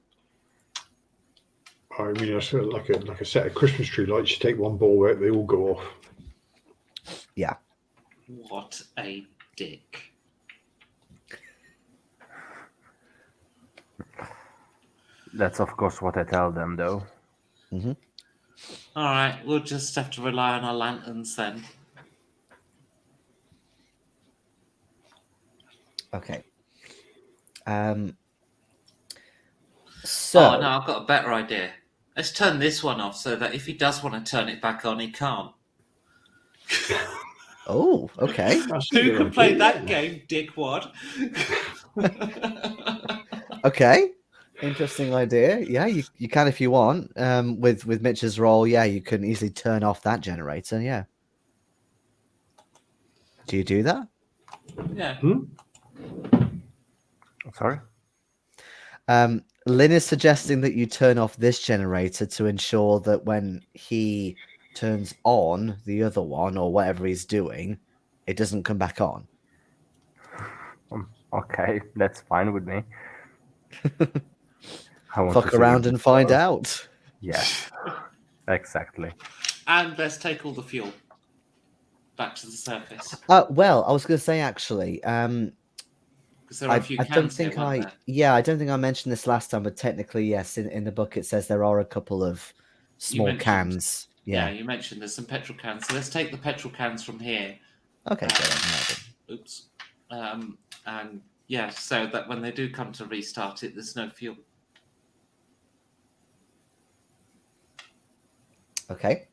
I mean, it's like a set of Christmas tree lights. You take one ball out, they all go off. Yeah. What a dick. That's of course what I tell them though. Mm-hmm. All right, we'll just have to rely on our lanterns then. Okay. Oh no, I've got a better idea. Let's turn this one off so that if he does want to turn it back on, he can't. Oh, okay. Who can play that game, dickwad? Okay. Interesting idea. Yeah, you can if you want. With Mitch's role, yeah, you can easily turn off that generator. Yeah. Do you do that? Yeah. Sorry? Lin is suggesting that you turn off this generator to ensure that when he turns on the other one or whatever he's doing, it doesn't come back on. Okay, that's fine with me. I want to Fuck see around it and find before. out. Yes, exactly. And let's take all the fuel back to the surface. Well, I was going to say actually, Because there are a few I don't cans here, think weren't there? yeah, I don't think I mentioned this last time, but technically, yes, in the book it says there are a couple of small mentioned- cans. Yeah, Yeah. you mentioned there's some petrol cans. So let's take the petrol cans from here. Okay, go on, yeah, then. Oops. And yeah, so that when they do come to restart it, there's no fuel. Okay.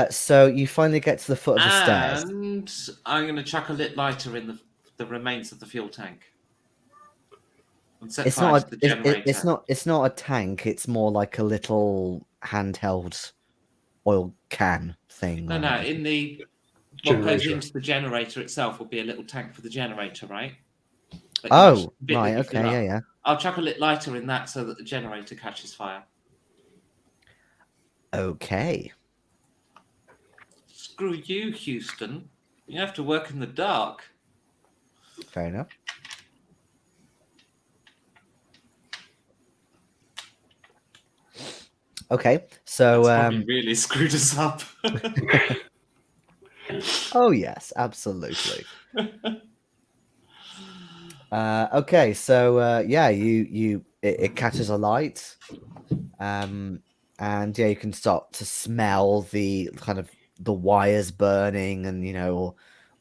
So you finally get to the foot of the stairs. And I'm going to chuck a lit lighter in the remains of the fuel tank. And set It's fire not to the generator. it's not a tank. It's more like a little handheld oil can thing. No, or no. whatever. In the what goes Generator. into the generator itself will be a little tank for the generator, right? That you Oh, actually- bit that right. you fill Okay. up. Yeah. Yeah. I'll chuck a lit lighter in that so that the generator catches fire. Okay. Screw you, Houston. You have to work in the dark. Fair enough. Okay. So That's probably really screwed us up. oh yes, absolutely. Okay, so yeah, it catches a light, and yeah, you can start to smell the kind of the wires burning, and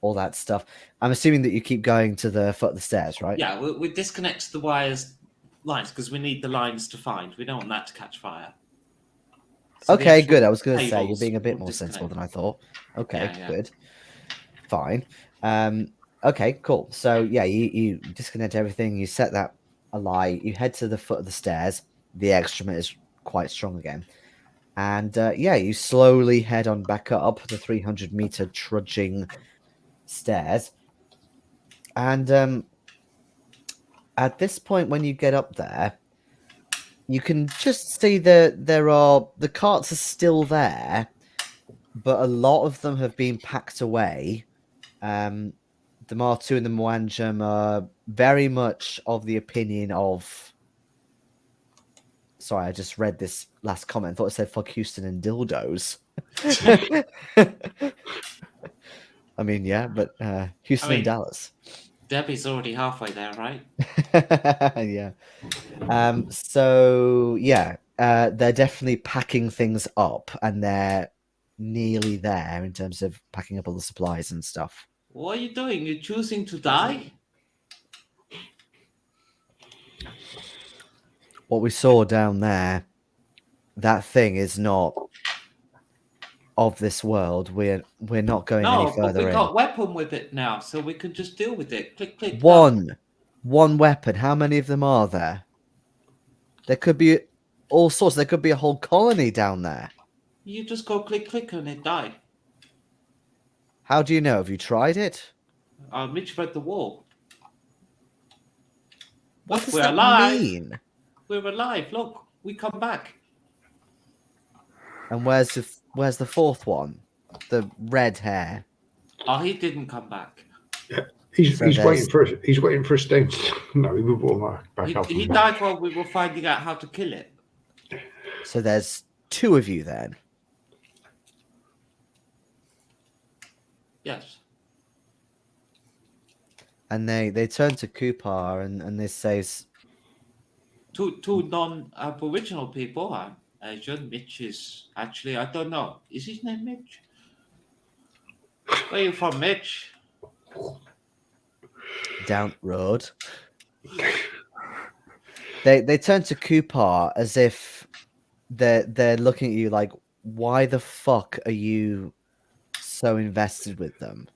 all that stuff. I'm assuming that you keep going to the foot of the stairs, right? Yeah, we disconnect the lines because we need the lines to find. We don't want that to catch fire. So the Okay, actual good. I was going to say you're cables being a bit will more sensible disconnect. than I thought. Okay, Yeah. good, fine. Okay, cool. So yeah, you disconnect everything. You set that alight. You head to the foot of the stairs. The excrement is quite strong again, and yeah, you slowly head on back up the 300-meter trudging stairs. And at this point, when you get up there, you can just see that the carts are still there, but a lot of them have been packed away. The Martu and the Mwanjam are very much of the opinion of. Sorry, I just read this last comment. I thought it said "fuck Houston and dildos." I mean, yeah, but Houston and Dallas. Debbie's already halfway there, right? Yeah. So yeah, they're definitely packing things up, and they're nearly there in terms of packing up all the supplies and stuff. What are you doing? You're choosing to die? What we saw down there, that thing is not of this world. We're not going any No, but further we in. got weapon with it now, so we can just deal with it. Click, click. One weapon. How many of them are there? There could be all sorts. There could be a whole colony down there. You just go click, click, and it died. How do you know? Have you tried it? Mitch read the wall. What Look, does we're that alive. mean? We're alive. Look, we come back. And where's the fourth one? The red hair. Oh, he didn't come back. He's So waiting for us. He's waiting for us to. No, he will brought back up. He died while we were finding out how to kill it. So there's two of you then. Yes. And they turn to Kuparr and they say, Two non-Aboriginal people are Asian. Mitch is actually, I don't know. Is his name Mitch? Where are you from, Mitch? down road. They turn to Kuparr as if they're looking at you like, why the fuck are you so invested with them?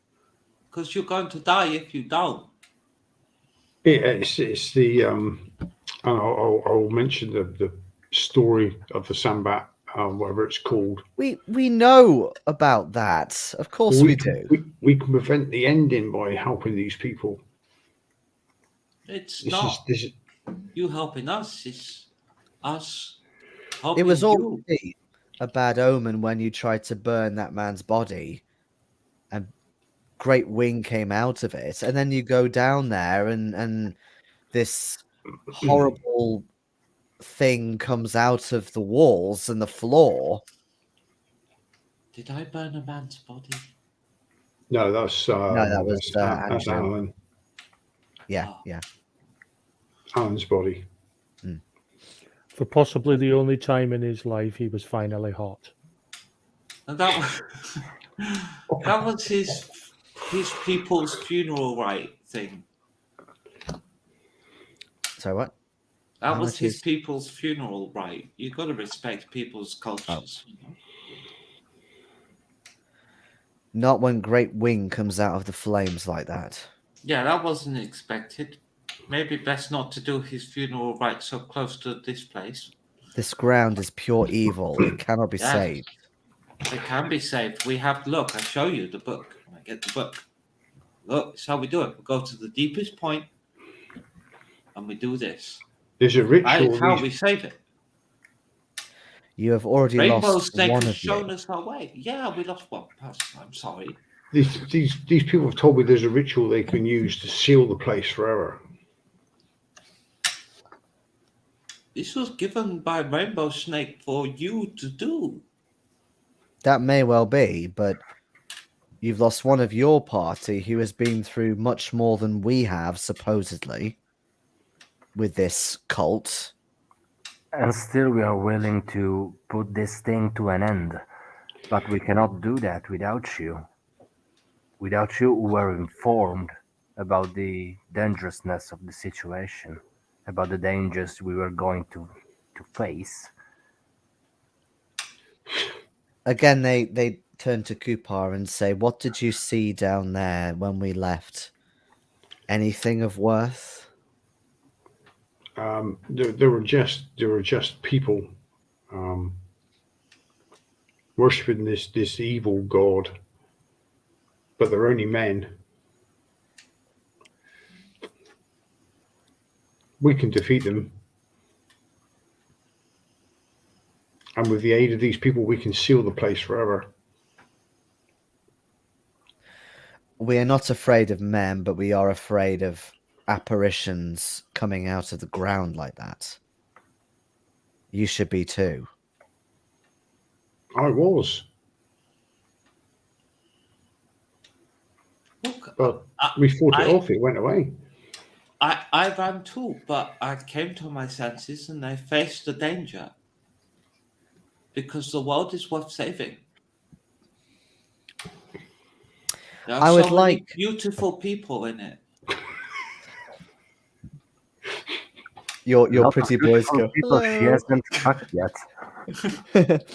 Because you're going to die if you don't. It's the and I'll mention the story of the Sambat, whatever it's called. We know about that. Of course we do. We can prevent the ending by helping these people. It's This not is you helping us. It's us helping It was you. already a bad omen when you tried to burn that man's body, and great wing came out of it, and then you go down there and this horrible thing comes out of the walls and the floor. Did I burn a man's body? No, that's that was, that's Andrew. Alan. Yeah, Oh. yeah. Alan's body. For possibly the only time in his life he was finally hot. And that was that was his people's funeral rite thing. So what? That How was much his is- people's funeral rite. You got to respect people's cultures. You know? Not when Great Wing comes out of the flames like that. Yeah, that wasn't expected. Maybe best not to do his funeral rite so close to this place. This ground is pure evil. It cannot be Yes. saved. It can be saved. We have look. I show you the book. I get the book. Look, it's how we do it. We go to the deepest point, and we do this. There's a That ritual. is how these- we save it. You have already Rainbow lost Snake one has of shown you. us our way. Yeah, we lost one. I'm sorry. These people have told me there's a ritual they can use to seal the place forever. This was given by Rainbow Snake for you to do. That may well be, but you've lost one of your party who has been through much more than we have, supposedly, with this cult. And still we are willing to put this thing to an end. But we cannot do that without you. Without you who were informed about the dangerousness of the situation, about the dangers we were going to face. Again, they turn to Kuparr and say, "What did you see down there when we left? Anything of worth?" There were just people worshiping this evil god, but they're only men. We can defeat them, and with the aid of these people, we can seal the place forever. We are not afraid of men, but we are afraid of apparitions coming out of the ground like that. You should be too. I was, Look, but we fought it I- off. It went away. I ran too, but I came to my senses and I faced the danger. Because the world is worth saving. There are I would so many like- beautiful people in it. Your Lot of pretty boys beautiful go. people she "Hello." hasn't fucked yet.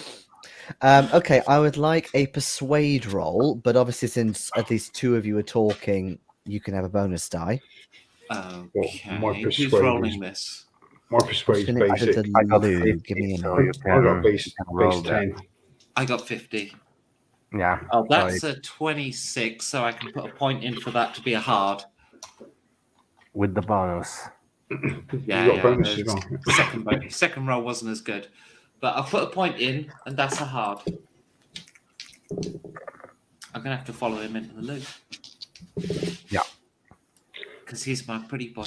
Okay, I would like a persuade roll, but obviously since at least two of you are talking, you can have a bonus die. Okay, my who's persuade rolling is- this? My persuade's Gonna give it basic. to I got Lou. 50, Give me a so minute. you I got can, base you can roll base that. 10. I got 50. Yeah. Oh, that's so a 26, so I can put a point in for that to be a hard. with the bonus. Yeah, you got bonus the as well. second roll wasn't as good. But I'll put a point in, and that's a hard. I'm going to have to follow him into the loop. Yeah. Because he's my pretty boy.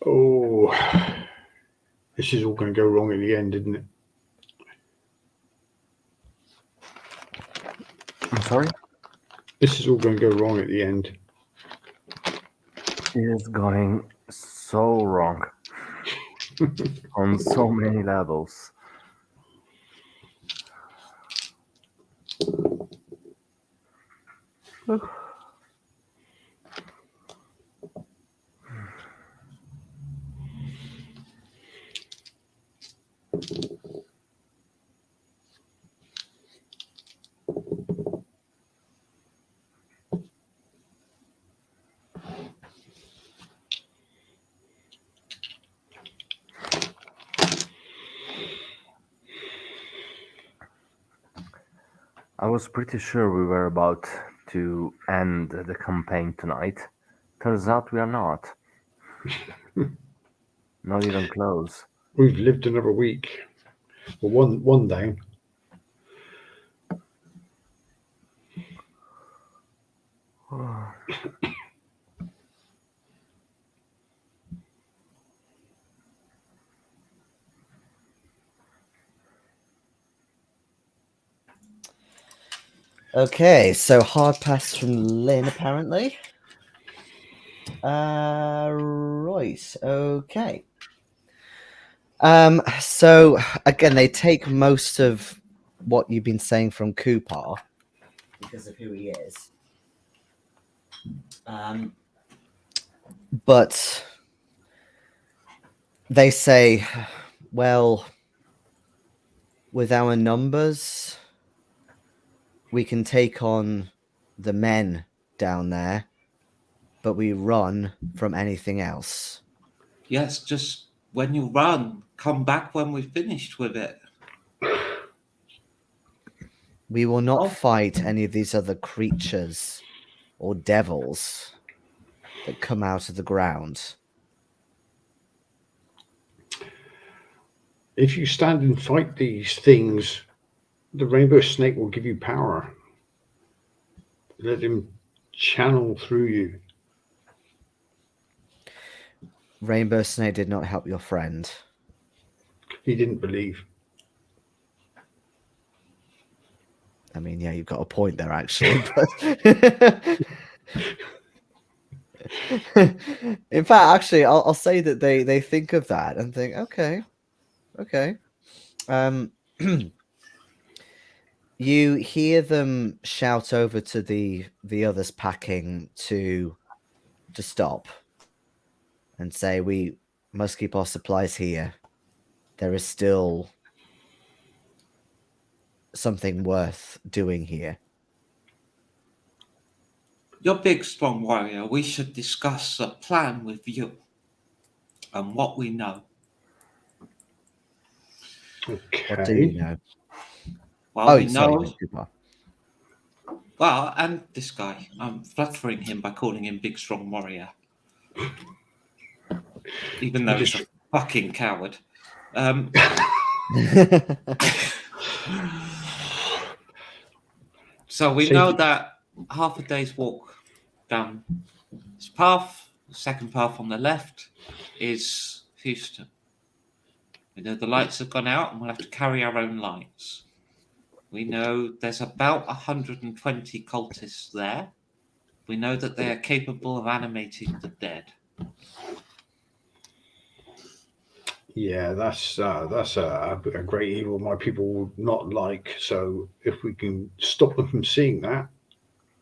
Oh, this is all going to go wrong at the end, isn't it? I'm sorry? This is all going to go wrong at the end. It is going so wrong on so many levels. I was pretty sure we were about to end the campaign tonight. Turns out we are not. Not even close. We've lived another week. Well, one down. Okay, so hard pass from Lin, apparently. Right, okay. So again, they take most of what you've been saying from Kuparr because of who he is. But they say, well, with our numbers, we can take on the men down there, but we run from anything else. Yes, just when you run, come back when we've finished with it. We will not Oh. fight any of these other creatures or devils that come out of the ground. If you stand and fight these things, the rainbow snake will give you power. Let him channel through you. Rainbow Snake did not help your friend. He didn't believe. I mean, yeah, you've got a point there, actually. But in fact, actually, I'll say that they think of that and think, okay. You hear them shout over to the others packing to stop and say, we must keep our supplies here. There is still something worth doing here. You're big, strong warrior. We should discuss a plan with you and what we know. Okay. What do you know? Well, we sorry, know. Kuparr. Well, and this guy. I'm flattering him by calling him big, strong warrior. Even though he's a fucking coward. So we know that half a day's walk down this path, the second path on the left, is Houston. We know the lights have gone out and we'll have to carry our own lights. We know there's about 120 cultists there. We know that they are capable of animating the dead. Yeah, that's a great evil my people would not like. So if we can stop them from seeing that,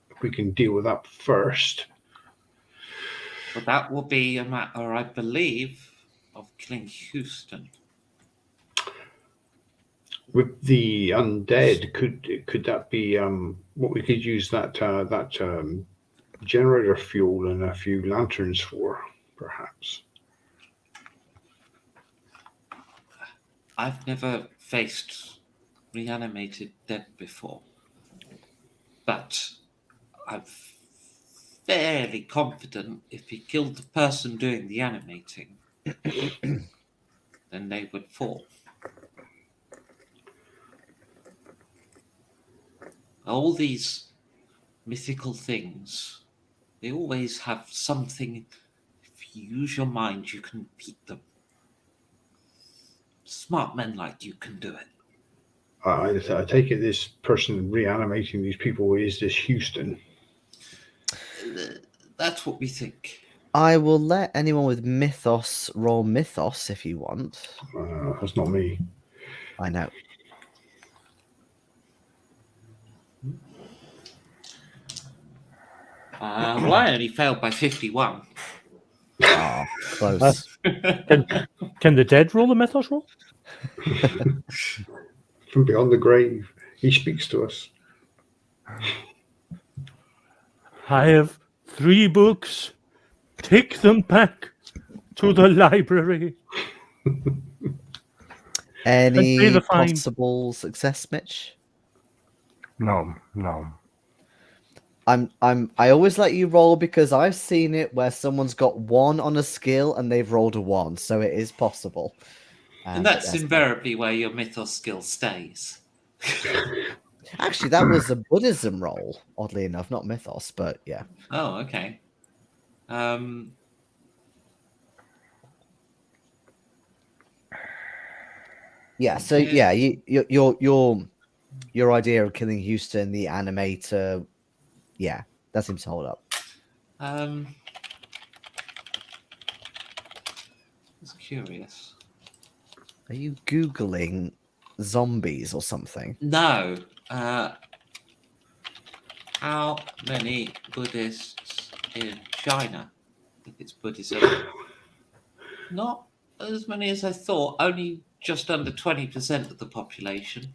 if we can deal with that first. But that will be a matter, I believe, of killing Houston. With the undead, could that be what we could use that generator fuel and a few lanterns for, perhaps? I've never faced reanimated dead before, but I'm fairly confident if he killed the person doing the animating, then they would fall. All these mythical things, they always have something. If you use your mind, you can beat them. Smart men like you can do it. I take it this person reanimating these people is this Houston. That's what we think. I will let anyone with mythos roll mythos if you want. That's not me. I know. Well, I only failed by 51. Ah, close. Can the dead roll a mythos roll? From beyond the grave, he speaks to us. I have 3 books. Take them back to the library. Any the fine. possible success, Mitch? No. I always let you roll because I've seen it where someone's got 1 on a skill and they've rolled a 1, so it is possible. And But that's invariably where your mythos skill stays. actually, that was a Buddhism roll, oddly enough, not mythos, but yeah. Oh, okay. Yeah, so Yeah. yeah, your idea of killing Houston, the animator, yeah, that seems to hold up. I was curious. Are you Googling zombies or something? No. How many Buddhists in China? I think it's Buddhism. Not as many as I thought. Only just under 20% of the population.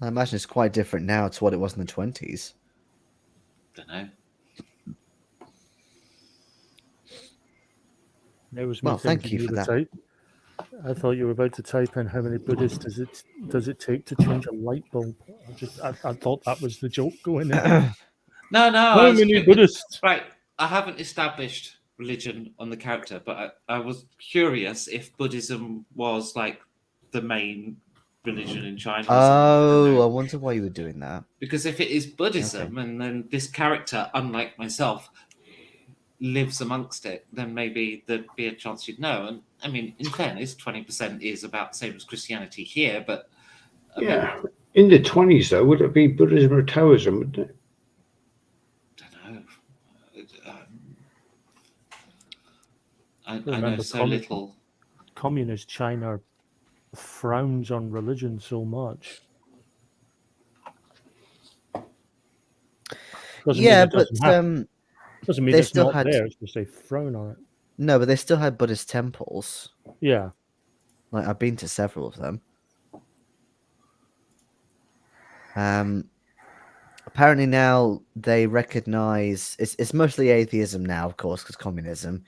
I imagine it's quite different now to what it was in the 20s. Don't know. It was me Well, thank thinking you for were that. I thought you were about to type in how many Buddhists does it take to change a light bulb. I thought that was the joke going in. No. How many Buddhists? Right. I haven't established religion on the character, but I was curious if Buddhism was like the main religion in China. Or Oh, I wonder why you were doing that. Because if it is Buddhism, and then this character, unlike myself, lives amongst it, then maybe there'd be a chance you'd know. And I mean, in fairness, 20% is about the same as Christianity here, but I mean, in the 20s, though, would it be Buddhism or Taoism, wouldn't it? don't know. I know so little. Communist China frowns on religion so much. Doesn't Yeah, mean it but doesn't mean they it's still not had- there. It's just they frown on it. no, but they still had Buddhist temples. Yeah. Like I've been to several of them. Apparently now they recognize it's mostly atheism now, of course, because communism.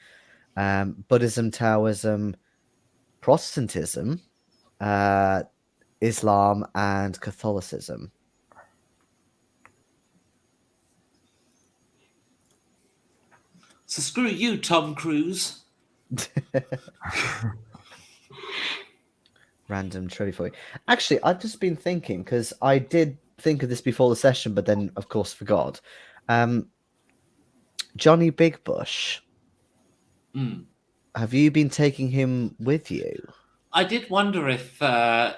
Buddhism, Taoism, Protestantism, Islam, and Catholicism. So screw you, Tom Cruise. Random trivia for you. Actually, I've just been thinking because I did think of this before the session, but then of course forgot. Johnny Big Bush. Have you been taking him with you? I did wonder if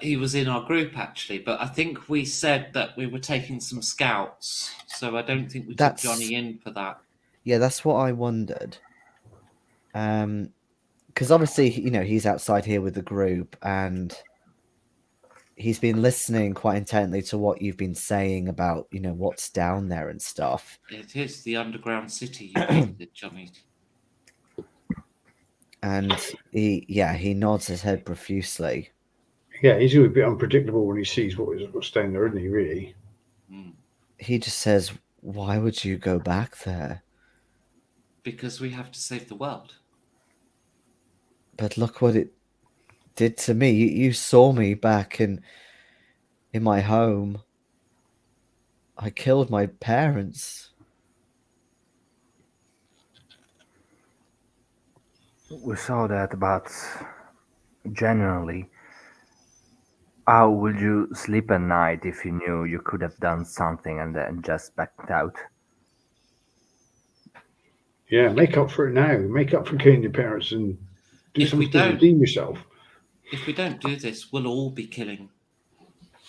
he was in our group actually, but I think we said that we were taking some scouts, so I don't think we took Johnny in for that. Yeah, that's what I wondered. Because obviously, he's outside here with the group, and he's been listening quite intently to what you've been saying about, what's down there and stuff. It is the underground city, you visited, Johnny. And he nods his head profusely. Yeah, he's a bit unpredictable when he sees what's down there, isn't he, really? He just says, why would you go back there? Because we have to save the world. But look what it did to me. You saw me back in my home. I killed my parents. We saw that, but generally, how would you sleep at night if you knew you could have done something and then just backed out? Yeah, make up for it now. Make up for killing your parents and do something to redeem yourself. If we don't do this, we'll all be killing.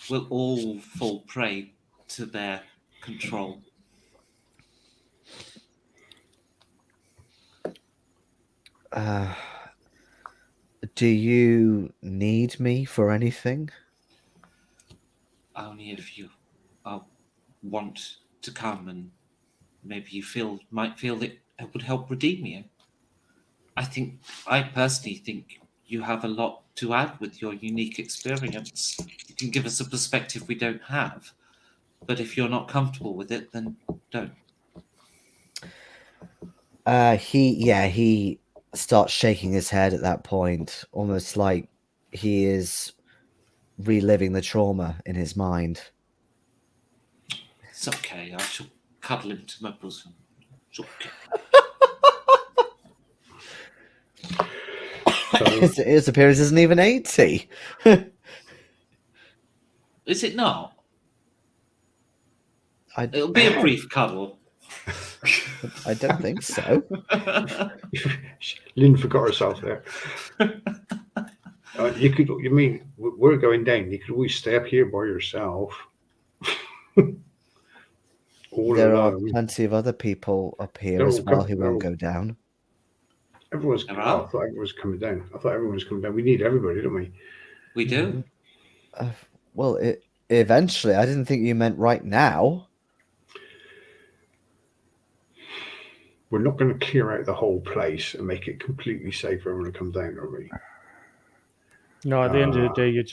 We'll all fall prey to their control. Do you need me for anything? Only if you want to come and maybe you might feel that it would help redeem you. I personally think you have a lot to add with your unique experience. You can give us a perspective we don't have. But if you're not comfortable with it, then don't. He starts shaking his head at that point, almost like he is reliving the trauma in his mind. It's okay. I shall cuddle him to my bosom. It's okay. So His appearance isn't even 80. Is it not? I It'll be a brief cuddle. don't think so. Lynn forgot herself there. You could. You mean we're going down? You could always stay up here by yourself, all There are alone. plenty of other people up here They're as all well com- who they're won't all- go down. Everyone's. There Oh, are. I thought everyone was coming down. I thought everyone was coming down. We need everybody, don't we? We do. Well, eventually. I didn't think you meant right now. We're not going to clear out the whole place and make it completely safe for everyone to come down, are we? No, at the end of the day, you're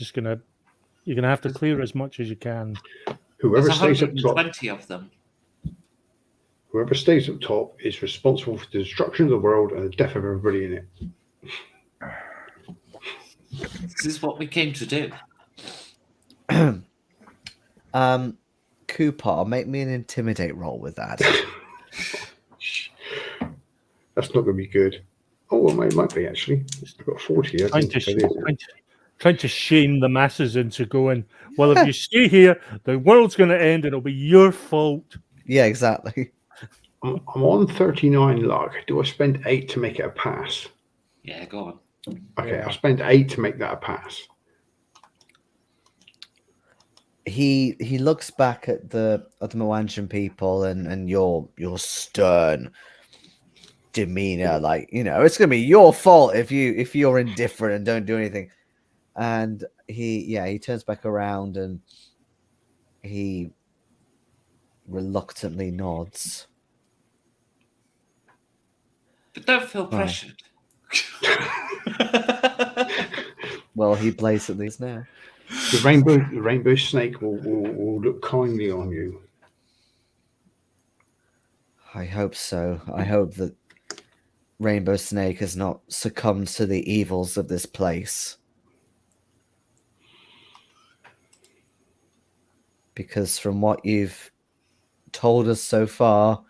gonna have to clear as much as you can. Whoever There's stays up top, 120 of them. whoever stays up top is responsible for the destruction of the world and the death of everybody in it. This is what we came to do. Kuparr, make me an intimidate roll with that. That's not going to be good. Oh, well, it might be actually. I've got 40. I Trying think to, it is. trying to shame the masses into going, well, if you stay here, the world's going to end and it'll be your fault. Yeah, exactly. I'm on 39 luck. Do I spend 8 to make it a pass? Yeah, go on. Okay, Yeah. I'll spend 8 to make that a pass. He looks back at the Moanjan people and your stern demeanor, like, it's gonna be your fault if you're indifferent and don't do anything. And he turns back around and he reluctantly nods. But don't feel Right. pressured. Well, he blatantly is now. The rainbow snake will look kindly on you. I hope so. I hope that Rainbow Snake has not succumbed to the evils of this place. Because from what you've told us so far,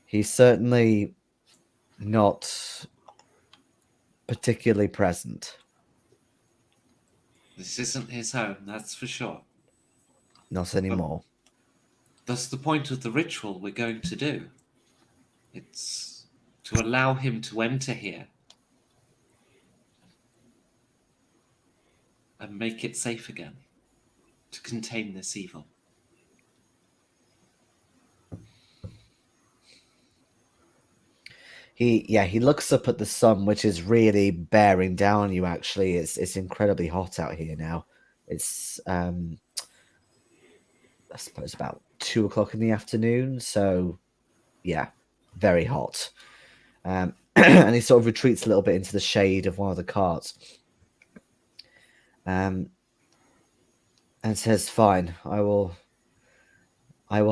he's certainly not particularly present. This isn't his home, that's for sure. Not anymore. That's the point of the ritual we're going to do. It's to allow him to enter here and make it safe again, to contain this evil. He looks up at the sun, which is really bearing down on you. Actually, it's incredibly hot out here now. It's I suppose about 2:00 in the afternoon. So yeah, very hot. And he sort of retreats a little bit into the shade of one of the carts. And says, "Fine, I will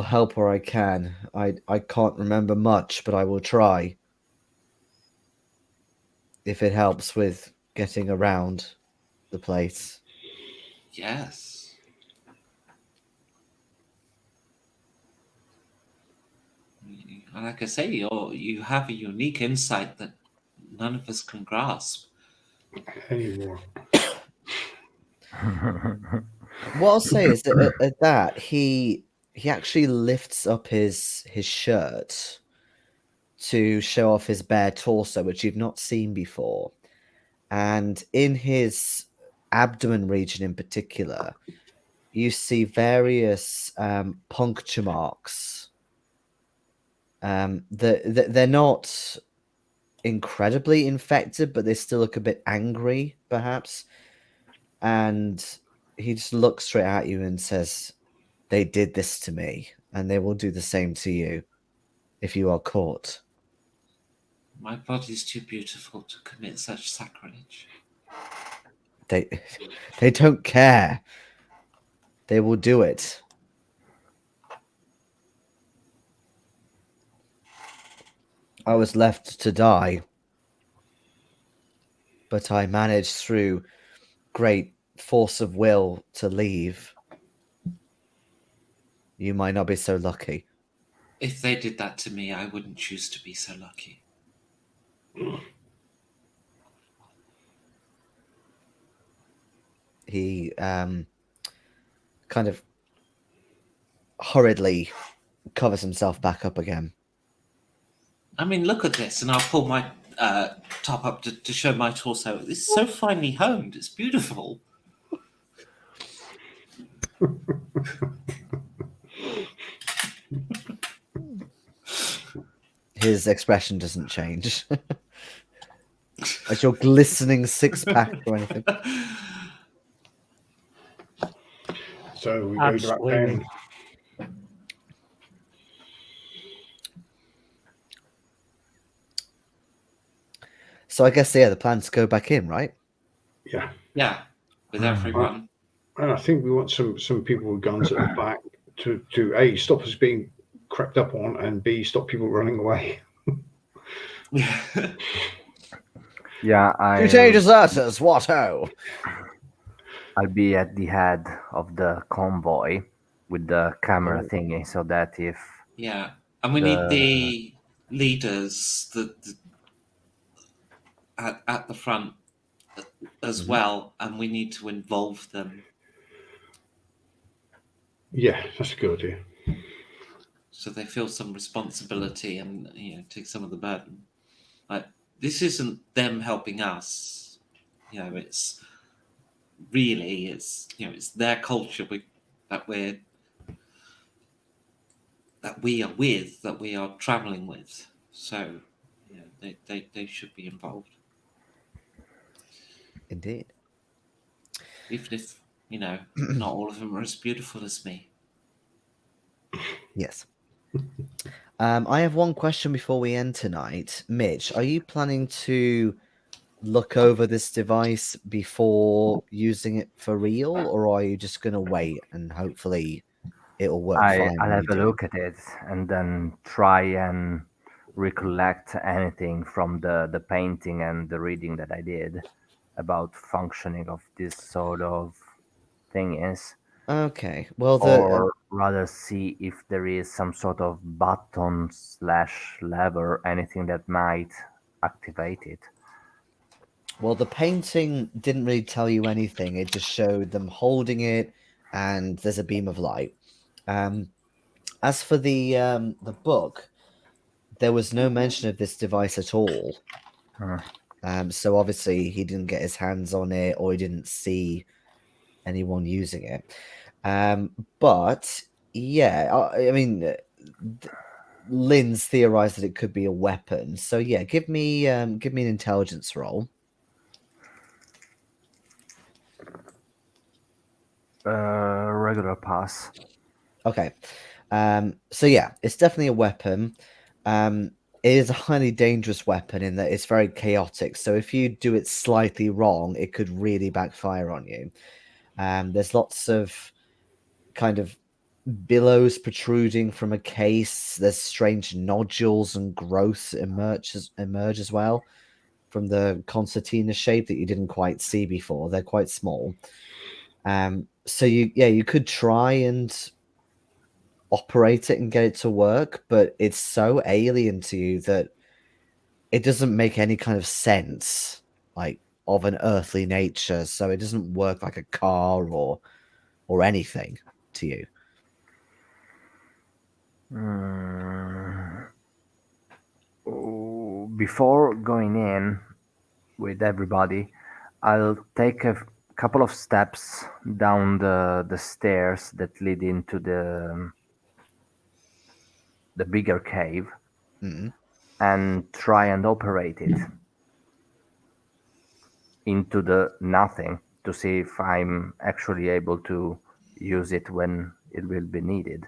help where I can. I can't remember much, but I will try. If it helps with getting around the place." Yes. And like I say, you have a unique insight that none of us can grasp. Anymore. What I'll say is that at that he actually lifts up his shirt to show off his bare torso, which you've not seen before, and in his abdomen region in particular, you see various puncture marks. They're not incredibly infected, but they still look a bit angry, perhaps. And he just looks straight at you and says, "They did this to me, and they will do the same to you if you are caught." My body's too beautiful to commit such sacrilege. They don't care. They will do it. I was left to die, but I managed through great force of will to leave. You might not be so lucky. If they did that to me, I wouldn't choose to be so lucky. He kind of hurriedly covers himself back up again. I mean, look at this, and I'll pull my top up to show my torso. It's so finely honed. It's beautiful. His expression doesn't change. Like your glistening six-pack or anything. So we go back Absolutely. down. So I guess, yeah, the plan's to go back in, right? Yeah. Yeah, with everyone. And I think we want some people with guns at the back to A, stop us being crept up on, and B, stop people running away. Yeah, Two deserters, what ho? I'll be at the head of the convoy with the camera thingy, so that if Yeah, and we need the leaders at the front as well, and we need to involve them. Yeah, that's a good idea. So they feel some responsibility and take some of the burden. Like, this isn't them helping us. It's really it's their culture that we are with, that we are traveling with. So they should be involved. Indeed. Even if not all of them are as beautiful as me. Yes. I have one question before we end tonight. Mitch, are you planning to look over this device before using it for real, or are you just going to wait and hopefully it'll work fine? I'll when have you a do? look at it and then try and recollect anything from the painting and the reading that I did about functioning of this sort of thing is, Okay. Well, or rather see if there is some sort of button / lever, anything that might activate it. well, the painting didn't really tell you anything. It just showed them holding it, and there's a beam of light. As for the book, there was no mention of this device at all. So obviously he didn't get his hands on it, or he didn't see anyone using it. But yeah, I mean, Lynn's theorized that it could be a weapon. So yeah, give me an intelligence roll. Regular pass. Okay. So yeah, it's definitely a weapon. It is a highly dangerous weapon in that it's very chaotic. So if you do it slightly wrong, it could really backfire on you. There's lots of kind of billows protruding from a case. There's strange nodules and growths emerge as well from the concertina shape that you didn't quite see before. They're quite small. So you could try and operate it and get it to work, but it's so alien to you that it doesn't make any kind of sense, like of an earthly nature. So it doesn't work like a car or anything to you. Before going in with everybody, I'll take a couple of steps down the stairs that lead into the bigger cave and try and operate it into the nothing to see if I'm actually able to use it when it will be needed.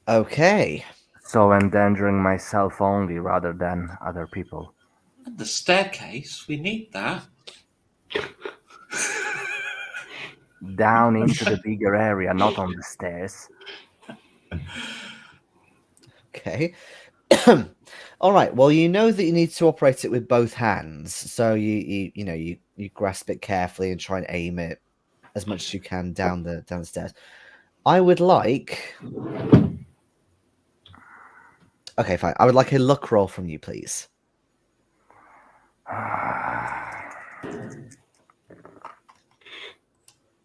Okay. So endangering myself only rather than other people. The staircase, we need that. Down into the bigger area, not on the stairs. Okay. All right. Well, you know that you need to operate it with both hands. So you grasp it carefully and try and aim it as much as you can down the stairs. I would like. Okay, fine. I would like a luck roll from you, please.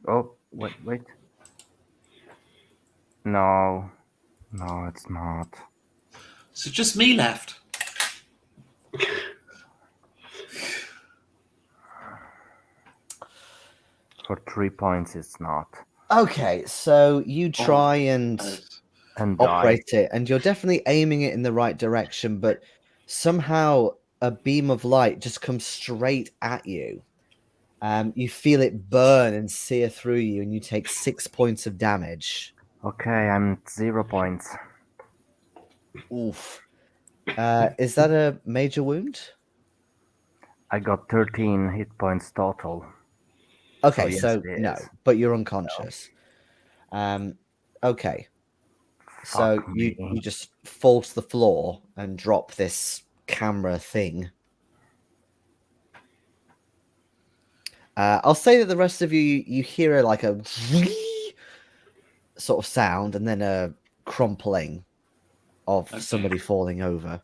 Oh, wait. No, it's not. So just me left. For 3 points, it's not. Okay, so you try and And operate it, and you're definitely aiming it in the right direction, but somehow a beam of light just comes straight at you. You feel it burn and sear through you, and you take 6 points of damage. Okay, I'm at 0 points. Oof. Is that a major wound? I got 13 hit points total. Okay, yes, so it no, is. but you're unconscious. Okay. So Fuck you me. just fall to the floor and drop this camera thing. I'll say that the rest of you hear like a sort of sound and then a crumpling of somebody falling over.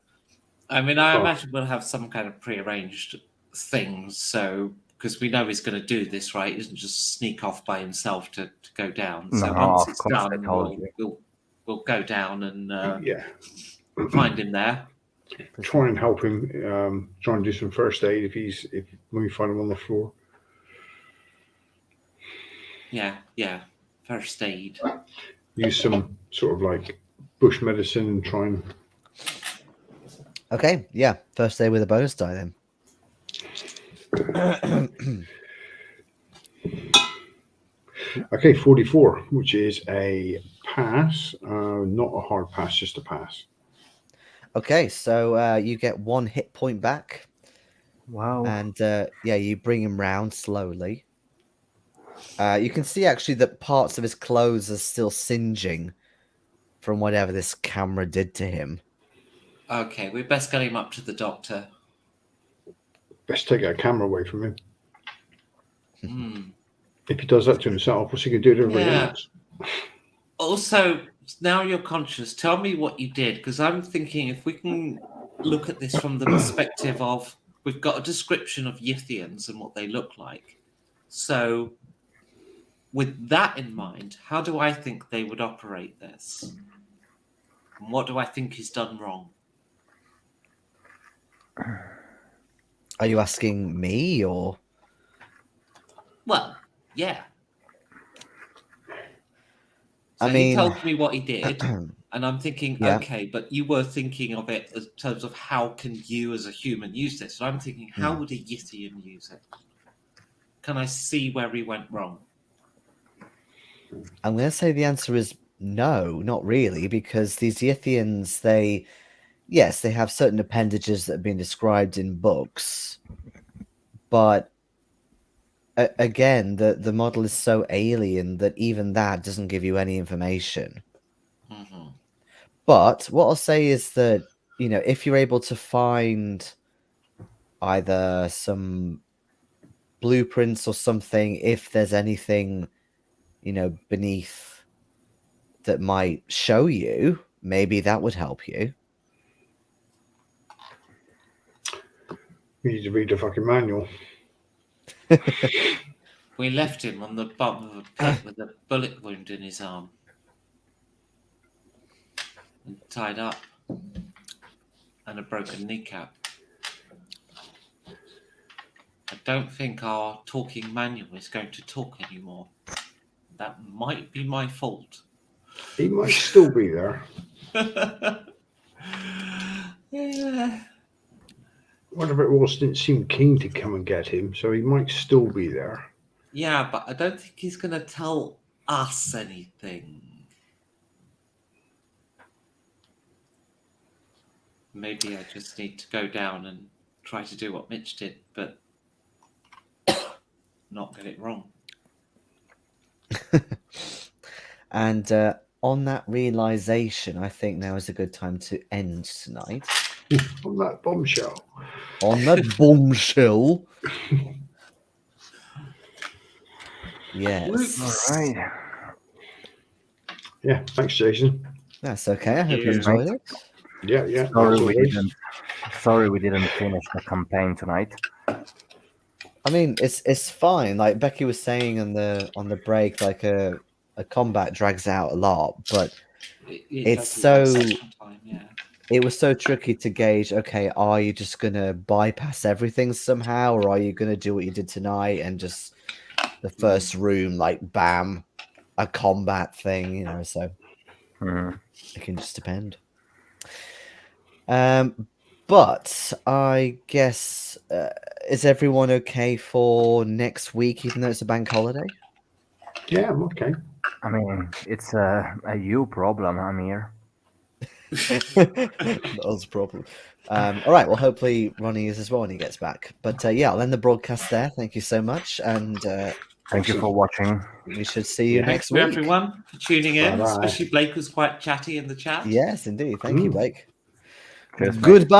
I mean, I imagine we'll have some kind of prearranged things, so because we know he's going to do this, right? He doesn't just sneak off by himself to go down. So No, once of it's course I done, told you. we'll go down and Yeah. find him there. Try and help him. Try and do some first aid if when we find him on the floor. Yeah. First aid. Use some sort of like bush medicine and try and. Okay, yeah. First aid with a bonus die then. Okay, 44, which is a pass. Not a hard pass, just a pass. Okay, so you get 1 hit point back. Wow. And you bring him round slowly. You can see actually that parts of his clothes are still singeing from whatever this camera did to him. Okay, we best get him up to the doctor. Best take that camera away from him. Hmm. If he does that to himself, what's he going to do to everybody Yeah. else? Also, now you're conscious. Tell me what you did, because I'm thinking if we can look at this from the perspective of we've got a description of Yithians and what they look like. So, with that in mind, how do I think they would operate this? And what do I think he's done wrong? Are you asking me or? Well, yeah. So I mean, he told me what he did, and I'm thinking, okay, but you were thinking of it in terms of how can you as a human use this? So I'm thinking, how would a Yithian use it? Can I see where he went wrong? I'm going to say the answer is no, not really, because these Yithians, they have certain appendages that have been described in books, but again, the model is so alien that even that doesn't give you any information. Mm-hmm. But what I'll say is that, if you're able to find either some blueprints or something, if there's anything, beneath that might show you, maybe that would help you. We need to read the fucking manual. We left him on the bottom of a pit with a bullet wound in his arm. And tied up. And a broken kneecap. I don't think our talking manual is going to talk anymore. That might be my fault. He might still be there. Yeah. Whatever it was didn't seem keen to come and get him, so he might still be there. Yeah, but I don't think he's going to tell us anything. Maybe I just need to go down and try to do what Mitch did, but not get it wrong. And on that realization, I think now is a good time to end tonight. On that bombshell. On that bombshell. Yes. All right. Yeah, thanks, Jason. That's okay. I hope you Cheers, enjoyed mate. it. Yeah, yeah. Sorry as we always. didn't. Sorry we didn't finish the campaign tonight. I mean, it's fine. Like Becky was saying on the break, like a combat drags out a lot, but it's does like so session time, yeah. it was so tricky to gauge. Okay, are you just gonna bypass everything somehow, or are you gonna do what you did tonight and just the first room, like bam, a combat thing, you know? So Mhm. it can just depend. But I guess is everyone okay for next week, even though it's a bank holiday? Yeah, I'm okay. I mean, it's a you problem. I'm here. That was a problem. All right. Well, hopefully Ronnie is as well when he gets back. But yeah, I'll end the broadcast there. Thank you so much, and Thank you for watching. we should see you Yeah. next Thank you, week. everyone, for tuning in. Bye-bye. Especially Blake was quite chatty in the chat. Yes, indeed. Thank you, Blake. Cheers, mate. Goodbye.